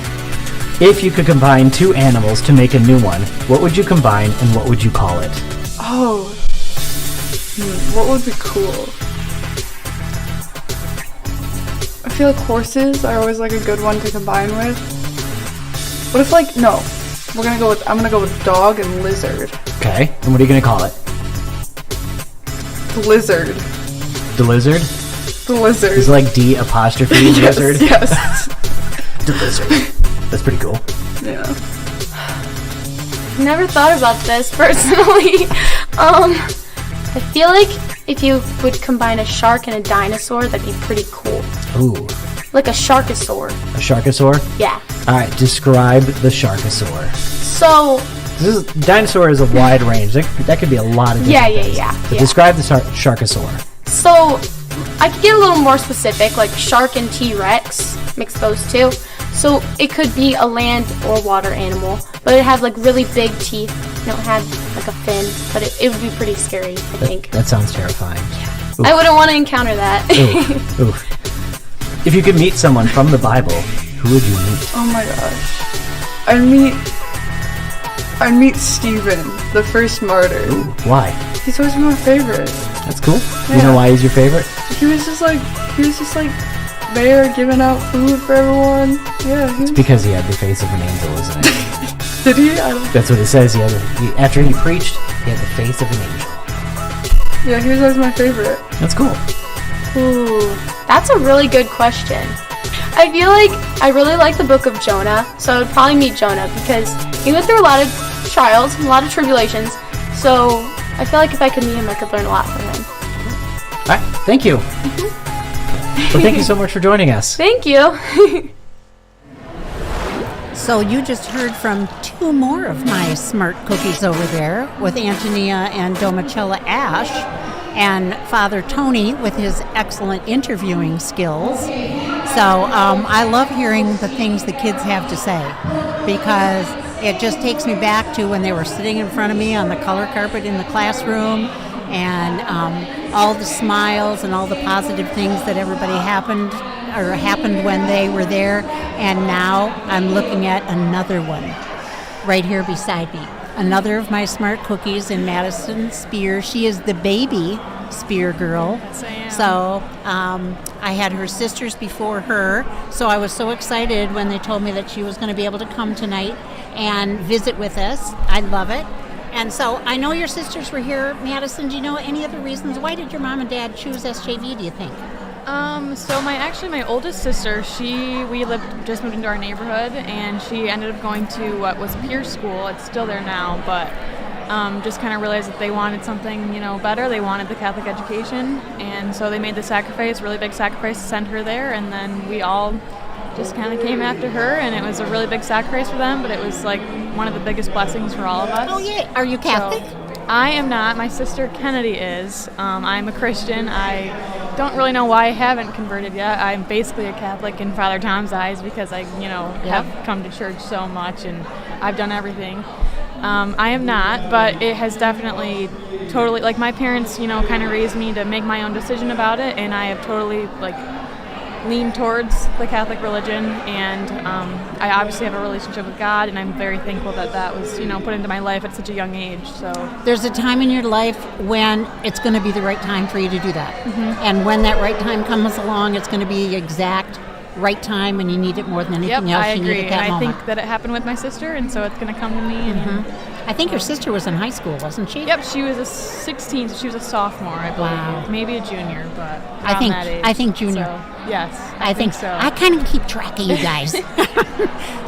If you could combine two animals to make a new one, what would you combine and what would you call it? Oh, what would be cool? I feel like horses are always like a good one to combine with. What if no, I'm gonna go with dog and lizard. Okay, and what are you gonna call it? Lizard. The lizard? The lizard. Is it like D apostrophe yes, lizard? Yes. The lizard. That's pretty cool. Yeah. Never thought about this personally. I feel like if you would combine a shark and a dinosaur, that'd be pretty cool. Ooh. Like a sharkosaur. A sharkosaur? Yeah. Alright, describe the sharkosaur. So... dinosaur is a wide range. That could be a lot of different things. But describe the sharkosaur. So, I could get a little more specific, like shark and T-Rex. Mix those two. So, it could be a land or water animal, but it had like really big teeth. It had like a fin, but it would be pretty scary, I think. That sounds terrifying. Yeah. I wouldn't want to encounter that. Oof. If you could meet someone from the Bible, who would you meet? Oh my gosh. I'd meet Stephen, the first martyr. Ooh, why? He's always been my favorite. That's cool. Yeah. You know why he's your favorite? He was just like there giving out food for everyone. Yeah. It's because he had the face of an angel, isn't it? Did he? That's what it says. After he preached, he had the face of an angel. Yeah, he was always my favorite. That's cool. Ooh, that's a really good question. I feel like I really like the book of Jonah, so I would probably meet Jonah because he went through a lot of trials, a lot of tribulations, so I feel like if I could meet him, I could learn a lot from him. All right, thank you. Well, thank you so much for joining us. Thank you. So you just heard from two more of my smart cookies over there with Antonia and Domicella Ash and Father Tony with his excellent interviewing skills. So I love hearing the things the kids have to say because it just takes me back to when they were sitting in front of me on the color carpet in the classroom and all the smiles and all the positive things that everybody happened when they were there. And now I'm looking at another one right here beside me. Another of my smart cookies in Madison Spear. She is the baby Spear girl. Yes, I am. So I had her sisters before her. So I was so excited when they told me that she was going to be able to come tonight and visit with us. I love it. And so I know your sisters were here, Madison. Do you know any other reasons? Why did your mom and dad choose SJV, do you think? So my oldest sister, we just moved into our neighborhood, and she ended up going to what was Pierce School. It's still there now, but just kind of realized that they wanted something, better. They wanted the Catholic education, and so they made the sacrifice, really big sacrifice, to send her there, and then we all just kind of came after her, and it was a really big sacrifice for them, but it was like one of the biggest blessings for all of us. Oh, yeah. Are you Catholic? So, I am not. My sister Kennedy is. I'm a Christian. I don't really know why I haven't converted yet. I'm basically a Catholic in Father Tom's eyes because I, have come to church so much and I've done everything. I am not, but it has definitely totally, like my parents, kind of raised me to make my own decision about it, and I have totally, lean towards the Catholic religion, and I obviously have a relationship with God, and I'm very thankful that was, put into my life at such a young age. So there's a time in your life when it's going to be the right time for you to do that. Mm-hmm. And when that right time comes along, it's going to be the exact right time, and you need it more than anything else. I agree. You need it that and I moment. think that it happened with my sister, and so it's going to come to me. And I think your sister was in high school, wasn't she? Yep, she was a 16, so she was a sophomore, I believe. Wow. Maybe a junior, but I think junior. So, yes, I think so. I kind of keep track of you guys.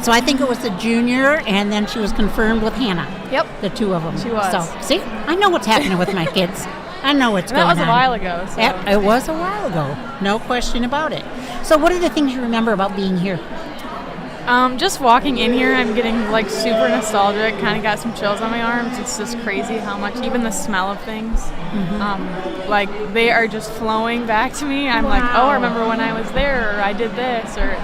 So I think it was a junior, and then she was confirmed with Hannah. Yep. The two of them. She was. So, see, I know what's happening with my kids. I know what's going on. That was a while ago. So. Yep, it was a while ago. No question about it. So what are the things you remember about being here? Just walking in here, I'm getting like super nostalgic. Kind of got some chills on my arms. It's just crazy how much, even the smell of things, like they are just flowing back to me. I'm like, oh, I remember when I was there, or I did this, or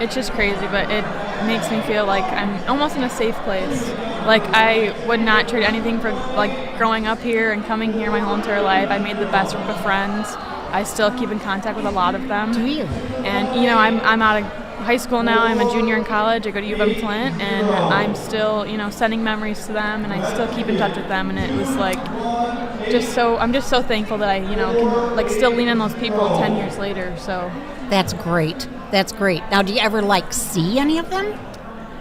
it's just crazy. But it makes me feel like I'm almost in a safe place. Like I would not trade anything for like growing up here and coming here my whole entire life. I made the best group of friends. I still keep in contact with a lot of them. Do you? And you know, I'm out of high school now. I'm a junior in college. I go to U of M Flint, and I'm still, you know, sending memories to them, and I still keep in touch with them. And it was like, I'm just so thankful that I, you know, can like still lean on those people 10 years later. So that's great. That's great. Now, do you ever like see any of them?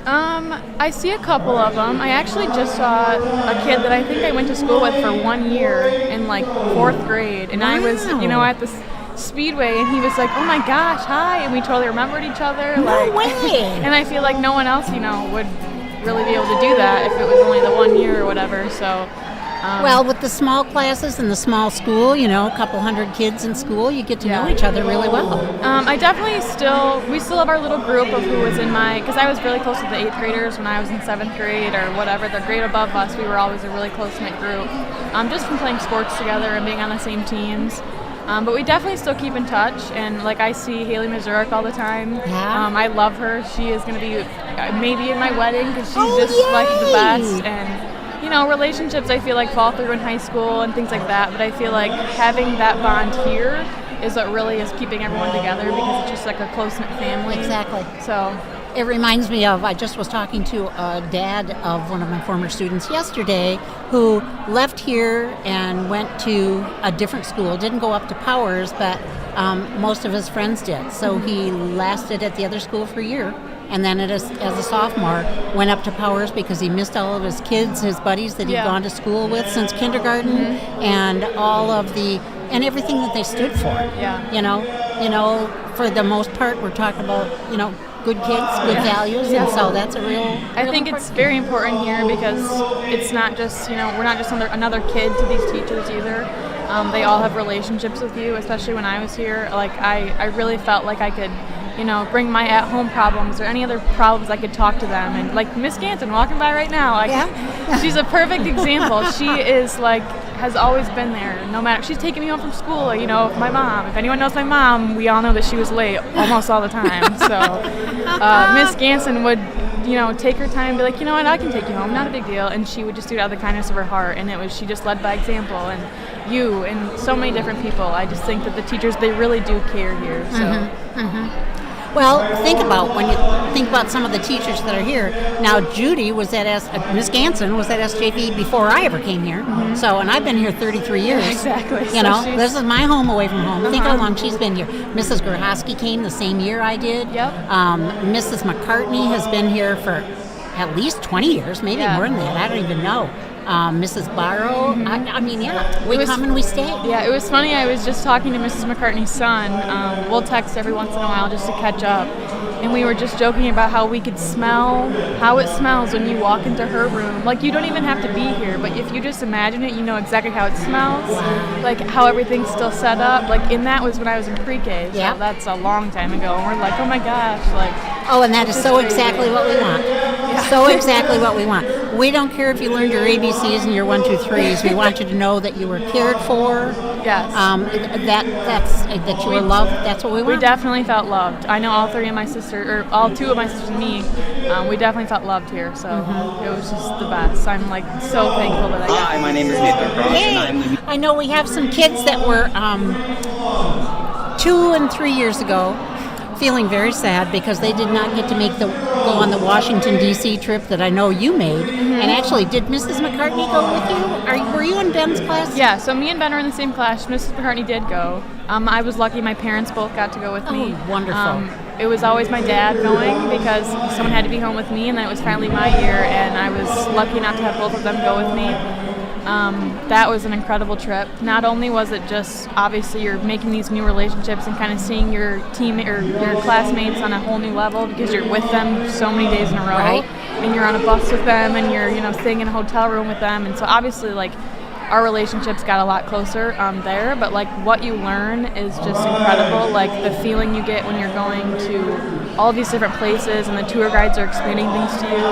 I see a couple of them. I actually just saw a kid that I think I went to school with for 1 year in like 4th grade, and I was, you know, at this Speedway, and he was like, "Oh my gosh, hi!" And we totally remembered each other. No way! And I feel like no one else, you know, would really be able to do that if it was only the 1 year or whatever. So, well, with the small classes and the small school, you know, a couple hundred kids in school, you get to know each other really well. I definitely we still have our little group of who was in because I was really close with the 8th graders when I was in 7th grade or whatever, the grade above us. We were always a really close-knit group, just from playing sports together and being on the same teams. But we definitely still keep in touch, and like I see Haley Mazurek all the time. Yeah. I love her. She is going to be maybe in my wedding because she's just like the best. And you know, relationships I feel like fall through in high school and things like that. But I feel like having that bond here is what really is keeping everyone together because it's just like a close-knit family. Exactly. So it reminds me of, I just was talking to a dad of one of my former students yesterday who left here and went to a different school, didn't go up to Powers, but most of his friends did. So he lasted at the other school for a year, and then as a sophomore went up to Powers because he missed all of his kids, his buddies that he'd gone to school with since kindergarten, and all of and everything that they stood for. Yeah. You know, for the most part, we're talking about, you know, good kids, good values, and so that's a real I think it's very important here because it's not just, you know, we're not just another kid to these teachers either. They all have relationships with you, especially when I was here. Like, I really felt like I could, you know, bring my at-home problems or any other problems I could talk to them. And like Miss Ganson walking by right now, like, she's a perfect example. She is like, has always been there, no matter, she's taking me home from school, you know, my mom, if anyone knows my mom, we all know that she was late almost all the time, so Miss Ganson would, you know, take her time and be like, you know what, I can take you home, not a big deal, and she would just do it out of the kindness of her heart, and she just led by example, and you, and so many different people. I just think that the teachers, they really do care here, so. Well, when you think about some of the teachers that are here. Now, Judy was at Miss Ganson was at SJV before I ever came here. So, and I've been here 33 years. Exactly. You know, this is my home away from home. Think how long she's been here. Mrs. Gerhosky came the same year I did. Yep. Mrs. McCartney has been here for at least 20 years, maybe more than that. I don't even know. Mrs. Barrow, I mean, we come and we stay. Yeah, it was funny. I was just talking to Mrs. McCartney's son. We'll text every once in a while just to catch up. And we were just joking about how we could smell how it smells when you walk into her room. Like, you don't even have to be here, but if you just imagine it, you know exactly how it smells, like how everything's still set up. Like, and that was when I was in pre-K, so that's a long time ago. And we're like, oh my gosh, like. Oh, and that is so exactly what we want. So exactly what we want. We don't care if you learned your ABCs and your 1, 2, 3s. We want you to know that you were cared for. Yes. That you were loved. That's what we want. We definitely felt loved. I know all 2 of my sisters and me, we definitely felt loved here. So it was just the best. I'm like so thankful that I got. Hi, my name is Nathan Cross, and I'm I know we have some kids that were 2 and 3 years ago feeling very sad because they did not get to go on the Washington, D.C. trip that I know you made. And actually, did Mrs. McCartney go with you? Were you in Ben's class? Yeah, so me and Ben are in the same class. Mrs. McCartney did go. I was lucky my parents both got to go with me. Oh, wonderful. It was always my dad going because someone had to be home with me, and then it was finally my year, and I was lucky enough to have both of them go with me. That was an incredible trip. Not only was it just, obviously, you're making these new relationships and kind of seeing your team or your classmates on a whole new level because you're with them so many days in a row. Right. And you're on a bus with them, and you're, you know, staying in a hotel room with them. And so obviously, like, our relationships got a lot closer there, but like what you learn is just incredible. Like the feeling you get when you're going to all these different places, and the tour guides are explaining things to you.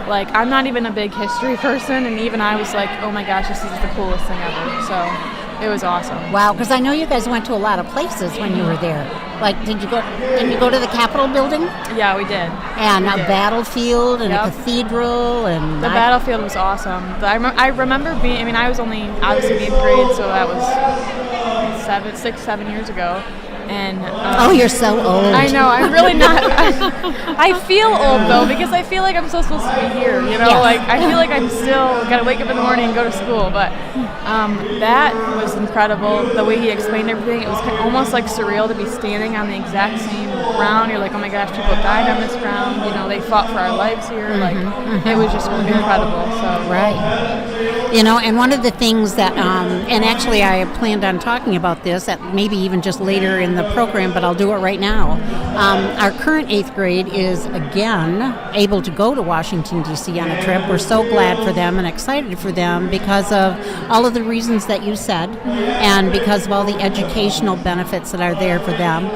Like, I'm not even a big history person, and even I was like, oh my gosh, this is the coolest thing ever. So it was awesome. Wow, because I know you guys went to a lot of places when you were there. Like, didn't you go to the Capitol building? Yeah, we did. And a battlefield and a cathedral and the battlefield was awesome. I remember being. I mean, I was only obviously in 8th grade, so that was 7 years ago. And oh, you're so old. I know. I'm really not. I feel old though, because I feel like I'm still supposed to be here. You know, Yes. like I feel like I'm still gotta wake up in the morning and go to school. But that was incredible. The way he explained everything, it was almost like surreal to be standing on the exact same ground. You're like, oh my gosh, people died on this ground. You know, they fought for our lives here. Like it was just incredible. So right. You know, and one of the things that, and actually I planned on talking about this at maybe even just later in the program, but I'll do it right now. Our current 8th grade is again able to go to Washington, D.C. on a trip. We're so glad for them and excited for them because of all of the reasons that you said and because of all the educational benefits that are there for them.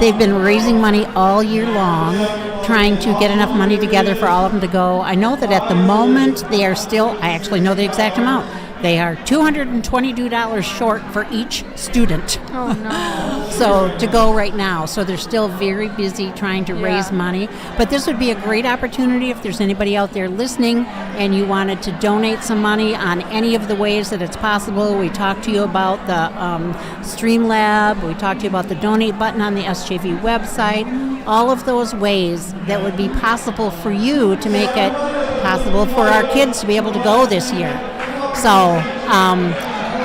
They've been raising money all year long, trying to get enough money together for all of them to go. I know that at the moment they are still, I actually know the exact amount, they are $222 short for each student. Oh, no. So to go right now. So they're still very busy trying to raise money. But this would be a great opportunity if there's anybody out there listening and you wanted to donate some money on any of the ways that it's possible. We talked to you about the Streamlab. We talked to you about the donate button on the SJV website. All of those ways that would be possible for you to make it possible for our kids to be able to go this year. So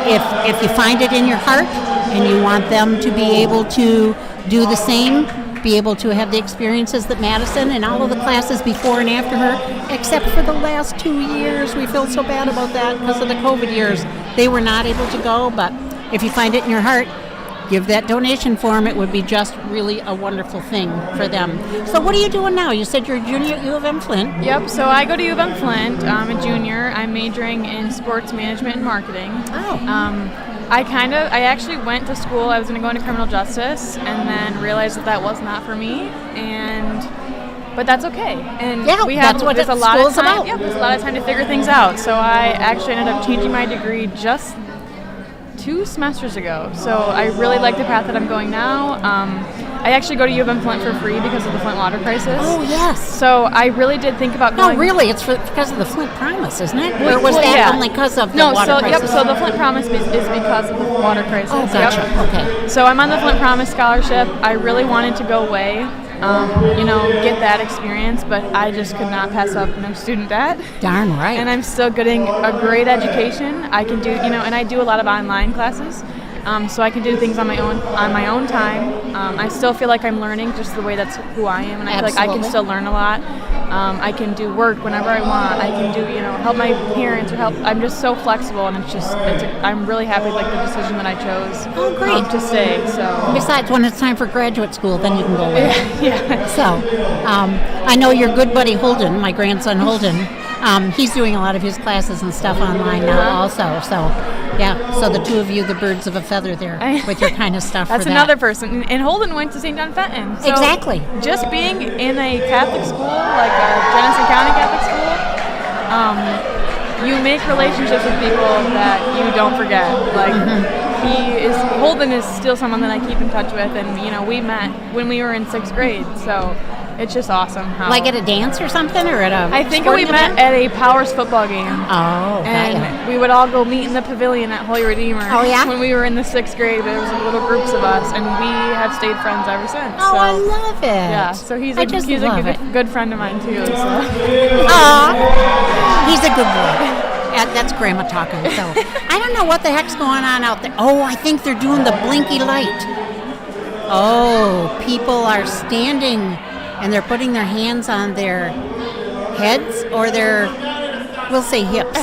if you find it in your heart and you want them to be able to do the same, be able to have the experiences that Madison and all of the classes before and after her, except for the last 2 years, we feel so bad about that because of the COVID years, they were not able to go. But if you find it in your heart, give that donation form. It would be just really a wonderful thing for them. So what are you doing now? You said you're a junior at U of M Flint. Yep, so I go to U of M Flint. I'm a junior. I'm majoring in sports management and marketing. Oh. I actually went to school. I was going to go into criminal justice and then realized that was not for me. But that's okay. And there's a lot of time. Yeah, there's a lot of time to figure things out. So I actually ended up changing my degree just 2 semesters ago. So I really like the path that I'm going now. I actually go to U of M Flint for free because of the Flint water crisis. Oh, yes. So I really did think about going. No, really, it's because of the Flint Promise, isn't it? Or was that only because of the water crisis? Yep, so the Flint Promise is because of the water crisis. Oh, gotcha. Yep. Okay. So I'm on the Flint Promise scholarship. I really wanted to go away. Get that experience, but I just could not pass up no student debt. Darn right. And I'm still getting a great education. I can do, and I do a lot of online classes, so I can do things on my own time. I still feel like I'm learning just the way that's who I am, and I feel like I can still learn a lot. I can do work whenever I want. I can do, help my parents or help. I'm just so flexible, and I'm really happy with the decision that I chose. Oh, great. To stay. So besides, when it's time for graduate school, then you can go away. Yeah. So, I know your good buddy Holden, my grandson Holden. He's doing a lot of his classes and stuff online now also. So, yeah. So the two of you, the birds of a feather there with your kind of stuff. That's for that. another person. And Holden went to St. John Fenton. So exactly. Just being in a Catholic school, like a Jenison County Catholic school, you make relationships with people that you don't forget. Like Holden is still someone that I keep in touch with, and we met when we were in 6th grade. So it's just awesome. Like at a dance or something, or at a I think we met at a Powers football game. Oh, and we would all go meet in the pavilion at Holy Redeemer. Oh, yeah? When we were in the 6th grade, there was little groups of us, and we have stayed friends ever since. Oh, so, I love it. Yeah, so he's a good friend of mine too. So. Aw, he's a good boy. That's Grandma talking. So I don't know what the heck's going on out there. Oh, I think they're doing the blinky light. Oh, people are standing and they're putting their hands on their heads or we'll say hips.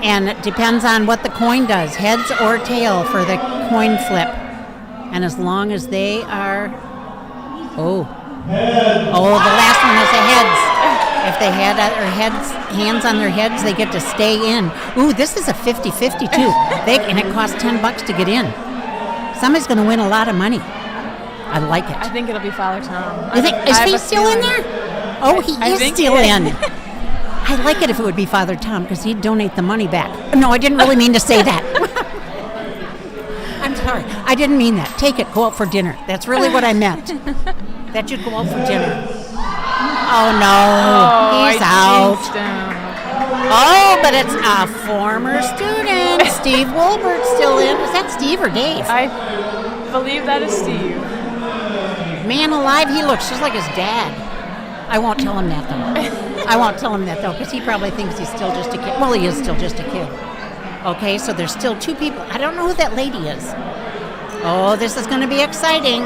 And it depends on what the coin does, heads or tail for the coin flip. And as long as they are, the last one is the heads. If they had their hands on their heads, they get to stay in. Ooh, this is a 50-50 too. And it costs $10 to get in. Somebody's going to win a lot of money. I like it. I think it'll be Father Tom. You think, is he still in there? Oh, he is still in. I like it if it would be Father Tom because he'd donate the money back. No, I didn't really mean to say that. I'm sorry. I didn't mean that. Take it. Go out for dinner. That's really what I meant. That you'd go out for dinner. Oh, no. He's out. Oh, but it's a former student. Steve Wolbert's still in. Is that Steve or Dave? I believe that is Steve. Man alive, he looks just like his dad. I won't tell him that, though. I won't tell him that, though, because he probably thinks he's still just a kid. Well, he is still just a kid. Okay, so there's still two people. I don't know who that lady is. Oh, this is going to be exciting.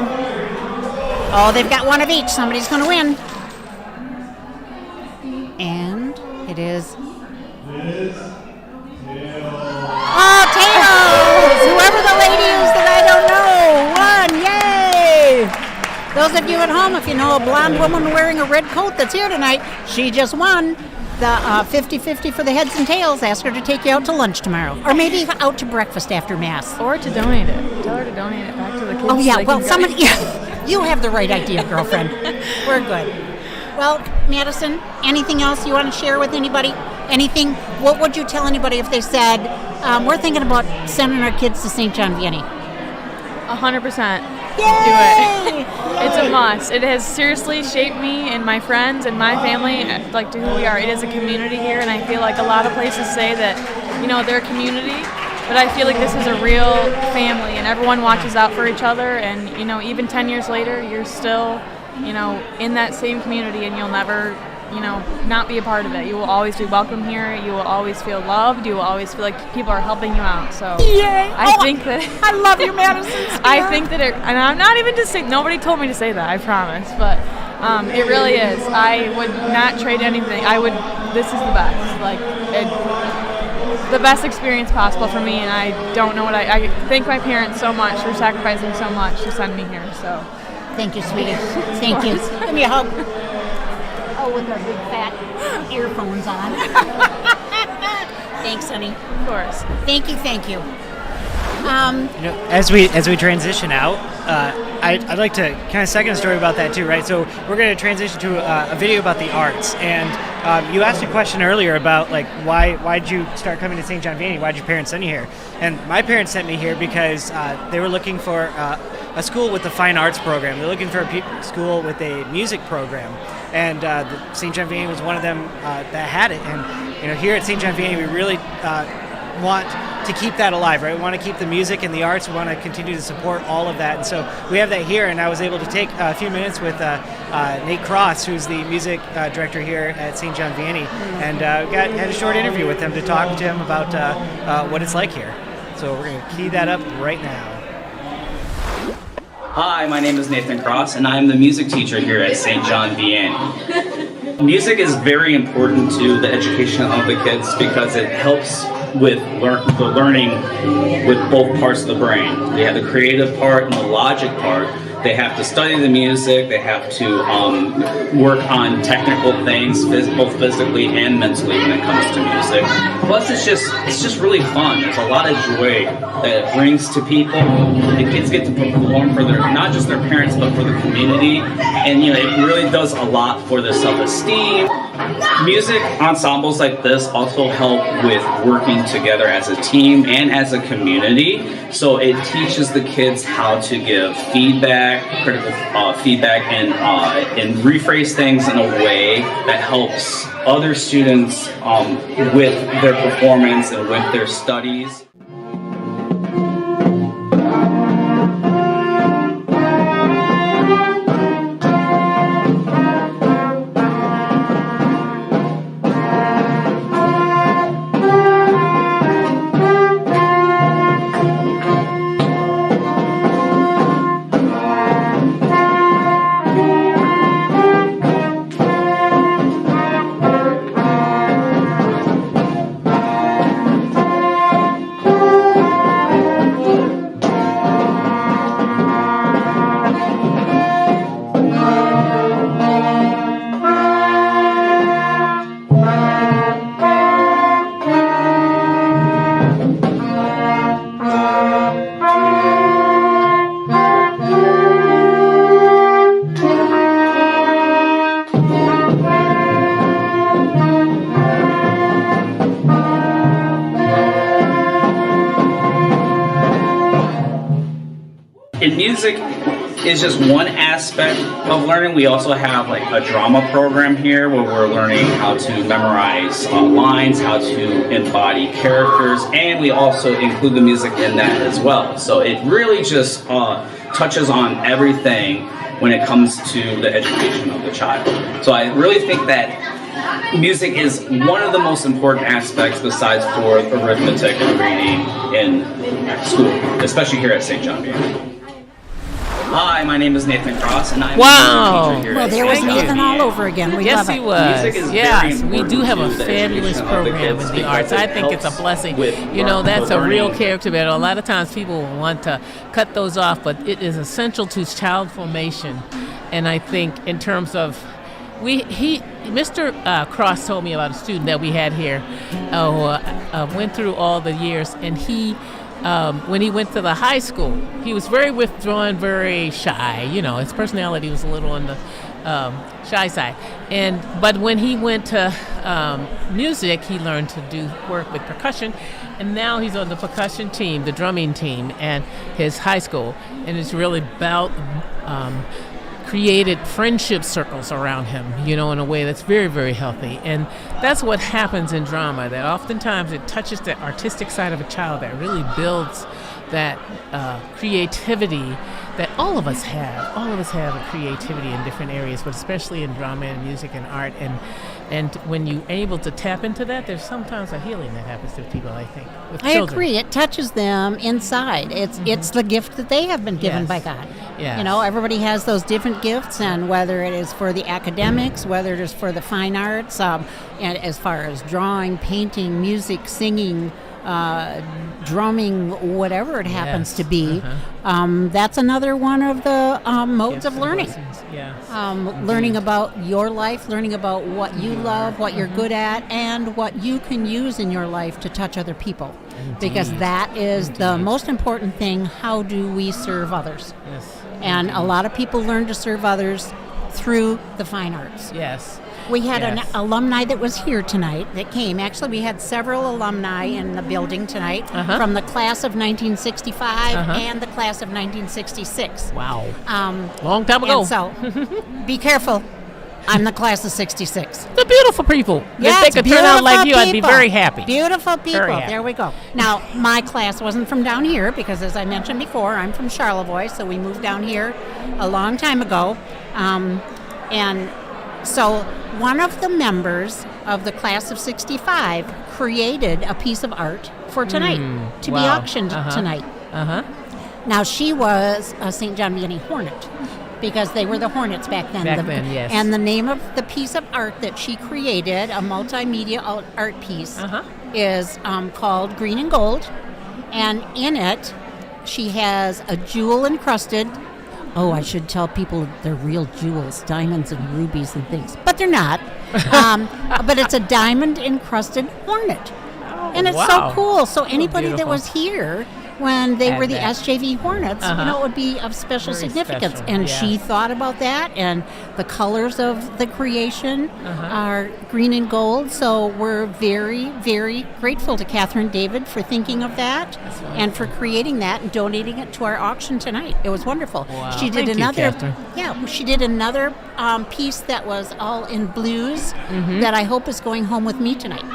Oh, they've got one of each. Somebody's going to win. And it is... Oh, tails! Whoever the lady is that I don't know. Won! Yay! Those of you at home, if you know a blonde woman wearing a red coat that's here tonight, she just won the 50-50 for the heads and tails. Ask her to take you out to lunch tomorrow. Or maybe out to breakfast after Mass. Or to donate it. Tell her to donate it back to the kids. Oh, yeah. So Well, somebody... You have the right idea, girlfriend. We're good. Well, Madison, anything else you want to share with anybody? Anything? What would you tell anybody if they said, we're thinking about sending our kids to St. John Vianney? 100%. Yay! Do it. It's a must. It has seriously shaped me and my friends and my family, like to who we are. It is a community here, and I feel like a lot of places say that, they're a community, but I feel like this is a real family, and everyone watches out for each other, and, even 10 years later, you're still, in that same community, and you'll never, not be a part of it. You will always be welcome here. You will always feel loved. You will always feel like people are helping you out. So yay! I think that I love you, Madison. I think that and I'm not even just saying, nobody told me to say that, I promise, but it really is. I would not trade anything. This is the best. The best experience possible for me, and I don't know what I thank my parents so much for sacrificing so much to send me here. So thank you, sweetie. Thank you. Give me a hug. Oh, with our big fat earphones on. Thanks, honey. Of course. Thank you. As we transition out, I'd like to kind of second a story about that too, right? So we're going to transition to a video about the arts, and you asked a question earlier about why'd you start coming to St. John Vianney? Why'd your parents send you here? And my parents sent me here because they were looking for a school with a fine arts program. They're looking for a school with a music program, and St. John Vianney was one of them that had it. And here at St. John Vianney, we really want to keep that alive, right? We want to keep the music and the arts. We want to continue to support all of that. And so we have that here, and I was able to take a few minutes with Nate Cross, who's the music director here at St. John Vianney, and had a short interview with him to talk to him about what it's like here. So we're going to key that up right now. Hi, my name is Nathan Cross, and I'm the music teacher here at St. John Vianney. Music is very important to the education of the kids because it helps with the learning with both parts of the brain. They have the creative part and the logic part. They have to study the music. They have to work on technical things, both physically and mentally when it comes to music. Plus, it's just really fun. There's a lot of joy that it brings to people. The kids get to perform for not just their parents, but for the community. And it really does a lot for their self-esteem. Music ensembles like this also help with working together as a team and as a community. So it teaches the kids how to give feedback, critical feedback, and rephrase things in a way that helps other students with their performance and with their studies. And music is just one aspect of learning. We also have like a drama program here where we're learning how to memorize lines, how to embody characters, and we also include the music in that as well. So it really just touches on everything when it comes to the education of the child. So I really think that music is one of the most important aspects besides for arithmetic and reading in school, especially here at St. John Vianney. Hi, my name is Nathan Cross, and I'm a teacher here Well, at there St. was John Nathan all Vianney. over again. We Yes, love he it. was. Music is Yes, very we do important have a to the fabulous education of the program kids in the because arts. it I think it's a helps blessing. with That's the a real learning. character builder. A lot of times people want to cut those off, but it is essential to child formation. And I think in terms of Mr. Cross told me about a student that we had here who went through all the years, and when he went to the high school, he was very withdrawn, very shy. His personality was a little on the shy side. But when he went to music, he learned to do work with percussion, and now he's on the percussion team, the drumming team, at his high school, and it's really about created friendship circles around him, in a way that's very, very healthy. And that's what happens in drama, that oftentimes it touches the artistic side of a child that really builds that creativity that all of us have. All of us have a creativity in different areas, but especially in drama and music and art. And when you're able to tap into that, there's sometimes a healing that happens to people, I think, with I children. agree. It touches them inside. It's the gift that they have been given by God. Yes. Everybody has those different gifts, and whether it is for the academics, whether it is for the fine arts, and as far as drawing, painting, music, singing, drumming, whatever it happens to be, that's another one of the modes of learning. Learning about your life, learning about what you love, what you're good at, and what you can use in your life to touch other people. Because that is the most important thing. How do we serve others? Yes. And a lot of people learn to serve others through the fine arts. Yes. We had an alumni that was here tonight that came. Actually, we had several alumni in the building tonight from the class of 1965 and the class of 1966. Wow. Long time ago. And so, be careful. I'm the class of 66. The beautiful people. Yes, if they could turn out like you, I'd be very happy. Beautiful people. Very happy. There we go. Now, my class wasn't from down here because, as I mentioned before, I'm from Charlevoix, so we moved down here a long time ago. And so one of the members of the class of 65 created a piece of art for tonight to be auctioned tonight. Now, she was a St. John Vianney Hornet, because they were the Hornets back then. Yes. And the name of the piece of art that she created, a multimedia art piece, is called Green and Gold. And in it, she has a jewel-encrusted, I should tell people they're real jewels, diamonds and rubies and things. But they're not. But it's a diamond-encrusted hornet. And it's so cool. So anybody that was here when they were the SJV Hornets, it would be of special significance. And she thought about that, and the colors of the creation are green and gold. So we're very, very grateful to Catherine David for thinking of that and for creating that and donating it to our auction tonight. It was wonderful. Wow. She did Thank you, another, Catherine. she did another piece that was all in blues that I hope is going home with me tonight.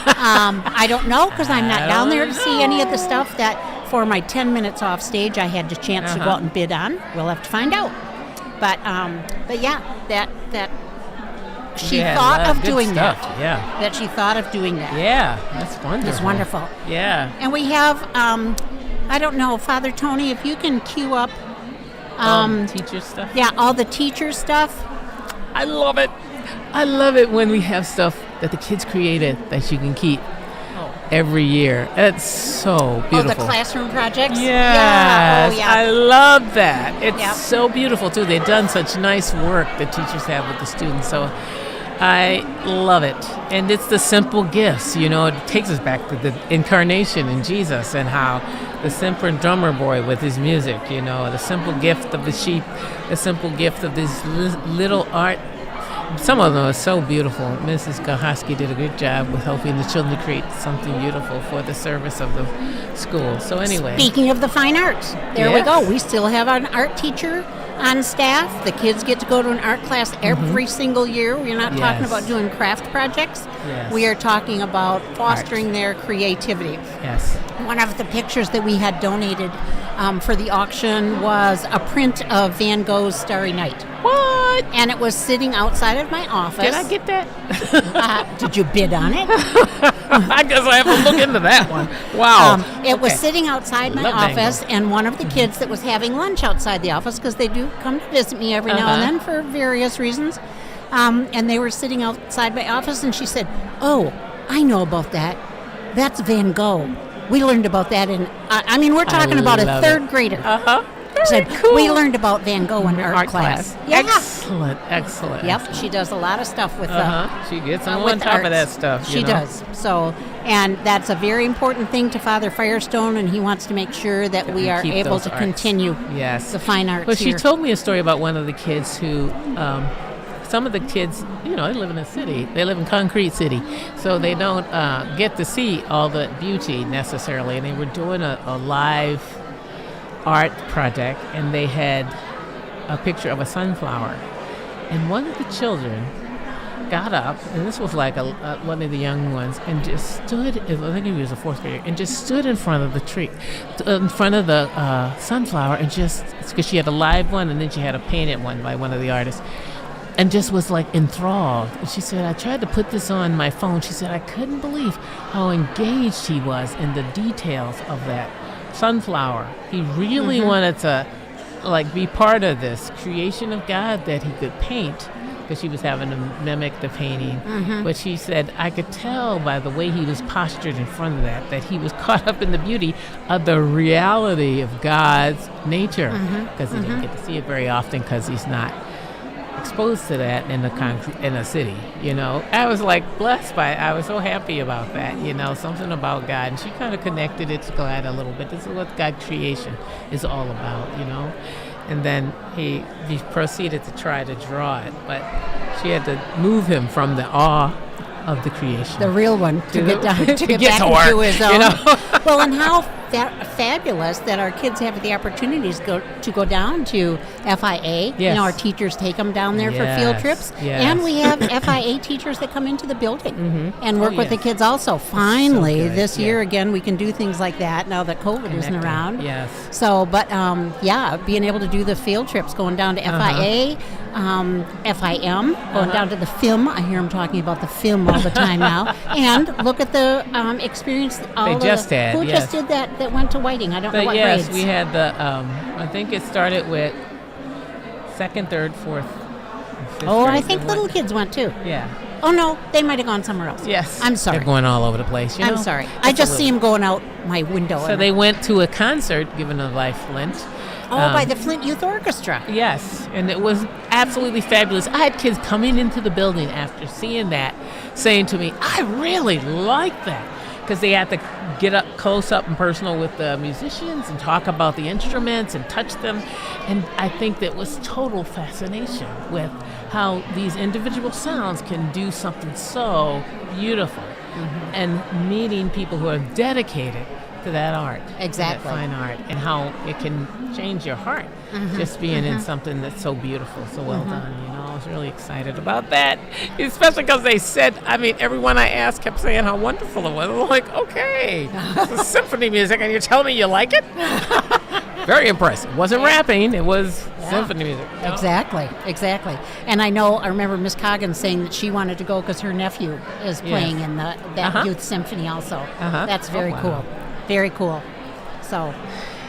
I don't know, because I'm not down there to see any of the stuff that for my 10 minutes off stage I had the chance to go out and bid on. We'll have to find out. But yeah, that she thought of doing that. Yeah. That she thought of doing that. Yeah, that's wonderful. It's wonderful. Yeah. And we have, I don't know, Father Tony, if you can cue up teacher stuff. Yeah, all the teacher stuff. I love it. I love it when we have stuff that the kids created that you can keep every year. It's so beautiful. Oh, the classroom projects? Yes. Yeah. I love that. It's so beautiful, too. They've done such nice work that teachers have with the students. So I love it. And it's the simple gifts. It takes us back to the incarnation in Jesus and how the simple drummer boy with his music, the simple gift of the sheep, the simple gift of this little art some of them are so beautiful. Mrs. Gahaski did a good job with helping the children to create something beautiful for the service of the school. So anyway. Speaking of the fine arts, there we go. We still have an art teacher on staff. The kids get to go to an art class every single year. We're not talking about doing craft projects. Yes. We are talking about fostering their creativity. Yes. One of the pictures that we had donated for the auction was a print of Van Gogh's Starry Night. What? And it was sitting outside of my office. Did I get that? Did you bid on it? I guess I have to look into that one. Wow. It was sitting outside my office, and one of the kids that was having lunch outside the office, because they do come to visit me every now and then for various reasons, and they were sitting outside my office, and she said, "Oh, I know about that. That's Van Gogh. We learned about that in, we're talking about a third grader." Said, cool. We learned about Van Gogh in art class. Yeah. Excellent. Yep, she does a lot of stuff with she gets on with top arts. of that stuff. She does. So, and that's a very important thing to Father Firestone, and he wants to make sure that we are able to continue the fine arts Well, here. she told me a story about one of the kids who, some of the kids, they live in a city. They live in Concrete City, so they don't get to see all the beauty necessarily. And they were doing a live art project, and they had a picture of a sunflower, and one of the children got up, and this was like one of the young ones, and just stood, I think he was a fourth grader, and just stood in front of the tree, in front of the sunflower, and just, because she had a live one and then she had a painted one by one of the artists, and just was like enthralled. And she said, I tried to put this on my phone. She said, I couldn't believe how engaged he was in the details of that sunflower. He really wanted to be part of this creation of God that he could paint, because she was having to mimic the painting. But she said, I could tell by the way he was postured in front of that he was caught up in the beauty of the reality of God's nature, because he didn't get to see it very often because he's not exposed to that in a city. I was blessed by it. I was so happy about that, something about God, and she kind of connected it to God a little bit. This is what God creation is all about, and then he proceeded to try to draw it, but she had to move him from the awe of the creation, the real one, to get down to get get back to into work, his own. Well, and how fabulous that our kids have the opportunities to go down to FIA. Yes. Our teachers take them down there for field trips, and we have FIA teachers that come into the building and work with the kids also. Finally, this year again, we can do things like that now that COVID isn't around. Yes. So, but being able to do the field trips, going down to FIA, FIM, going down to the FIM. I hear them talking about the FIM all the time now. And look at the experience. Who just did that went to Whiting? I don't know what grades. We had the, I think it started with 2nd, 3rd, 4th, 5th Oh, grade. I think little kids went too. Yeah. Oh, no, they might have gone somewhere else. Yes. I'm sorry. They're going all over the place. I'm sorry. I just see them going out my window. So they went to a concert given by Flint. By the Flint Youth Orchestra. Yes, and it was absolutely fabulous. I had kids coming into the building after seeing that, saying to me, I really like that, because they had to get up close up and personal with the musicians and talk about the instruments and touch them. And I think that was total fascination with how these individual sounds can do something so beautiful, and meeting people who are dedicated to that art, exactly, that fine art, and how it can change your heart, just being in something that's so beautiful, so well done. I was really excited about that, especially because they said, everyone I asked kept saying how wonderful it was. I'm like, okay, it's symphony music, and you're telling me you like it? Very impressive. It wasn't rapping, it was symphony music. Exactly. And I remember Miss Coggins saying that she wanted to go because her nephew is playing in that youth symphony also. That's very cool. Very cool. So,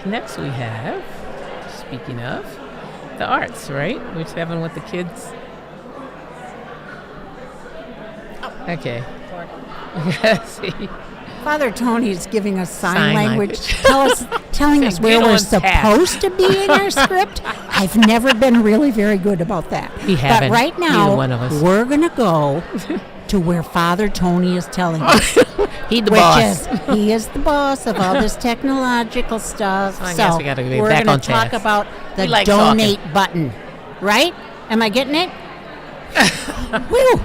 next we have, speaking of, the arts, right? Which having with the kids. Okay. See. Father Tony is giving us sign language. language. telling us where we're supposed to be in our script. I've never been really very good about that. We haven't. But right now, neither one of us. We're going to go to where Father Tony is telling us. He boss. He is the boss of all this technological stuff. I guess we gotta be we're back going on to talk task. about the We like donate talking. button. Right? Am I getting it? Woo!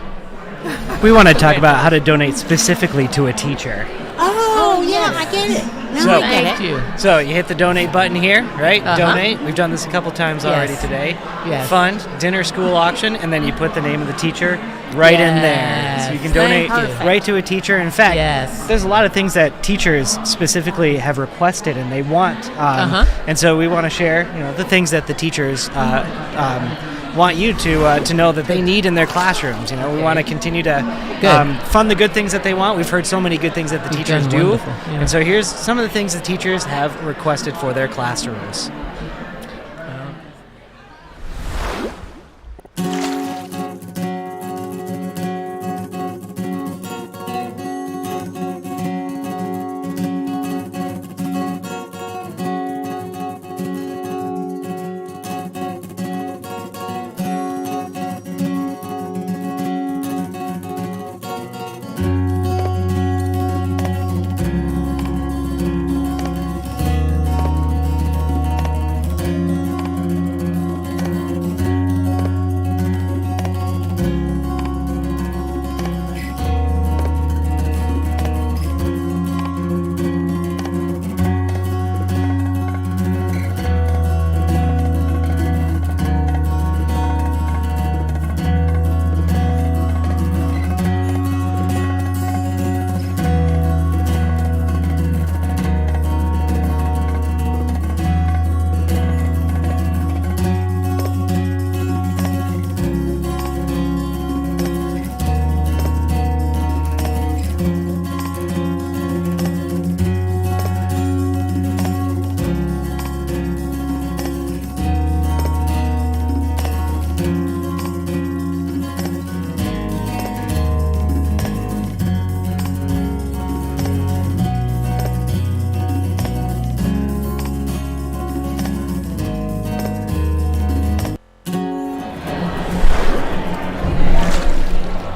We want to talk about how to donate specifically to a teacher. Oh, yeah, I get it. Now I get it. So you hit the donate button here, right? Donate. We've done this a couple times already today. Yes. Fund, dinner, school auction, and then you put the name of the teacher right in there. So you can donate right to a teacher. In fact, there's a lot of things that teachers specifically have requested and they want. And so we want to share, the things that the teachers want you to know that they need in their classrooms. We want to continue to fund the good things that they want. We've heard so many good things that the teachers do. And so here's some of the things the teachers have requested for their classrooms.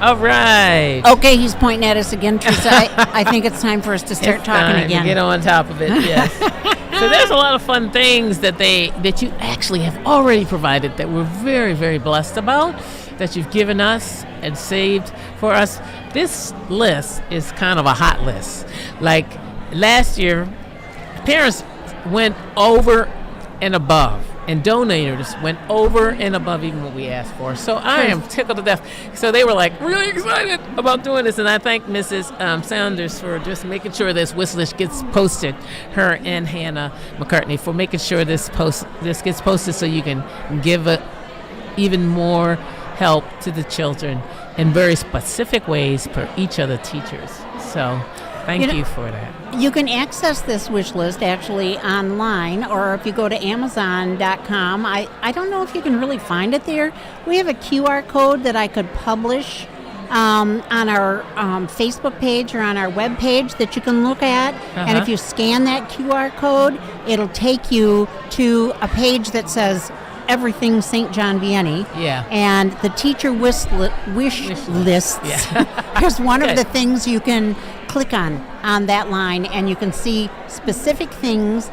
All right. Okay, he's pointing at us again, Teresa. I think it's time for us to start talking again. To get on top of it, yes. So there's a lot of fun things that you actually have already provided that we're very, very blessed about, that you've given us and saved for us. This list is kind of a hot list. Like last year, parents went over and above, and donators went over and above even what we asked for. So I am tickled to death. So they were like really excited about doing this, and I thank Mrs. Saunders for just making sure this wish list gets posted. Her and Hannah McCartney for making sure this gets posted so you can give even more help to the children in very specific ways for each of the teachers. So thank you for that. You can access this wish list actually online, or if you go to Amazon.com. I don't know if you can really find it there. We have a QR code that I could publish on our Facebook page or on our web page that you can look at. And if you scan that QR code, it'll take you to a page that says everything St. John Vianney. Yeah. And the teacher wish lists is one of the things you can click on that line, and you can see specific things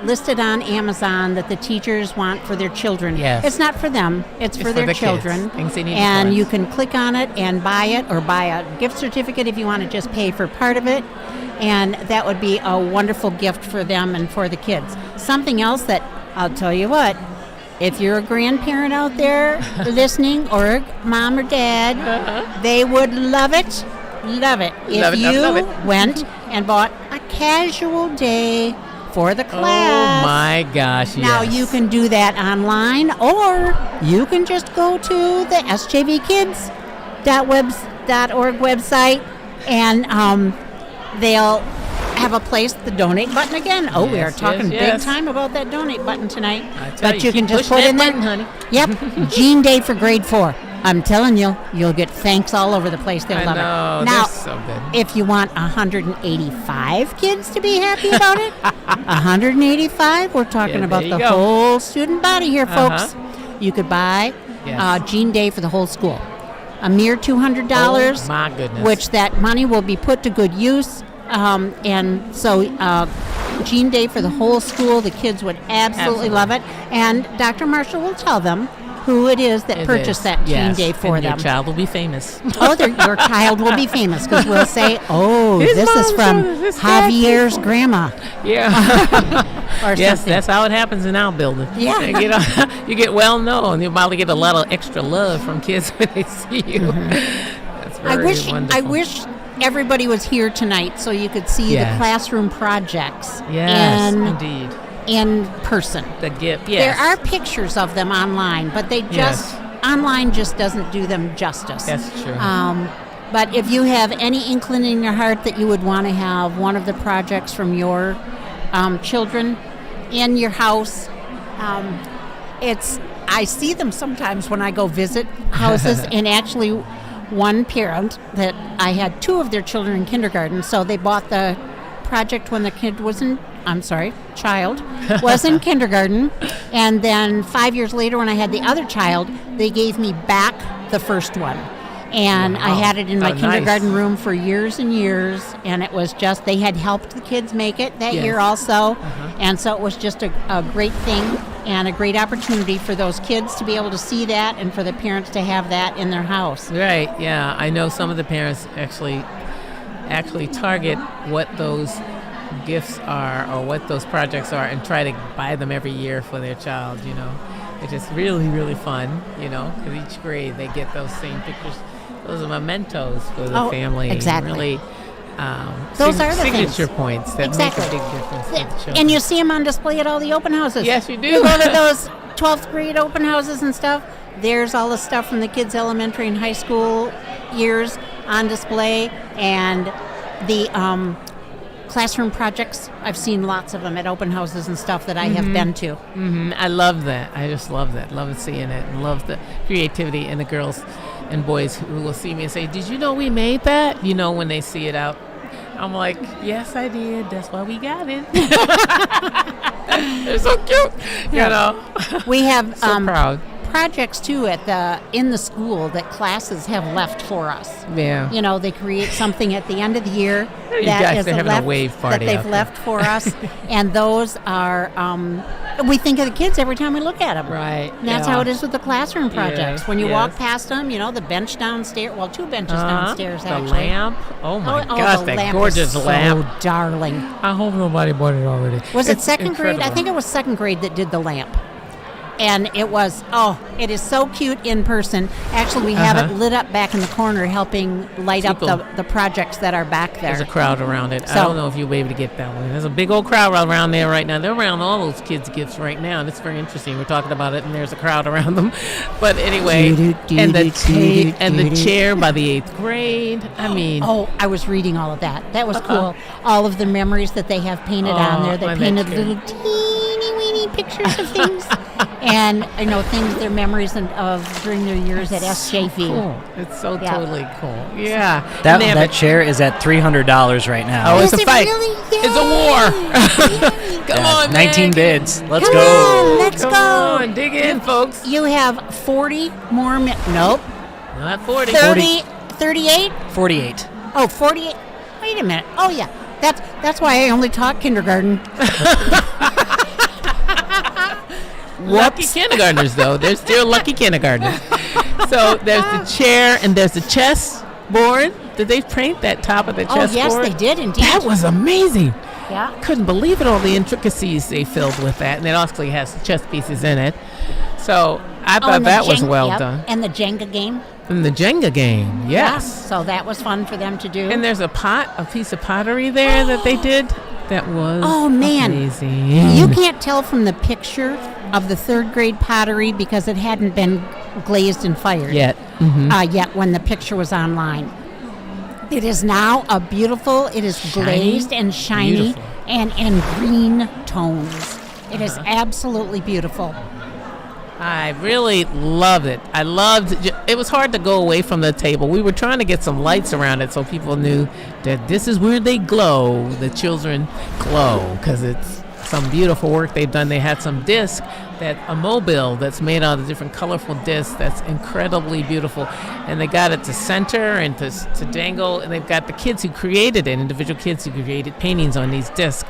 listed on Amazon that the teachers want for their children. Yes. It's not for them, it's for their children. Things they need and you can click on it and buy it, or buy a gift certificate if you want to just pay for part of it. And that would be a wonderful gift for them and for the kids. Something else that I'll tell you what, if you're a grandparent out there listening, or a mom or dad, they would love it. Love it. If you went and bought a casual day for the class. Oh my gosh, Now you can do that online, or you can just go to the sjvkids.org website, and they'll have a place, the donate button again. Oh, we are talking big time about that donate button tonight. But you can just put in there, honey. Yep, Gene Day for grade 4. I'm telling you, you'll get thanks all over the place. They'll love it. Now, so good. if you want 185 kids to be happy about it, 185, we're talking about the whole student body here, folks. You could buy Gene Day for the whole school. A mere $200. Oh, my goodness. Which that money will be put to good use. And so Gene Day for the whole school, the kids would absolutely love it. And Dr. Marshall will tell them who it is that It purchased is. that Teen Yes. Day for and them. Your child will be famous. Oh, your child will be famous because we'll say, "Oh, His this is mom from showed us this dad Javier's before." grandma." Yeah. Or Yes, something. that's how it happens in our building. Yeah. You get well known. You probably get a lot of extra love from kids when they see you. That's very wonderful. I wish everybody was here tonight so you could see Yes. the classroom projects Yes, indeed. in person. The gift, yes. There are pictures of them online, but they just online just doesn't do them justice. That's true. But if you have any inkling in your heart that you would want to have one of the projects from your children in your house, I see them sometimes when I go visit houses, and actually one parent that I had 2 of their children in kindergarten, so they bought the project when the child was in kindergarten, and then 5 years later when I had the other child, they gave me back the first one. And I had it in my kindergarten room for years and years, and it was just, they had helped the kids make it that year also, and so it was just a great thing and a great opportunity for those kids to be able to see that and for the parents to have that in their house. Right, yeah. I know some of the parents actually target what those gifts are or what those projects are and try to buy them every year for their child, which is really, really fun, because each grade they get those same pictures. Those are mementos for the family. Exactly. Really, those are the signature things. points that make a big difference for the children. And you see them on display at all the open houses. Yes, you do. You go to those 12th grade open houses and stuff. There's all the stuff from the kids' elementary and high school years on display, and the classroom projects. I've seen lots of them at open houses and stuff that I have been to. Mm-hmm. I love that. I just love that. Love seeing it, and love the creativity in the girls and boys who will see me and say, "Did you know we made that?" When they see it out. I'm like, "Yes, I did. That's why we got it." They're so cute. We have so proud. projects too in the school that classes have left for us. Yeah. They create something at the end of the year You that guys, is they're having a left, wave party that out they've there. left for us, and those are we think of the kids every time we look at them. Right. And that's how it is with the classroom projects. Yes, When you yes. walk past them, the bench downstairs. Well, 2 benches downstairs the actually. lamp. Oh my gosh, the that lamp gorgeous is lamp. So darling. I hope nobody bought it already. Was it It's second grade? I incredible. think it was second grade that did the lamp. And it was, it is so cute in person. Actually, we have it lit up back in the corner helping light up the projects that are back there. There's a crowd around it. I So- don't know if you'll be able to get that one. There's a big old crowd around there right now. They're around all those kids' gifts right now, and it's very interesting. We're talking about it, and there's a crowd around them. But anyway, and the chair by the 8th grade. I mean, I was reading all of that. That was cool. All of the memories that they have painted on there. They on that painted chair. little teeny weeny pictures of things. And things, their memories of during their years at SJV. Cool. It's so totally cool. Yeah. That chair is at $300 right now. Oh, it's a fight. Really? It's a war. Come on, 19 Meg. bids. Let's Come go. on, let's Come go. on, dig in, folks. You have 40 more minutes. Nope. Not 40. 38? 48. Oh, 48. Wait a minute. Oh, yeah. That's why I only taught kindergarten. Lucky kindergartners, though. They're still lucky kindergartners. So there's the chair and there's the chess board. Did they paint that top of the chess Oh, yes, board? they did indeed. That was amazing. Yeah. Couldn't believe it, all the intricacies they filled with that. And it actually has chess pieces in it. So I thought and the that was well yep, done. And the Jenga game. And the Jenga game, yes. Yeah, so that was fun for them to do. And there's a piece of pottery there that they did that was amazing. You can't tell from the picture of the 3rd grade pottery because it hadn't been glazed and fired Yet. yet when the picture was online. It is now it is glazed and shiny and green tones. It is absolutely beautiful. I really loved it. It was hard to go away from the table. We were trying to get some lights around it so people knew that this is where they glow. The children glow because it's some beautiful work they've done. They had some disc, a mobile that's made out of different colorful discs that's incredibly beautiful. And they got it to center and to dangle. And they've got the kids who created it, individual kids who created paintings on these discs.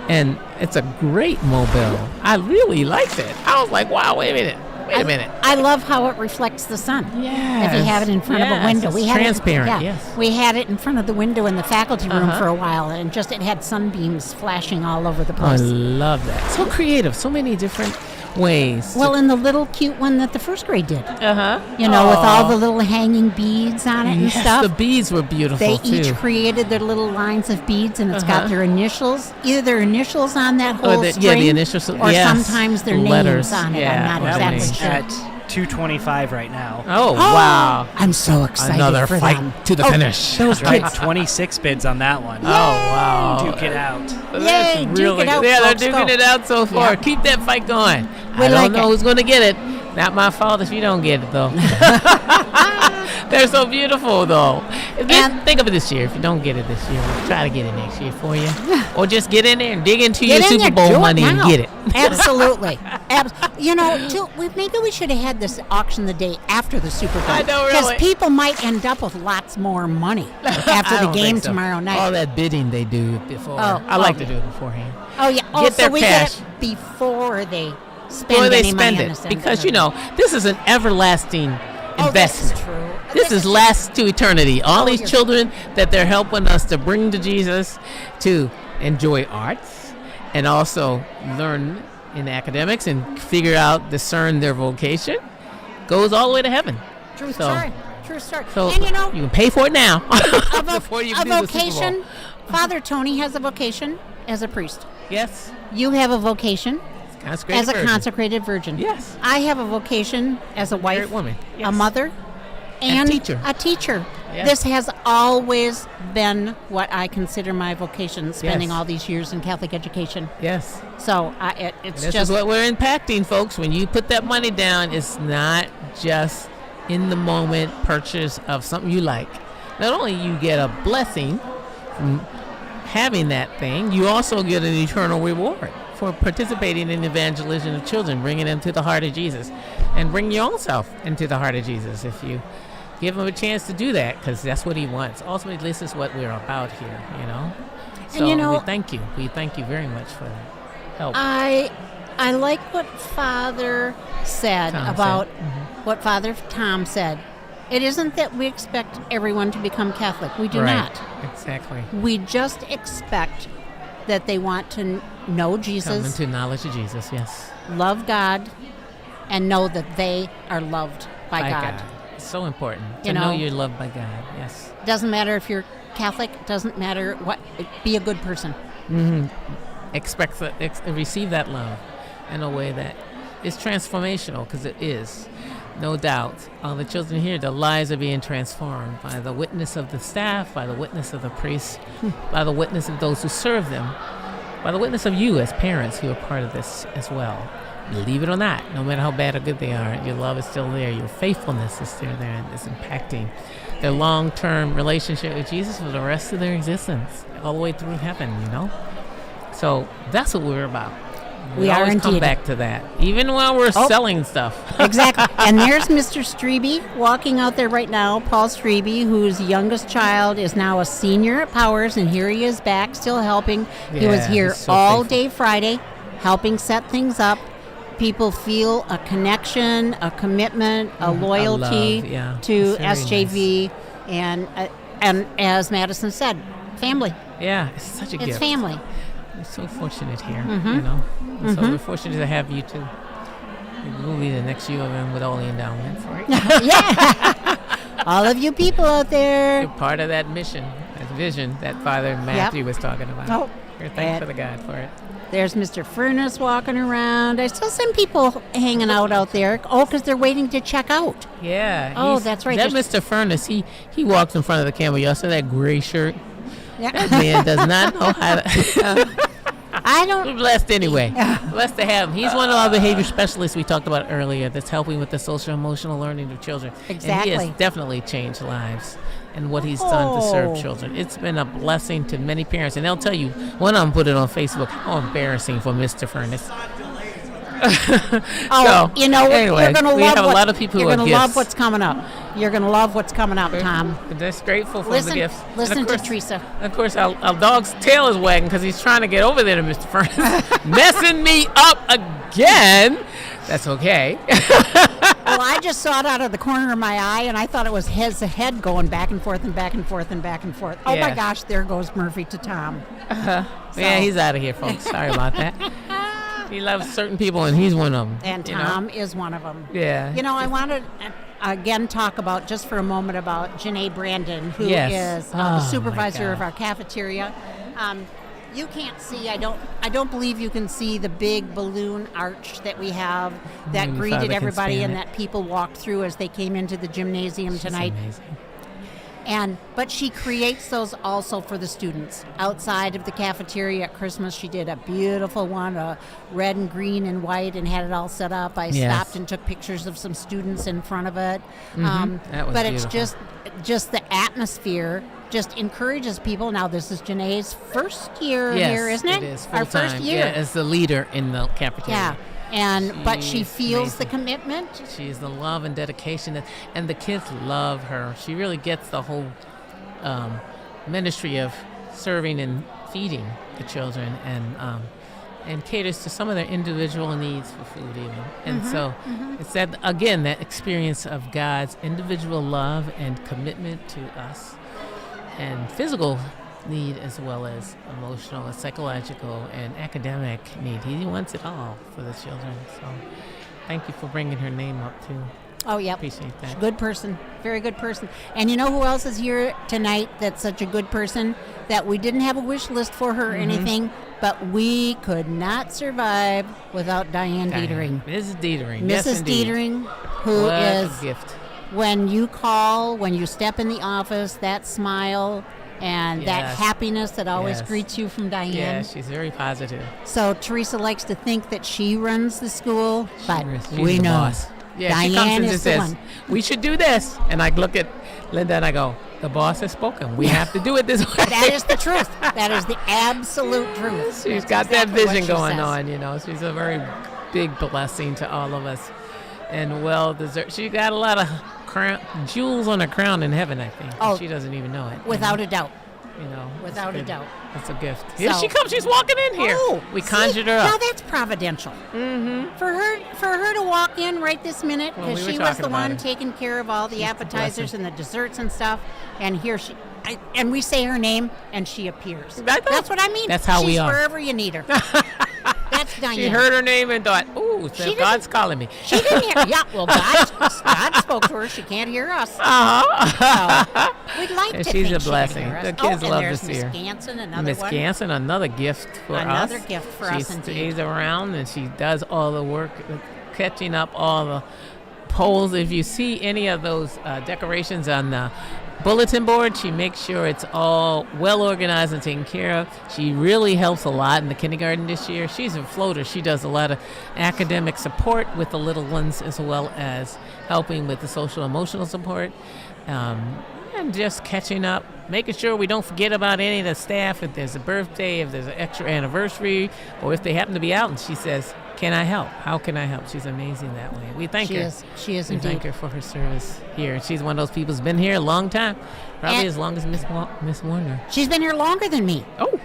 And it's a great mobile. I really liked it. I was like, wow, wait a minute. Wait a minute. I love how it reflects the sun. Yes. If you have it in front of a window. It's transparent, yes. We had it in front of the window in the faculty room for a while, and just it had sunbeams flashing all over the place. I love that. So creative. So many different ways. Well, and the little cute one that the first grade did. Uh-huh. You know, with all the little hanging beads on it and stuff. The beads were beautiful, They too. each created their little lines of beads, and it's got their initials, either their initials on that whole string, the initials, or sometimes their letters. names on it. Yeah, I'm not exactly sure. At 225 right now. Oh, wow. I'm so excited Another for fight them. to the finish. Those right, 26 bids on that one. Oh, wow. Duke it out. Yay, duke it out, Yeah, folks, they're duking go. it out so far. Yeah. Keep that fight going. We I don't like know it. who's going to get it. Not my fault if you don't get it, though. They're so beautiful, though. Think of it this year. If you don't get it this year, we'll try to get it next year for you. Or just get in there and dig into your Super Bowl money and get it. Absolutely. You know, maybe we should have had this auction the day after the Super Bowl. I know, Because really. people might end up with lots more money after I the don't game think so. tomorrow night. All that bidding they do before. Oh, I like to do it beforehand. Oh, yeah. Oh, Get so their we cash. get it before they spend Before they any spend money on it. the Because, you know, this is an everlasting Oh, this is investment. true. This is last to eternity. All these you're- children that they're helping us to bring to Jesus, to enjoy arts and also learn in academics and figure out, discern their vocation, goes all the way to heaven. True So- story. True story. So And you know, you can pay for it now a before you a do the Super Bowl. vocation, Father Tony has a vocation as a priest. Yes. You have a vocation Consecrated as a virgin. consecrated virgin. Yes. I have a vocation as a wife, Married woman. a Yes. mother, and teacher. A teacher. Yes. This has always been what I consider my vocation, spending Yes. all these years in Catholic education. Yes. So it's This just is what we're impacting, folks. When you put that money down, it's not just in the moment purchase of something you like. Not only you get a blessing from having that thing, you also get an eternal reward for participating in evangelism of children, bringing them to the heart of Jesus, and bring your own self into the heart of Jesus if you give him a chance to do that, because that's what he wants. Ultimately, this is what we're about here, you know. So And you know, we thank you. We thank you very much for that help. I like what Father said Tom about said. Mm-hmm. what Father Tom said. It isn't that we expect everyone to become Catholic. We do Right. not. Exactly. We just expect that they want to know Come Jesus, into knowledge of Jesus, yes. love God, and know that they are loved by God. It's so important to You know know, you're loved by God, yes. Doesn't matter if you're Catholic. Doesn't matter what. Be a good person. Mm-hmm. Receive that love in a way that is transformational, because it is. No doubt. All the children here, their lives are being transformed by the witness of the staff, by the witness of the priests, by the witness of those who serve them, by the witness of you as parents who are part of this as well. Believe it or not, no matter how bad or good they are, your love is still there. Your faithfulness is still there, and it's impacting their long-term relationship with Jesus for the rest of their existence, all the way through heaven, you know? So that's what we're about. We are always come indeed. back to that, even while we're selling stuff. Exactly. And there's Mr. Strebe walking out there right now, Paul Strebe, whose youngest child is now a senior at Powers, and here he is back, still helping. He was Yeah, here he's so all faithful. day Friday, helping set things up. People feel a connection, a commitment, a loyalty love, yeah. to It's very SJV, and as Madison said, family. Yeah, it's such a gift. It's family. We're so fortunate here, Mhm. you know. And So Mhm. we're fortunate to have you too. We'll be the next U of M with all the endowments, right? Yeah. All of you people out there. You're part of that mission, that vision that Father Matthew was talking about. Oh. We're thankful to God for it. There's Mr. Furness walking around. I still see people hanging out there. Oh, because they're waiting to check out. Yeah. Oh, he's- that's right. That There's- Mr. Furnace, he walks in front of the camera. Y'all saw that gray shirt? Yeah. That man does not know how to. I don't. We're blessed anyway. Blessed to have him. He's one of our behavior specialists we talked about earlier that's helping with the social emotional learning of children. Exactly. And he has definitely changed lives and what he's done to serve children. It's been a blessing to many parents. And they'll tell you, one of them put it on Facebook, how embarrassing for Mr. Furnace. Oh, you know, anyway, you're going to we love have a lot of people who You're are going to love gifts. what's coming up. You're going to love what's coming up, Tom. But that's grateful for Listen- the gifts. listen And to of course- Teresa. Of course, our dog's tail is wagging because he's trying to get over there to Mr. Furnace, messing me up again. That's okay. Well, I just saw it out of the corner of my eye, and I thought it was his head going back and forth and back and forth and back and forth. Oh, my gosh, there goes Murphy to Tom. So. Yeah, he's out of here, folks. Sorry about that. He loves certain people, and he's one of them. And Tom is one of them. Yeah. You know, I want to, again, talk about, just for a moment, about Janae Brandon, who is the supervisor of our cafeteria. You can't see, I don't believe you can see the big balloon arch that we have that greeted everybody and that people walked through as they came into the gymnasium tonight. Amazing. But she creates those also for the students. Outside of the cafeteria at Christmas, she did a beautiful one, red and green and white, and had it all set up. I stopped and took pictures of some students in front of it. That was but beautiful. It's just the atmosphere just encourages people. Now, this is Janae's first year here, isn't it? It is Our full-time. first year. Yeah, as the leader in the cafeteria. Yeah. But she feels the commitment. She's the love and dedication, and the kids love her. She really gets the whole ministry of serving and feeding the children, and caters to some of their individual needs for food even. And so it's that, again, that experience of God's individual love and commitment to us, and physical need as well as emotional and psychological and academic need. He wants it all for the children. So thank you for bringing her name up too. Oh, yeah. Appreciate that. She's a good person. Very good person. And you know who else is here tonight that's such a good person that we didn't have a wish list for her or anything, but we could not survive without Diane Dietering. Mrs. Dietering. Mrs. Yes, indeed. Dietering, who what is a gift. When you call, when you step in the office, that smile and that happiness that always greets you from Diane. Yeah, she's very positive. So Teresa likes to think that she runs the school, but She's we the know boss. Yeah, Diane she comes and is just the says, one. we should do this. And I look at Linda and I go, the boss has spoken. We have to do it this way. That is the truth. That is the absolute truth. She's That's got exactly that what vision she going says. on, you know. She's a very big blessing to all of us. And well deserved. She got a lot of jewels on her crown in heaven, I think. Oh, she doesn't even know it. Without a doubt. You know, Without a doubt. That's a gift. Here she comes. She's walking in here. Oh, we conjured her up. Now that's providential. Mm-hmm. For her to walk in right this minute, because she was the one taking care of all the appetizers and the desserts and stuff. And here and we say her name, and she appears. That's what I mean. That's how we are. She's wherever you need her. That's Diane. She heard her name and thought, "Ooh, God's calling me." She didn't hear. Yeah, well, God spoke to her. She can't hear us. So we'd like to she's think a blessing. She can hear us. The kids love to see Miss her. Ganson, another Miss one. Ganson, another gift for us. Another gift for us, She indeed. stays around and she does all the work, catching up all the polls. If you see any of those decorations on the bulletin board, she makes sure it's all well organized and taken care of. She really helps a lot in the kindergarten this year. She's a floater. She does a lot of academic support with the little ones, as well as helping with the social emotional support, and just catching up, making sure we don't forget about any of the staff. If there's a birthday, if there's an extra anniversary, or if they happen to be out, and she says, "Can I help? How can I help?" She's amazing that way. We thank her. She is we indeed. thank her for her service here. She's one of those people who's been here a long time, probably And as long as Miss Warner. She's been here longer than me. Oh,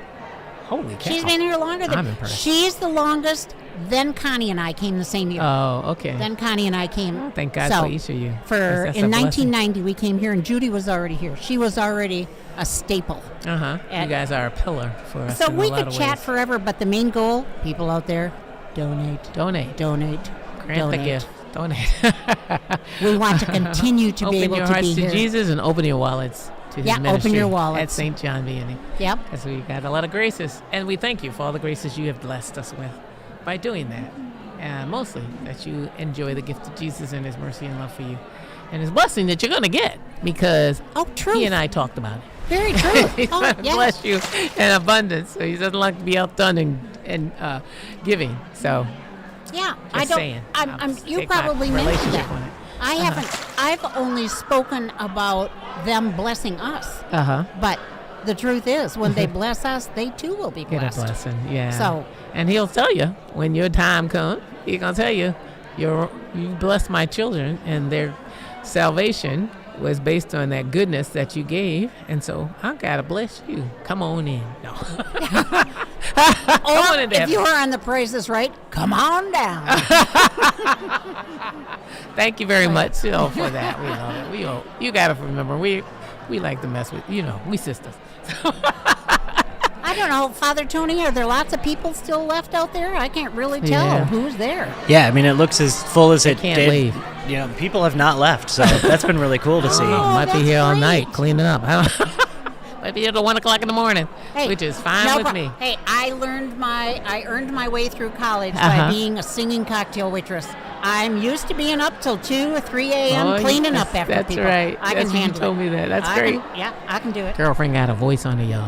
holy cow! She's been here longer than I'm impressed. She's the longest. Then Connie and I came the same year. Oh, okay. Then Connie and I came. Thank God for each of you. That's In a blessing. 1990, we came here, and Judy was already here. She was already a staple. You guys are a pillar for us. So in we a lot could of chat ways. forever, but the main goal, people out there, donate. Donate. Donate. Grant donate. the gift. Donate. We want to continue to open be able your to hearts be to here. Jesus and open your wallets to Yeah, His ministry open your wallets. at St. John Vianney. Yep. Because we got a lot of graces, and we thank you for all the graces you have blessed us with by doing that. Mostly that you enjoy the gift of Jesus and His mercy and love for you, and His blessing that you're going to get because He and I talked about it. Very true. He's going to bless you in abundance, so He doesn't like to be outdone in giving. So Yeah, just I don't. saying. You Take my probably mentioned relationship that. on it. I haven't. I've only spoken about them blessing us. But the truth is, when they bless us, they too will be Get blessed. a blessing, yeah. So, and He'll tell you when your time comes. He's gonna tell you, you blessed my children, and their salvation was based on that goodness that you gave, and so I gotta bless you. Come on in. No. Or if you were on The Price is Right, come on down. Thank you very much for that. We love it. You got to remember, we like to mess with, we sisters. I don't know, Father Tony, are there lots of people still left out there? I can't really tell who's there. Yeah, I mean, it looks as full as it can't did. leave. People have not left, so that's been really cool to see. Might be here all night cleaning up. Might be here till 1 o'clock in the morning, which is fine with me. Hey, I earned my way through college by being a singing cocktail waitress. I'm used to being up till 2 or 3 a.m. cleaning up after people. That's right. I can handle it. You told me that. That's great. I can do it. Girlfriend got a voice on her, y'all.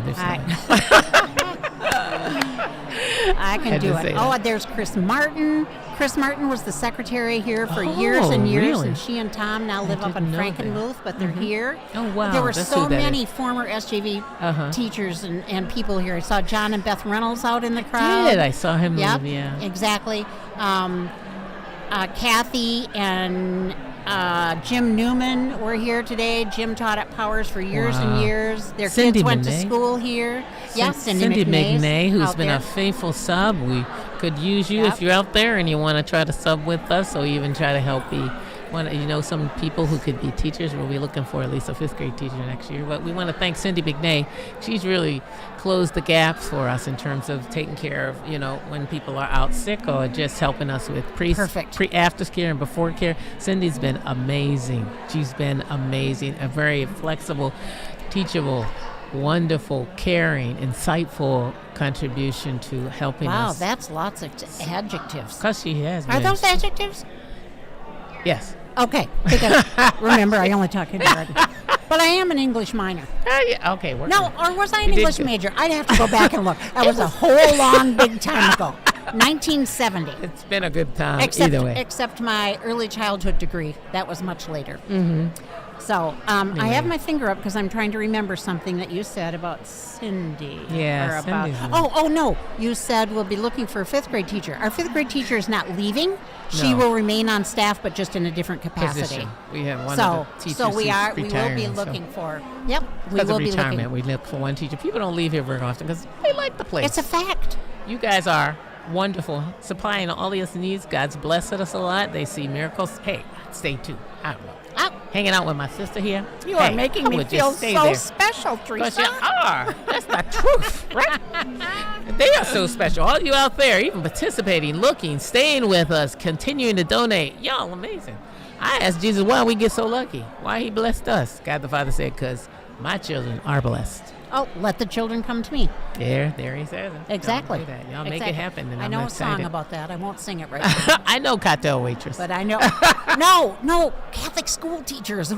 I can do it. Oh, there's Chris Martin. Chris Martin was the secretary here for years and years, really? and she and Tom now live up in Frankenmuth, but they're here. Oh, wow. There were That's so who that many is. former SJV teachers and people here. I saw John and Beth Reynolds out in the crowd. I saw him move, Exactly. Kathy and Jim Newman were here today. Jim taught at Powers for years and years. Their Cindy kids went McNay. to school here. Yes, Cindy McNay, who's out been there. a faithful sub. We could use you if you're out there and you want to try to sub with us, or even try to help some people who could be teachers. We'll be looking for at least a 5th grade teacher next year. But we want to thank Cindy McNay. She's really closed the gap for us in terms of taking care of, when people are out sick, or just helping us with after care and before care. Cindy's been amazing. She's been amazing. A very flexible, teachable, wonderful, caring, insightful contribution to helping us. Wow, that's lots of adjectives. Because she has Are been. those adjectives? Yes. Okay. Because remember, I only talk kindergarten. But I am an English minor. Okay. No, or was I an English major? I'd have to go back and look. That was a whole long, big time ago. 1970. It's been a good time Except, either way. Except my early childhood degree. That was much later. Mm-hmm. So I have my finger up because I'm trying to remember something that you said about Cindy. Yeah, about, Cindy's no. You said we'll be looking for a 5th grade teacher. Our 5th grade teacher is not leaving. She No. will remain on staff, but just in a different capacity. Position. We have one of the teachers So we who's will retiring, be so- looking for. Yep, we Because will of be retirement, looking. we look for one teacher. People don't leave here very often because they like the place. It's a fact. You guys are wonderful, supplying all these needs. God's blessed us a lot. They see miracles. Hey, stay tuned. I don't know. Hanging out with my sister here. You are making me feel so special, Because Teresa. you are. That's the truth, right? They are so special. All you out there, even participating, looking, staying with us, continuing to donate. Y'all amazing. I asked Jesus why we get so lucky. Why he blessed us. God the Father said, because my children are blessed. Oh, let the children come to me. There he says it. Exactly. Y'all do that. Y'all make it happen. And I I'm know excited. a song about that. I won't sing it right now. I know cocktail waitress. But I know. No, Catholic school teachers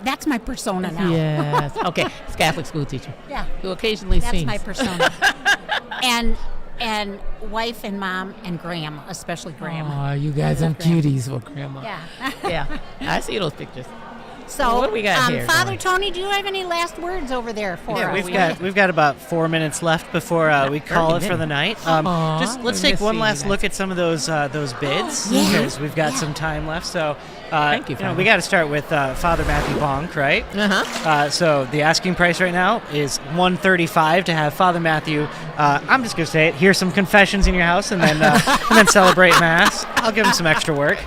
that's my persona now. Yes. Okay. It's Catholic school teacher. Yeah. Who occasionally That's sings. my persona. and wife and mom and Graham, especially Graham. Oh, you guys are cuties for grandma. Yeah. Yeah. I see those pictures. So, what do we got here? Father Tony, do you have any last words over there for us? We've got about 4 minutes left before we call it for the night. Just let's take one last look at some of those bids because we've got some time left. So Thank you, Father. we got to start with Father Matthew Bonk, right? So the asking price right now is $135 to have Father Matthew. I'm just gonna say it. Hear some confessions in your house and then celebrate Mass. I'll give him some extra work.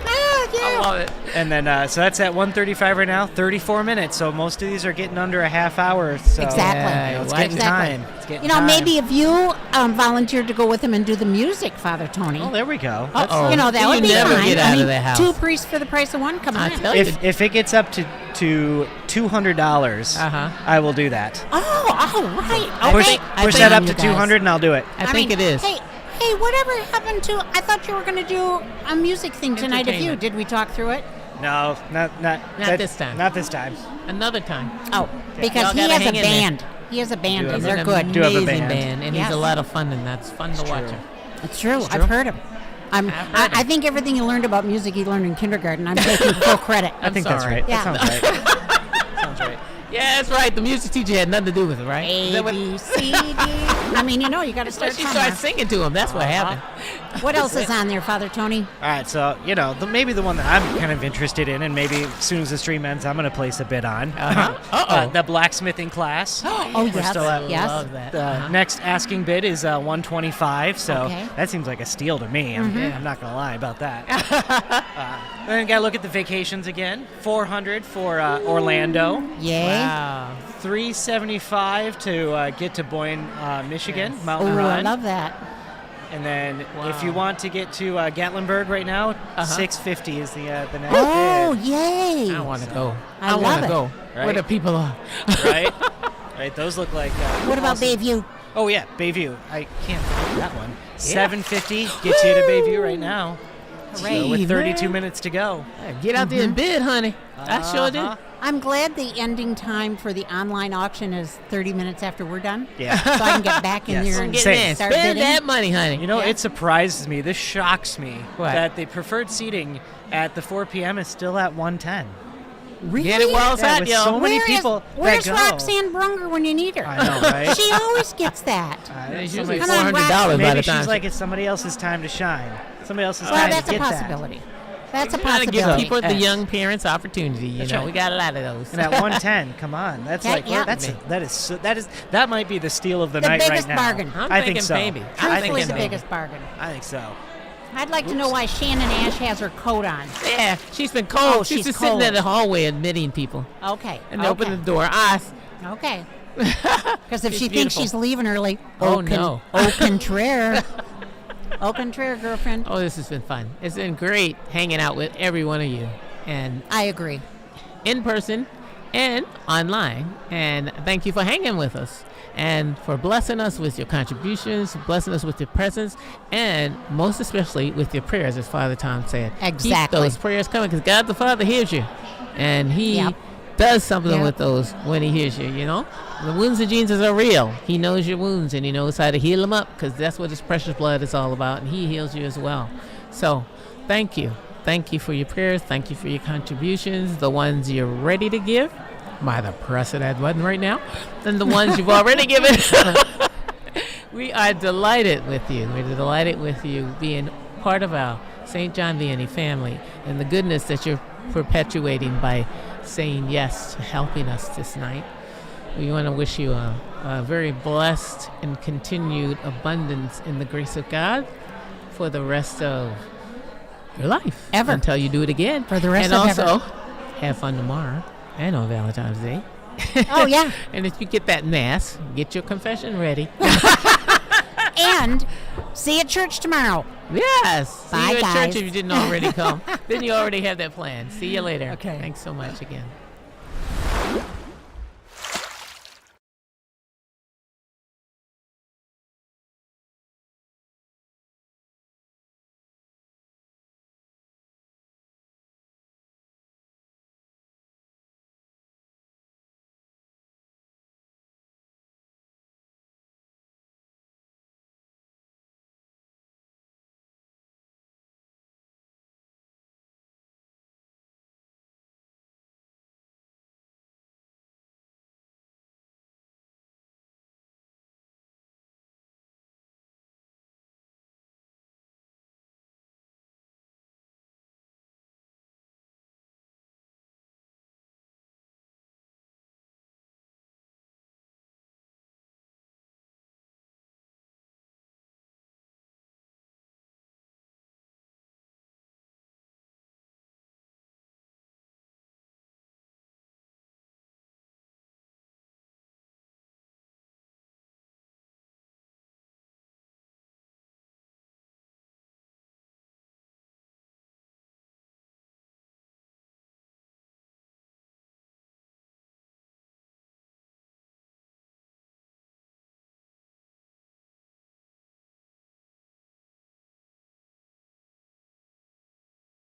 I love it. And then, so that's at $135 right now, 34 minutes. So most of these are getting under a half hour. So Exactly. it's getting time. It's getting time. Maybe if you volunteered to go with him and do the music, Father Tony. Oh, there we go. Uh-oh. That would be never fine. get out of the house. 2 priests for the price of one. Come on. If it gets up to $200, I will do that. Oh, right. Push that up to 200 and I'll do it. I think it is. Hey, whatever happened to? I thought you were going to do a music thing tonight. Of you, did we talk through it? No, not this time. Not this time. Another time. Oh, because he has a band. He has a band, and they're good. Do have a band, and he's a lot of fun, and that's fun to watch him. It's true. I've heard him. I think everything you learned about music you learned in kindergarten. I'm taking full credit. I think that's right. Yeah. That sounds right. Sounds right. Yeah, that's right. The music teacher had nothing to do with it, right? A, B, C, D. I mean, you got to start She started singing to him. That's what happened. What else is on there, Father Tony? All right, so, maybe the one that I'm kind of interested in, and maybe as soon as the stream ends, I'm going to place a bid on. The blacksmithing class. Oh, We're yes. still at, Yes. Love that. The next asking bid is $125, so that seems like a steal to me. I'm not going to lie about that. Then got to look at the vacations again. $400 for Orlando. Yay. Wow. $375 to get to Boyne, Michigan, Mountain Run. I love that. And then if you want to get to Gatlinburg right now, $650 is the next bid. Yay. I want to go. I love want to it. go. Right? Where the people are. Right? Right, those look like... What about Bayview? Oh, yeah, Bayview. I can't forget that one. $750 gets you to Bayview right now. Hooray. So with 32 minutes to go. Get out there and bid, honey. I sure do. I'm glad the ending time for the online auction is 30 minutes after we're done. Yeah. So I can get back in there and Same. start Spend bidding. that money, honey. It surprises me. This shocks me What? that the preferred seating at the 4 p.m. is still at 110. Really? Get it while it's hot, with yo. so many people Where's that go. Roxanne Brunger when you need her? I know, right? She always gets that. It's usually Come on, $400 by Maybe the time. she's like, it's somebody else's time to shine. Somebody else's Well, time that's to a get possibility. That's a We gotta give possibility. people, the young parents, opportunity. You That's know, right. we got a lot of those. And at 110, come on, that's that might be the steal of the night biggest right now. bargain. I'm I thinking think so. baby. I Truthfully, think the so. biggest bargain. I think so. I'd like to know why Shannon Ash has her coat on. Yeah, she's been cold. Oh, she's she's just sitting in cold. the hallway admitting people. Okay. And open the door. Us. Okay. Because if She's she thinks beautiful. she's leaving early, Oh, no. Au contraire. Au contraire, girlfriend. Oh, this has been fun. It's been great hanging out with every one of you. And I agree. in person and online. And thank you for hanging with us and for blessing us with your contributions, blessing us with your presence, and most especially with your prayers, as Father Tom said. Exactly. Keep those prayers coming because God the Father hears you. And He does something with those when He hears you, The wounds of Jesus are real. He knows your wounds and He knows how to heal them up because that's what His precious blood is all about. And He heals you as well. So thank you. Thank you for your prayers. Thank you for your contributions, the ones you're ready to give. By the press of that button right now. And the ones you've already given. We are delighted with you. We're delighted with you being part of our St. John Vianney family and the goodness that you're perpetuating by saying yes to helping us this night. We want to wish you a very blessed and continued abundance in the grace of God for the rest of your life. Ever. Until you do it again. For the rest and of also, ever. have fun tomorrow and on Valentine's Day. Oh, yeah. And if you get that mass, get your confession ready. And see you at church tomorrow. Yes. Bye, See you at guys. church if you didn't already come. Then you already have that plan. See you later. Okay. Thanks so much again.